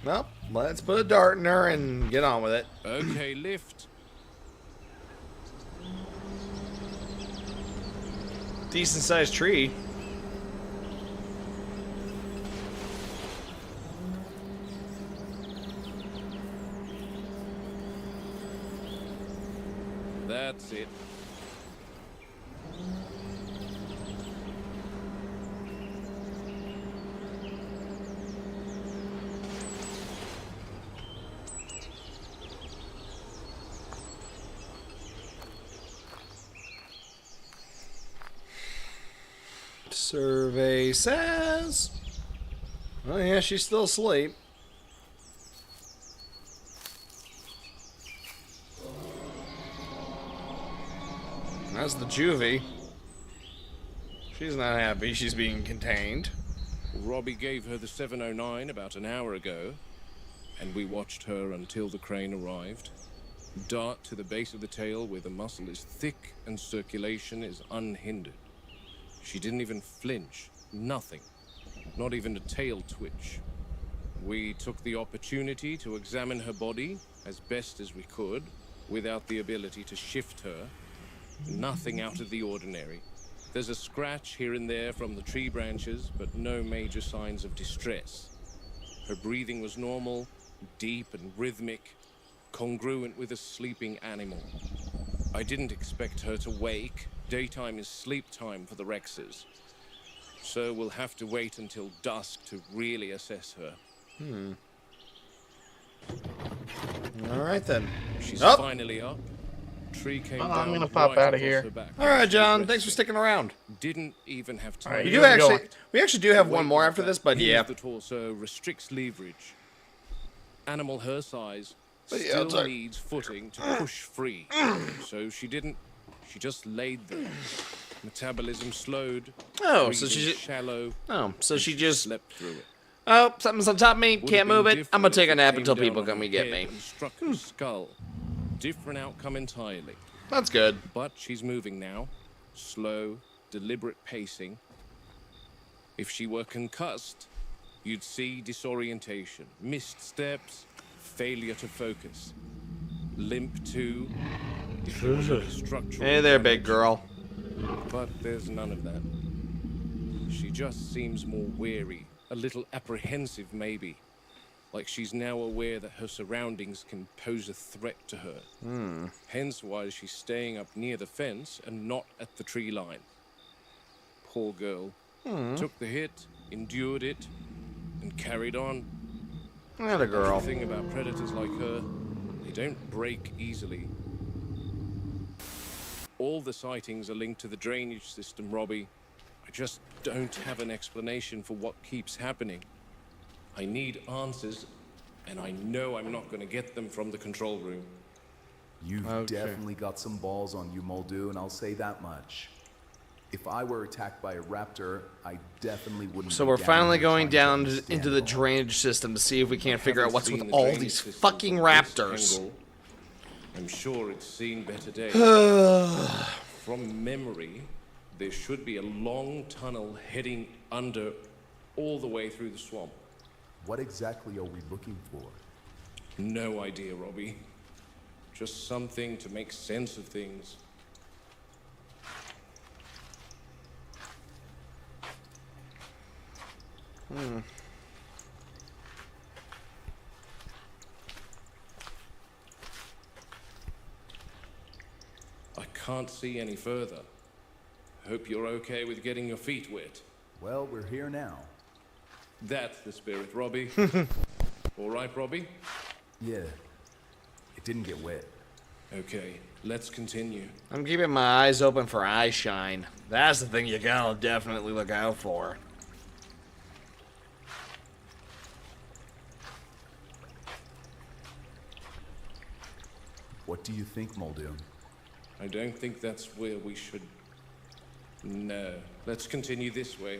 Well, let's put a dart in her and get on with it. Okay, lift. Decent sized tree. That's it. Survey says... Oh yeah, she's still asleep. That's the juvie. She's not happy she's being contained. Robbie gave her the 709 about an hour ago, and we watched her until the crane arrived. Dart to the base of the tail where the muscle is thick and circulation is unhindered. She didn't even flinch. Nothing. Not even a tail twitch. We took the opportunity to examine her body as best as we could, without the ability to shift her. Nothing out of the ordinary. There's a scratch here and there from the tree branches, but no major signs of distress. Her breathing was normal, deep and rhythmic, congruent with a sleeping animal. I didn't expect her to wake. Daytime is sleep time for the Rexes. So we'll have to wait until dusk to really assess her. All right then. She's Oh. finally up. Tree came down I'm gonna pop right out of across here. her back. All right, John. Thanks for sticking around. Didn't even have time. Alright, We you do gotta go actually. We actually do have one more after this, but yeah. The torso restricts leverage. Animal her size But yeah, still it's like- needs footing to push free. So she didn't. She just laid there. Metabolism slowed. Oh, so breathing she shallow. Oh, so and she just slept through it. Oh, something's on top of me. Would Can't have been move it. I'm gonna different take a if it nap came until down people on come her and get head me. and struck her skull. Different outcome entirely. That's good. But she's moving now. Slow, deliberate pacing. If she were concussed, you'd see disorientation, missed steps, failure to focus. Limp too. If there was any structural Hey there, big damage. girl. But there's none of that. She just seems more wary, a little apprehensive maybe. Like she's now aware that her surroundings can pose a threat to her. Hence why she's staying up near the fence and not at the tree line. Poor girl. Took the hit, endured it, and carried on. Not a girl. The thing about predators like her, they don't break easily. All the sightings are linked to the drainage system, Robbie. I just don't have an explanation for what keeps happening. I need answers, and I know I'm not going to get them from the control room. You've Okay. definitely got some balls on you, Muldoon, I'll say that much. If I were attacked by a raptor, I definitely wouldn't. So be we're down finally here going trying down to understand into it the all. drainage system to see if we can't figure out Haven't what's seen with the all drainage these system fucking from this raptors. angle. I'm sure it's seen better days. From memory, there should be a long tunnel heading under all the way through the swamp. What exactly are we looking for? No idea, Robbie. Just something to make sense of things. I can't see any further. Hope you're okay with getting your feet wet. Well, we're here now. That's the spirit, Robbie. All right, Robbie? Yeah. It didn't get wet. Okay, let's continue. I'm keeping my eyes open for eye shine. That's the thing you gotta definitely look out for. What do you think, Muldoon? I don't think that's where we should... No. Let's continue this way.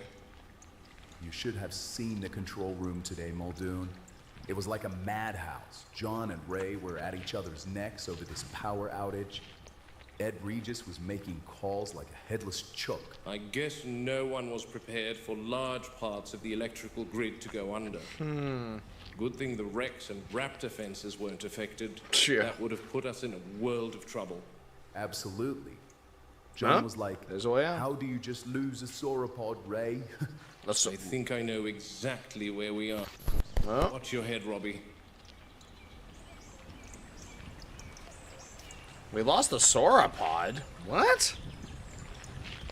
You should have seen the control room today, Muldoon. It was like a madhouse. John and Ray were at each other's necks over this power outage. Ed Regis was making calls like a headless chook. I guess no one was prepared for large parts of the electrical grid to go under. Good thing the Rex and Raptor fences weren't affected. Yeah. That would have put us in a world of trouble. Absolutely. John Huh? was like, There's a way out. how do you just lose a sauropod, Ray? Let's I think I know exactly where we are. Well, Watch your head, Robbie. we lost the sauropod. What?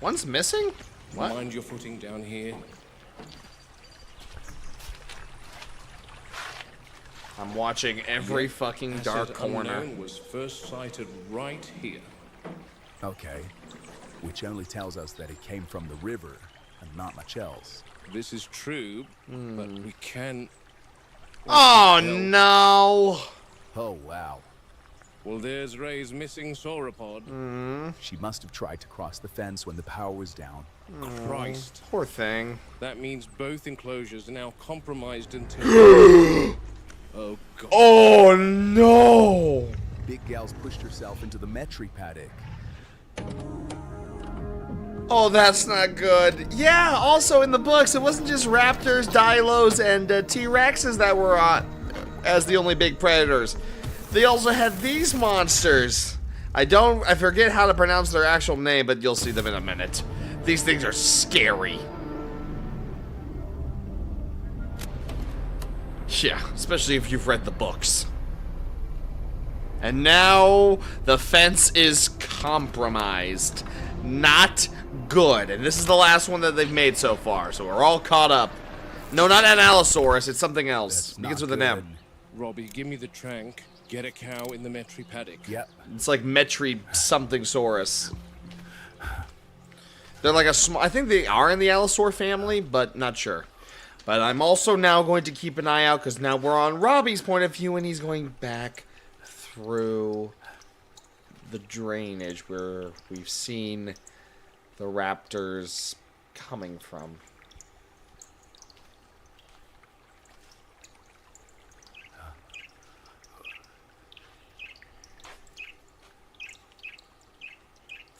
One's missing? What? Mind your footing down here. I'm watching every fucking Asset dark corner. Unknown was first sighted right here. Okay. Which only tells us that it came from the river and not much else. This is true, but we can... Oh no! Oh, wow. Well, there's Ray's missing sauropod. She must have tried to cross the fence when the power was down. Christ. Poor thing. That means both enclosures are now compromised until... Oh, God. Oh no! Big Gal's pushed herself into the Metri paddock. Oh, that's not good. Yeah, also in the books, it wasn't just raptors, Dilos, and T-Rexes that were as the only big predators. They also had these monsters. I forget how to pronounce their actual name, but you'll see them in a minute. These things are scary. Yeah, especially if you've read the books. And now the fence is compromised. Not good. And this is the last one that they've made so far, so we're all caught up. No, not an Allosaurus, it's something else. It begins with an M. Robbie, give me the trank. Get a cow in the Metri paddock. Yep. It's like Metri something saurus. They're like a small. I think they are in the Allosaur family, but not sure. But I'm also now going to keep an eye out because now we're on Robbie's point of view and he's going back through the drainage where we've seen the raptors coming from.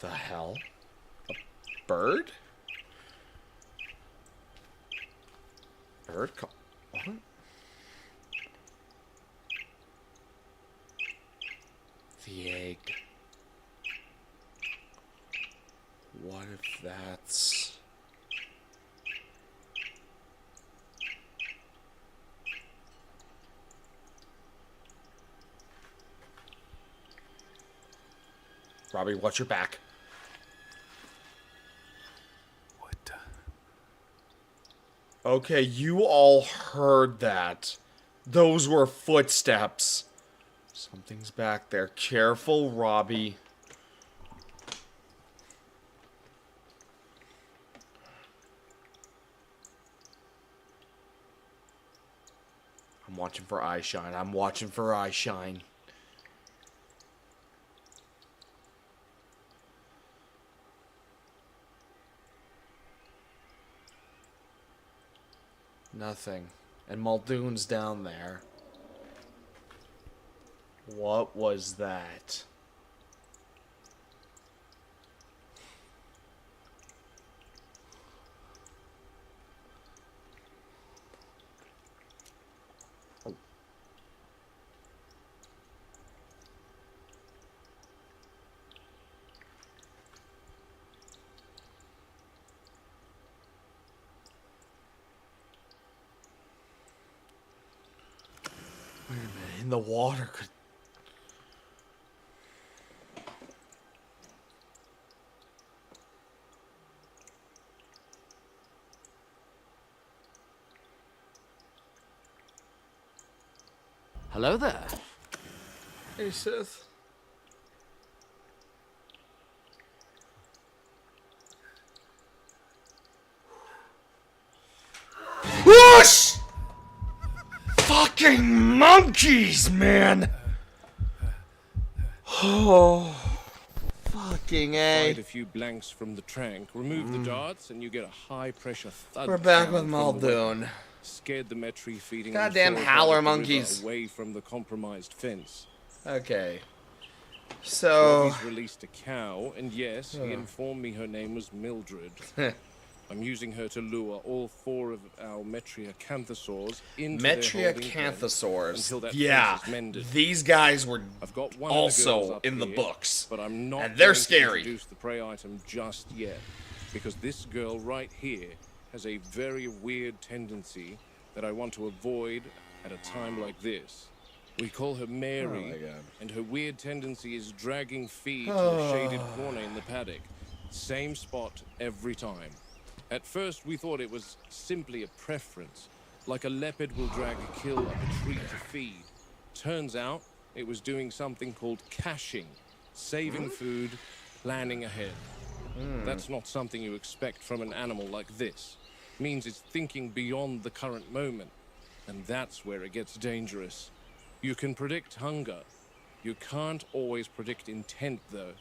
The hell? A bird? Bird call? What? The egg. What if that's... Robbie, watch your back. Okay, you all heard that. Those were footsteps. Something's back there. Careful, Robbie. I'm watching for eye shine. I'm watching for eye shine. Nothing. And Muldoon's down there. What was that? Oh. Wait a minute, in the water could... Hello there. Hey, Sith. Whoosh! Fucking monkeys, man! Oh, fucking A. Find a few blanks from the trank, remove the darts, and you get a high-pressure thud. We're back sound with from the Muldoon. weapon. Scared the Metri feeding Goddamn them howler the river monkeys. away from the compromised fence. Okay. So... Robbie's released a cow, and yes, he informed me her name was Mildred. I'm using her to lure all 4 of our Metriacanthosaurs into their holding pen until that Yeah, fence is mended. these guys were I've got one of the girls also up in the here, books, but I'm not and they're going to scary. introduce the prey item just yet, because this girl right here has a very weird tendency that I want to avoid at a time like this. We call her Mary, and her weird tendency is dragging feed to a shaded corner in the paddock. Same spot every time. At first, we thought it was simply a preference, like a leopard will drag a kill up a tree to feed. Turns out, it was doing something called caching, saving food, planning ahead. That's not something you expect from an animal like this. Means it's thinking beyond the current moment, and that's where it gets dangerous. You can predict hunger. You can't always predict intent, though.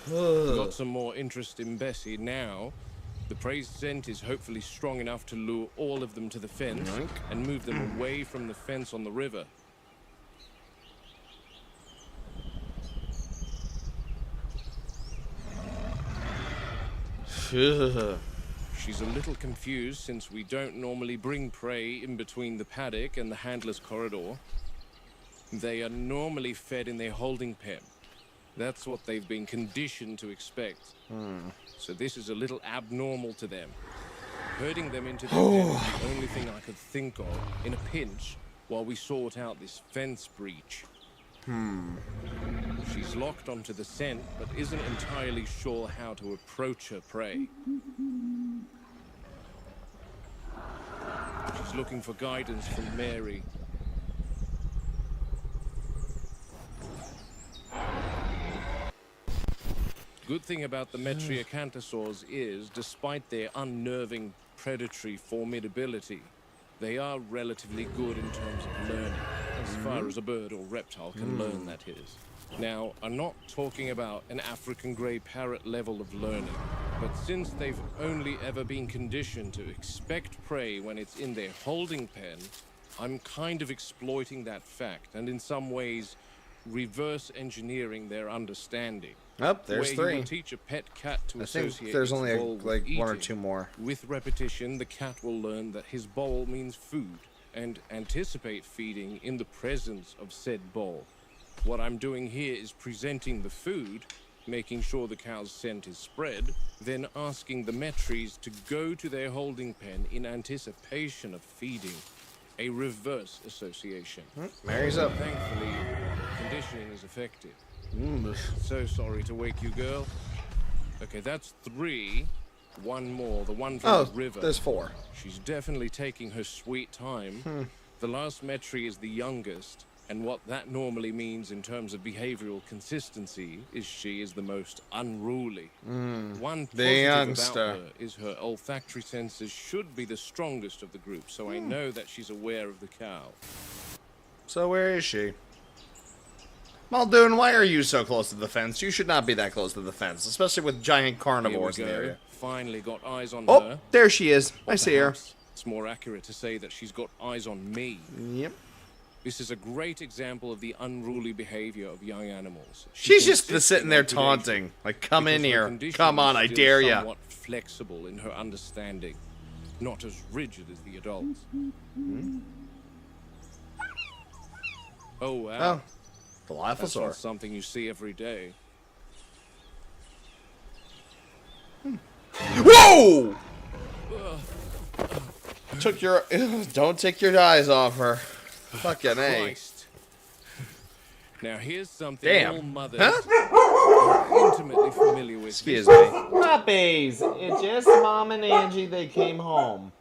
Got some more interest in Bessie now. The prey scent is hopefully strong enough to lure all of them to the fence and move them away from the fence on the river. She's a little confused since we don't normally bring prey in between the paddock and the handler's corridor. They are normally fed in their holding pen. That's what they've been conditioned to expect. So this is a little abnormal to them. Herding them into the pen is the only thing I could think of in a pinch while we sort out this fence breach. She's locked onto the scent, but isn't entirely sure how to approach her prey. She's looking for guidance from Mary. Good thing about the Metriacanthsaurs is, despite their unnerving predatory formidability, they are relatively good in terms of learning, as far as a bird or reptile can learn, that is. Now, I'm not talking about an African grey parrot level of learning, but since they've only ever been conditioned to expect prey when it's in their holding pen, I'm kind of exploiting that fact, and in some ways, reverse engineering their understanding. Oh, there's Where 3. You would teach a pet cat to I associate think there's its only bowl with like 1 or eating. 2 more. With repetition, the cat will learn that his bowl means food and anticipate feeding in the presence of said bowl. What I'm doing here is presenting the food, making sure the cow's scent is spread, then asking the Metries to go to their holding pen in anticipation of feeding. A reverse association. Mary's up. Thankfully, conditioning is effective. So sorry to wake you, girl. Okay, that's 3. 1 more, the one from the river. There's 4. She's definitely taking her sweet time. The last Metri is the youngest, and what that normally means in terms of behavioral consistency is she is the most unruly. One positive about her is her olfactory senses should be the strongest of the group, so I know that she's aware of the cow. So where is she? Muldoon, why are you so close to the fence? You should not be that close to the fence, especially with giant carnivores in the area. Finally got eyes on Oh, her. there she is. I see her. It's more accurate to say that she's got eyes on me. Yep. This is a great example of the unruly behavior of young animals. She's just sitting there taunting. Like, come in here. Come on, I dare ya. Somewhat flexible in her understanding. Not as rigid as the adults. Oh, wow. Oh, Dilophosaur. That's not something you see every day. Whoa! Took your... Don't take your eyes off her. Fucking A. Christ. Now here's something Damn. all mothers are intimately familiar with. Excuse me. Puppies! It's just Mom and Angie. They came home.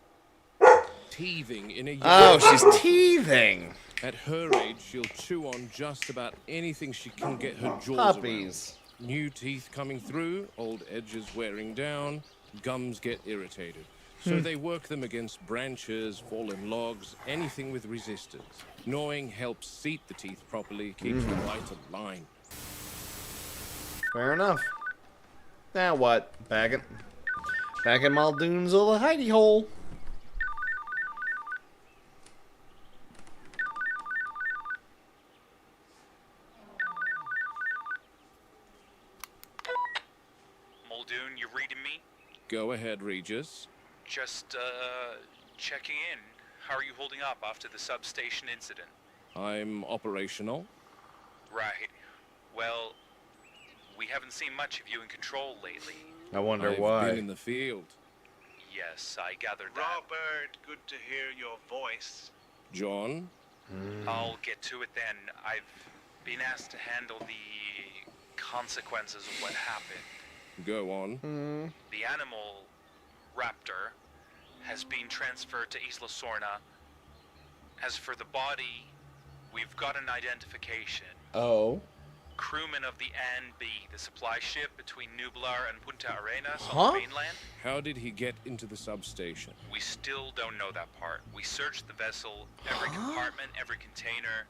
Teething in a Oh, she's teething. At her age, she'll chew on just about anything she can get her jaws Puppies. around. New teeth coming through, old edges wearing down, gums get irritated. So they work them against branches, fallen logs, anything with resistance. Gnawing helps seat the teeth properly, keeps the bite aligned. Fair enough. Now what? Back in Muldoon's little hidey hole. Muldoon, you reading me? Go ahead, Regis. Just, checking in. How are you holding up after the substation incident? I'm operational. Right. Well, we haven't seen much of you in control lately. I wonder I've why. been in the field. Yes, I gathered that. Robert, good to hear your voice. John? I'll get to it then. I've been asked to handle the consequences of what happened. Go on. The animal, Raptor, has been transferred to Isla Sorna. As for the body, we've got an identification. Oh. Crewman of the ANB, the supply ship between Nublar and Punta Arenas on the mainland. How did he get into the substation? We still don't know that part. We searched the vessel, every compartment, every container.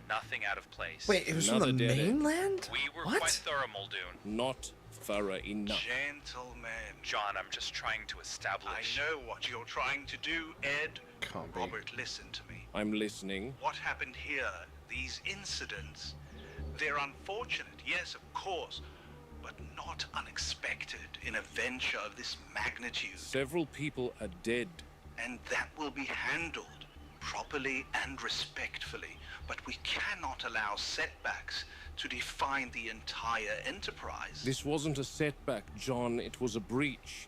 Nothing out of place. Wait, it was Another from the dead end. mainland? We were What? quite thorough, Muldoon. Not thorough enough. Gentlemen. John, I'm just trying to establish. I know what you're trying to do, Ed. Can't be. Robert, listen to me. I'm listening. What happened here, these incidents, they're unfortunate, yes, of course, but not unexpected in a venture of this magnitude. Several people are dead. And that will be handled properly and respectfully, but we cannot allow setbacks to define the entire enterprise. This wasn't a setback, John. It was a breach.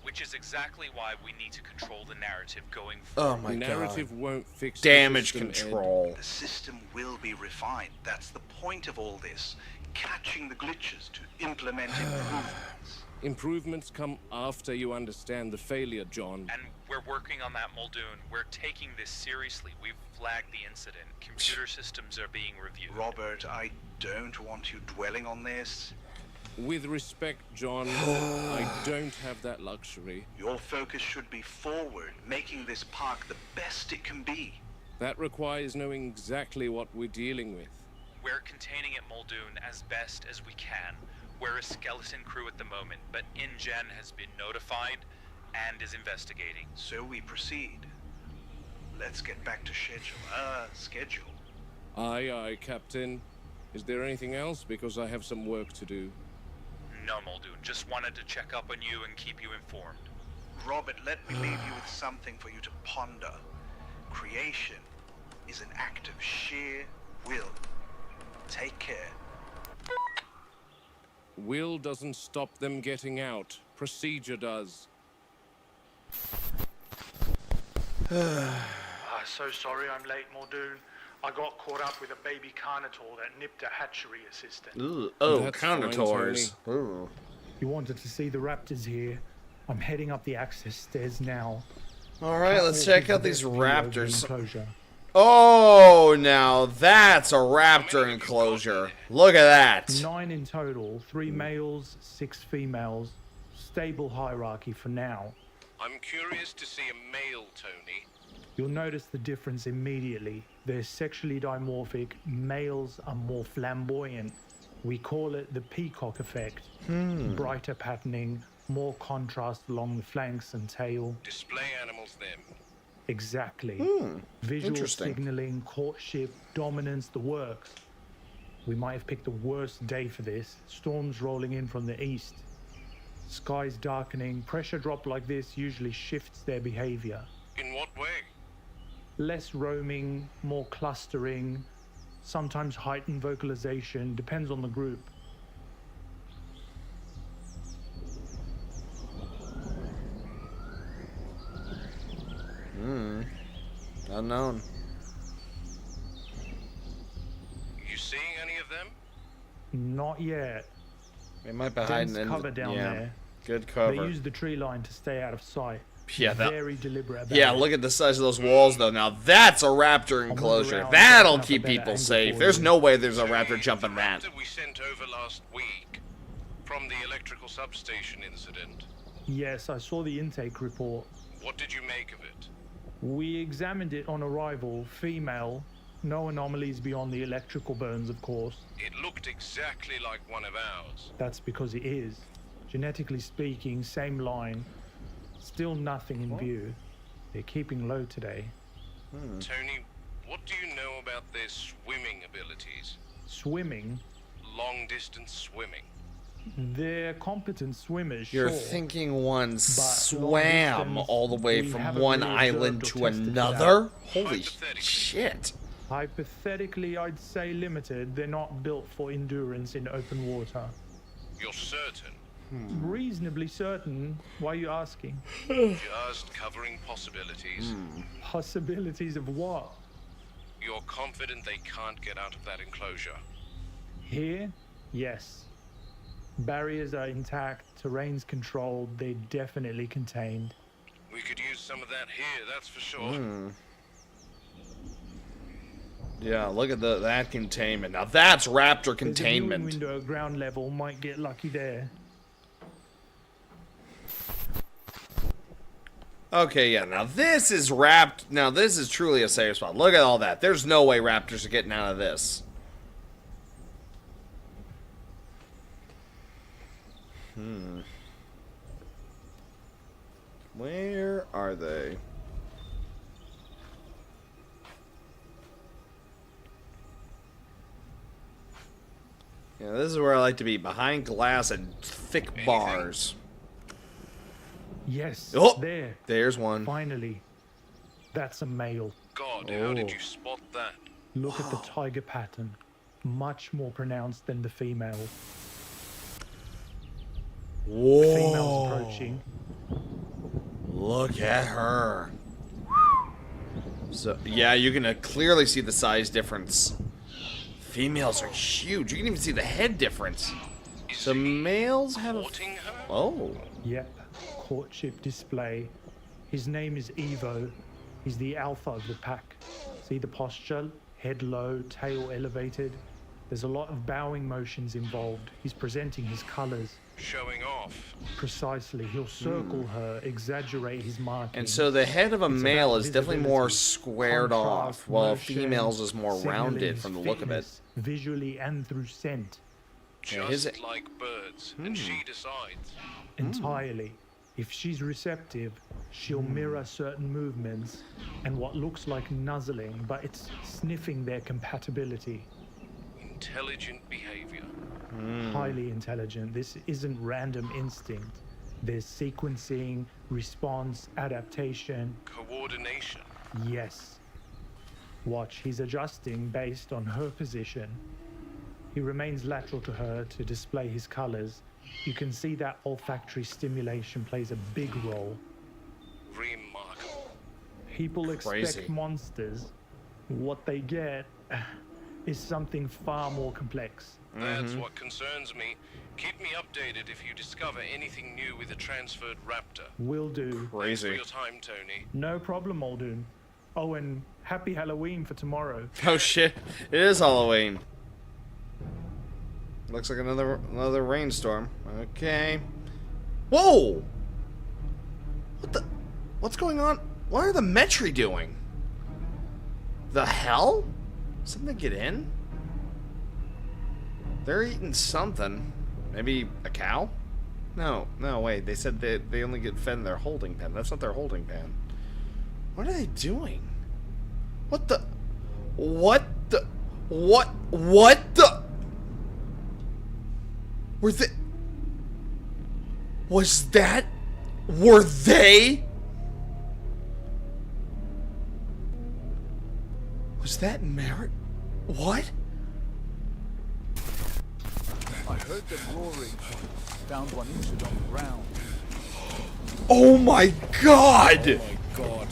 Which is exactly why we need to control the narrative going Oh forward. my Narrative god. won't fix Damage the system, control. The system will be refined. That's the point of all this. Catching the glitches to implement improvements. Improvements come after you understand the failure, John. And we're working on that, Muldoon. We're taking this seriously. We've flagged the incident. Computer systems are being reviewed. Robert, I don't want you dwelling on this. With respect, John, I don't have that luxury. Your focus should be forward, making this park the best it can be. That requires knowing exactly what we're dealing with. We're containing it, Muldoon, as best as we can. We're a skeleton crew at the moment, but InGen has been notified and is investigating. So we proceed. Let's get back to schedule. Schedule. Aye, aye, Captain. Is there anything else? Because I have some work to do. No, Muldoon. Just wanted to check up on you and keep you informed. Robert, let me leave you with something for you to ponder. Creation is an act of sheer will. Take care. Will doesn't stop them getting out. Procedure does. So sorry I'm late, Muldoon. I got caught up with a baby carnotaur that nipped a hatchery assistant. Ooh. Oh, That's fine, carnotaurs. Ooh. You wanted to see the raptors here. I'm heading up the access stairs now. Alright, let's check out these raptors. Enclosure. Oh, now that's a raptor enclosure. Look at that. 9 in total, 3 males, 6 females. Stable hierarchy for now. I'm curious to see a male, Tony. You'll notice the difference immediately. They're sexually dimorphic. Males are more flamboyant. We call it the peacock effect. Brighter patterning, more contrast along the flanks and tail. Display animals then. Exactly. Visual Interesting. signaling, courtship, dominance, the works. We might have picked the worst day for this. Storms rolling in from the east. Skies darkening. Pressure drop like this usually shifts their behavior. In what way? Less roaming, more clustering, sometimes heightened vocalization, depends on the group. Unknown. You seeing any of them? Not yet. They might be hiding Dense in cover down there. Good They cover. use the tree line to stay out of sight. Yeah, Very deliberate about yeah, it. look at the size of those walls, though. Now that's a raptor enclosure. around, That'll setting up a keep better people angle safe. for There's you. no way there's a raptor jumping that. We sent over last week from the electrical substation incident. Yes, I saw the intake report. What did you make of it? We examined it on arrival, female. No anomalies beyond the electrical burns, of course. It looked exactly like one of ours. That's because it is. Genetically speaking, same line. Still nothing in view. They're keeping low today. Tony, what do you know about their swimming abilities? Swimming? Long distance swimming. They're competent swimmers, You're sure. thinking one long swam distance, all the way we from haven't one really island observed to or tested for another? that. Holy shit. Hypothetically, I'd say limited. They're not built for endurance in open water. You're certain? Reasonably certain. Why are you asking? Just covering possibilities. Possibilities of what? You're confident they can't get out of that enclosure? Here? Yes. Barriers are intact, terrain's controlled, they're definitely contained. We could use some of that here, that's for sure. Yeah, look at that containment. Now that's raptor There's a viewing containment. window at ground level, might get lucky there. Okay, yeah, now this is now this is truly a safe spot. Look at all that. There's no way raptors are getting out of this. Where are they? Yeah, this is where I like to be, behind glass and thick bars. Yes, Oh, there. there's one. Finally. That's a male. God, how did you spot that? Look at the tiger pattern, much more pronounced than the female. Whoa. Female's approaching. Look at her. So, yeah, you can clearly see the size difference. Females are huge. You can even see the head difference. So males have a... Oh. Yep, courtship display. His name is Evo. He's the alpha of the pack. See the posture? Head low, tail elevated. There's a lot of bowing motions involved. He's presenting his colors. Showing off. Precisely. He'll circle her, exaggerate his markings. And so the head of a It's male about is definitely more visibility, squared contrast, off, while motion, females is more rounded signaling from the his look of it. fitness, visually and through scent. Yeah, Just like birds, and she decides. Entirely. If she's receptive, she'll mirror certain movements and what looks like nuzzling, but it's sniffing their compatibility. Intelligent behavior. Highly intelligent. This isn't random instinct. There's sequencing, response, adaptation. Coordination. Yes. Watch, he's adjusting based on her position. He remains lateral to her to display his colors. You can see that olfactory stimulation plays a big role. Remarkable. People Crazy. expect monsters. What they get is something far more complex. That's what concerns me. Keep me updated if you discover anything new with the transferred raptor. Will do. Thanks for your time, Tony. No problem, Muldoon. Oh, and happy Halloween for tomorrow. Oh shit! It is Halloween. Looks like another rainstorm. Okay. Whoa! What the? What's going on? What are the Metri doing? The hell? Something get in? They're eating something. Maybe a cow? No, wait. They said they only get fed in their holding pen. That's not their holding pen. What are they doing? What the? What the? What the? Were they? Was that? Were they? Was that Merritt? What? I heard them roaring. Found one injured on the ground. Oh my god! Oh my god.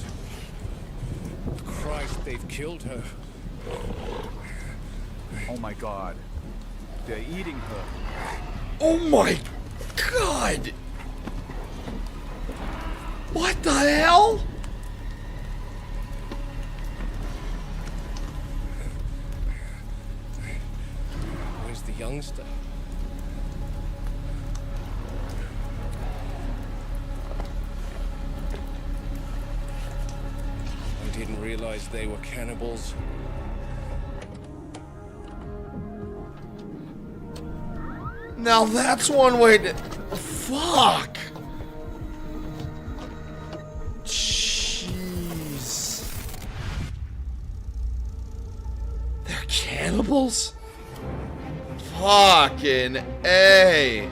Christ, they've killed her. Oh my god. They're eating her. Oh my god! What the hell? Where's the youngster? I didn't realize they were cannibals. Now that's one way to... Fuck! Jeez. They're cannibals? Fucking A.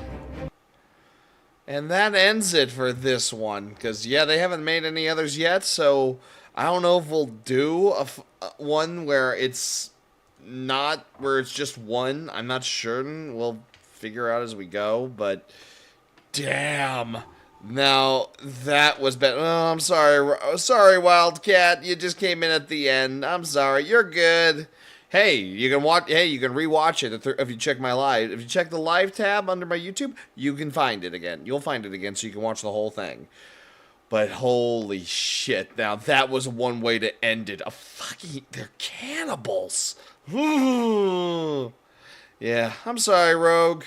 And that ends it for this one. Because, yeah, they haven't made any others yet, so I don't know if we'll do one where it's not... where it's just one. I'm not certain. We'll figure out as we go, but... Damn. Now, that was bad. Oh, I'm sorry. Sorry, Wildcat. You just came in at the end. I'm sorry. You're good. Hey, you can watch. Hey, you can rewatch it if you check my live. If you check the live tab under my YouTube, you can find it again. You'll find it again, so you can watch the whole thing. But holy shit! Now that was one way to end it. They're cannibals. Yeah, I'm sorry, Rogue.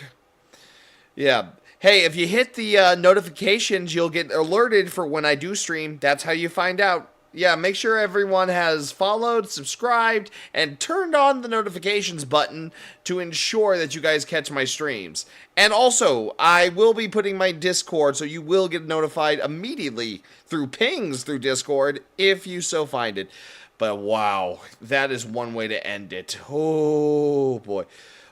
Yeah. Hey, if you hit the notifications, you'll get alerted for when I do stream. That's how you find out. Yeah, make sure everyone has followed, subscribed, and turned on the notifications button to ensure that you guys catch my streams. And also, I will be putting my Discord, so you will get notified immediately through pings through Discord if you so find it. But wow, that is one way to end it. Oh boy.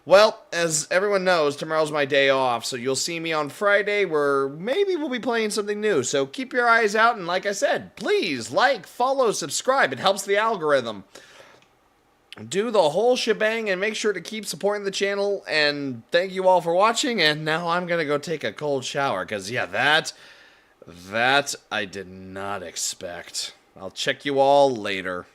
Well, as everyone knows, tomorrow's my day off, so you'll see me on Friday where maybe we'll be playing something new. So keep your eyes out, and like I said, please like, follow, subscribe. It helps the algorithm. Do the whole shebang and make sure to keep supporting the channel. And thank you all for watching. And now I'm going to go take a cold shower because, yeah, that I did not expect. I'll check you all later.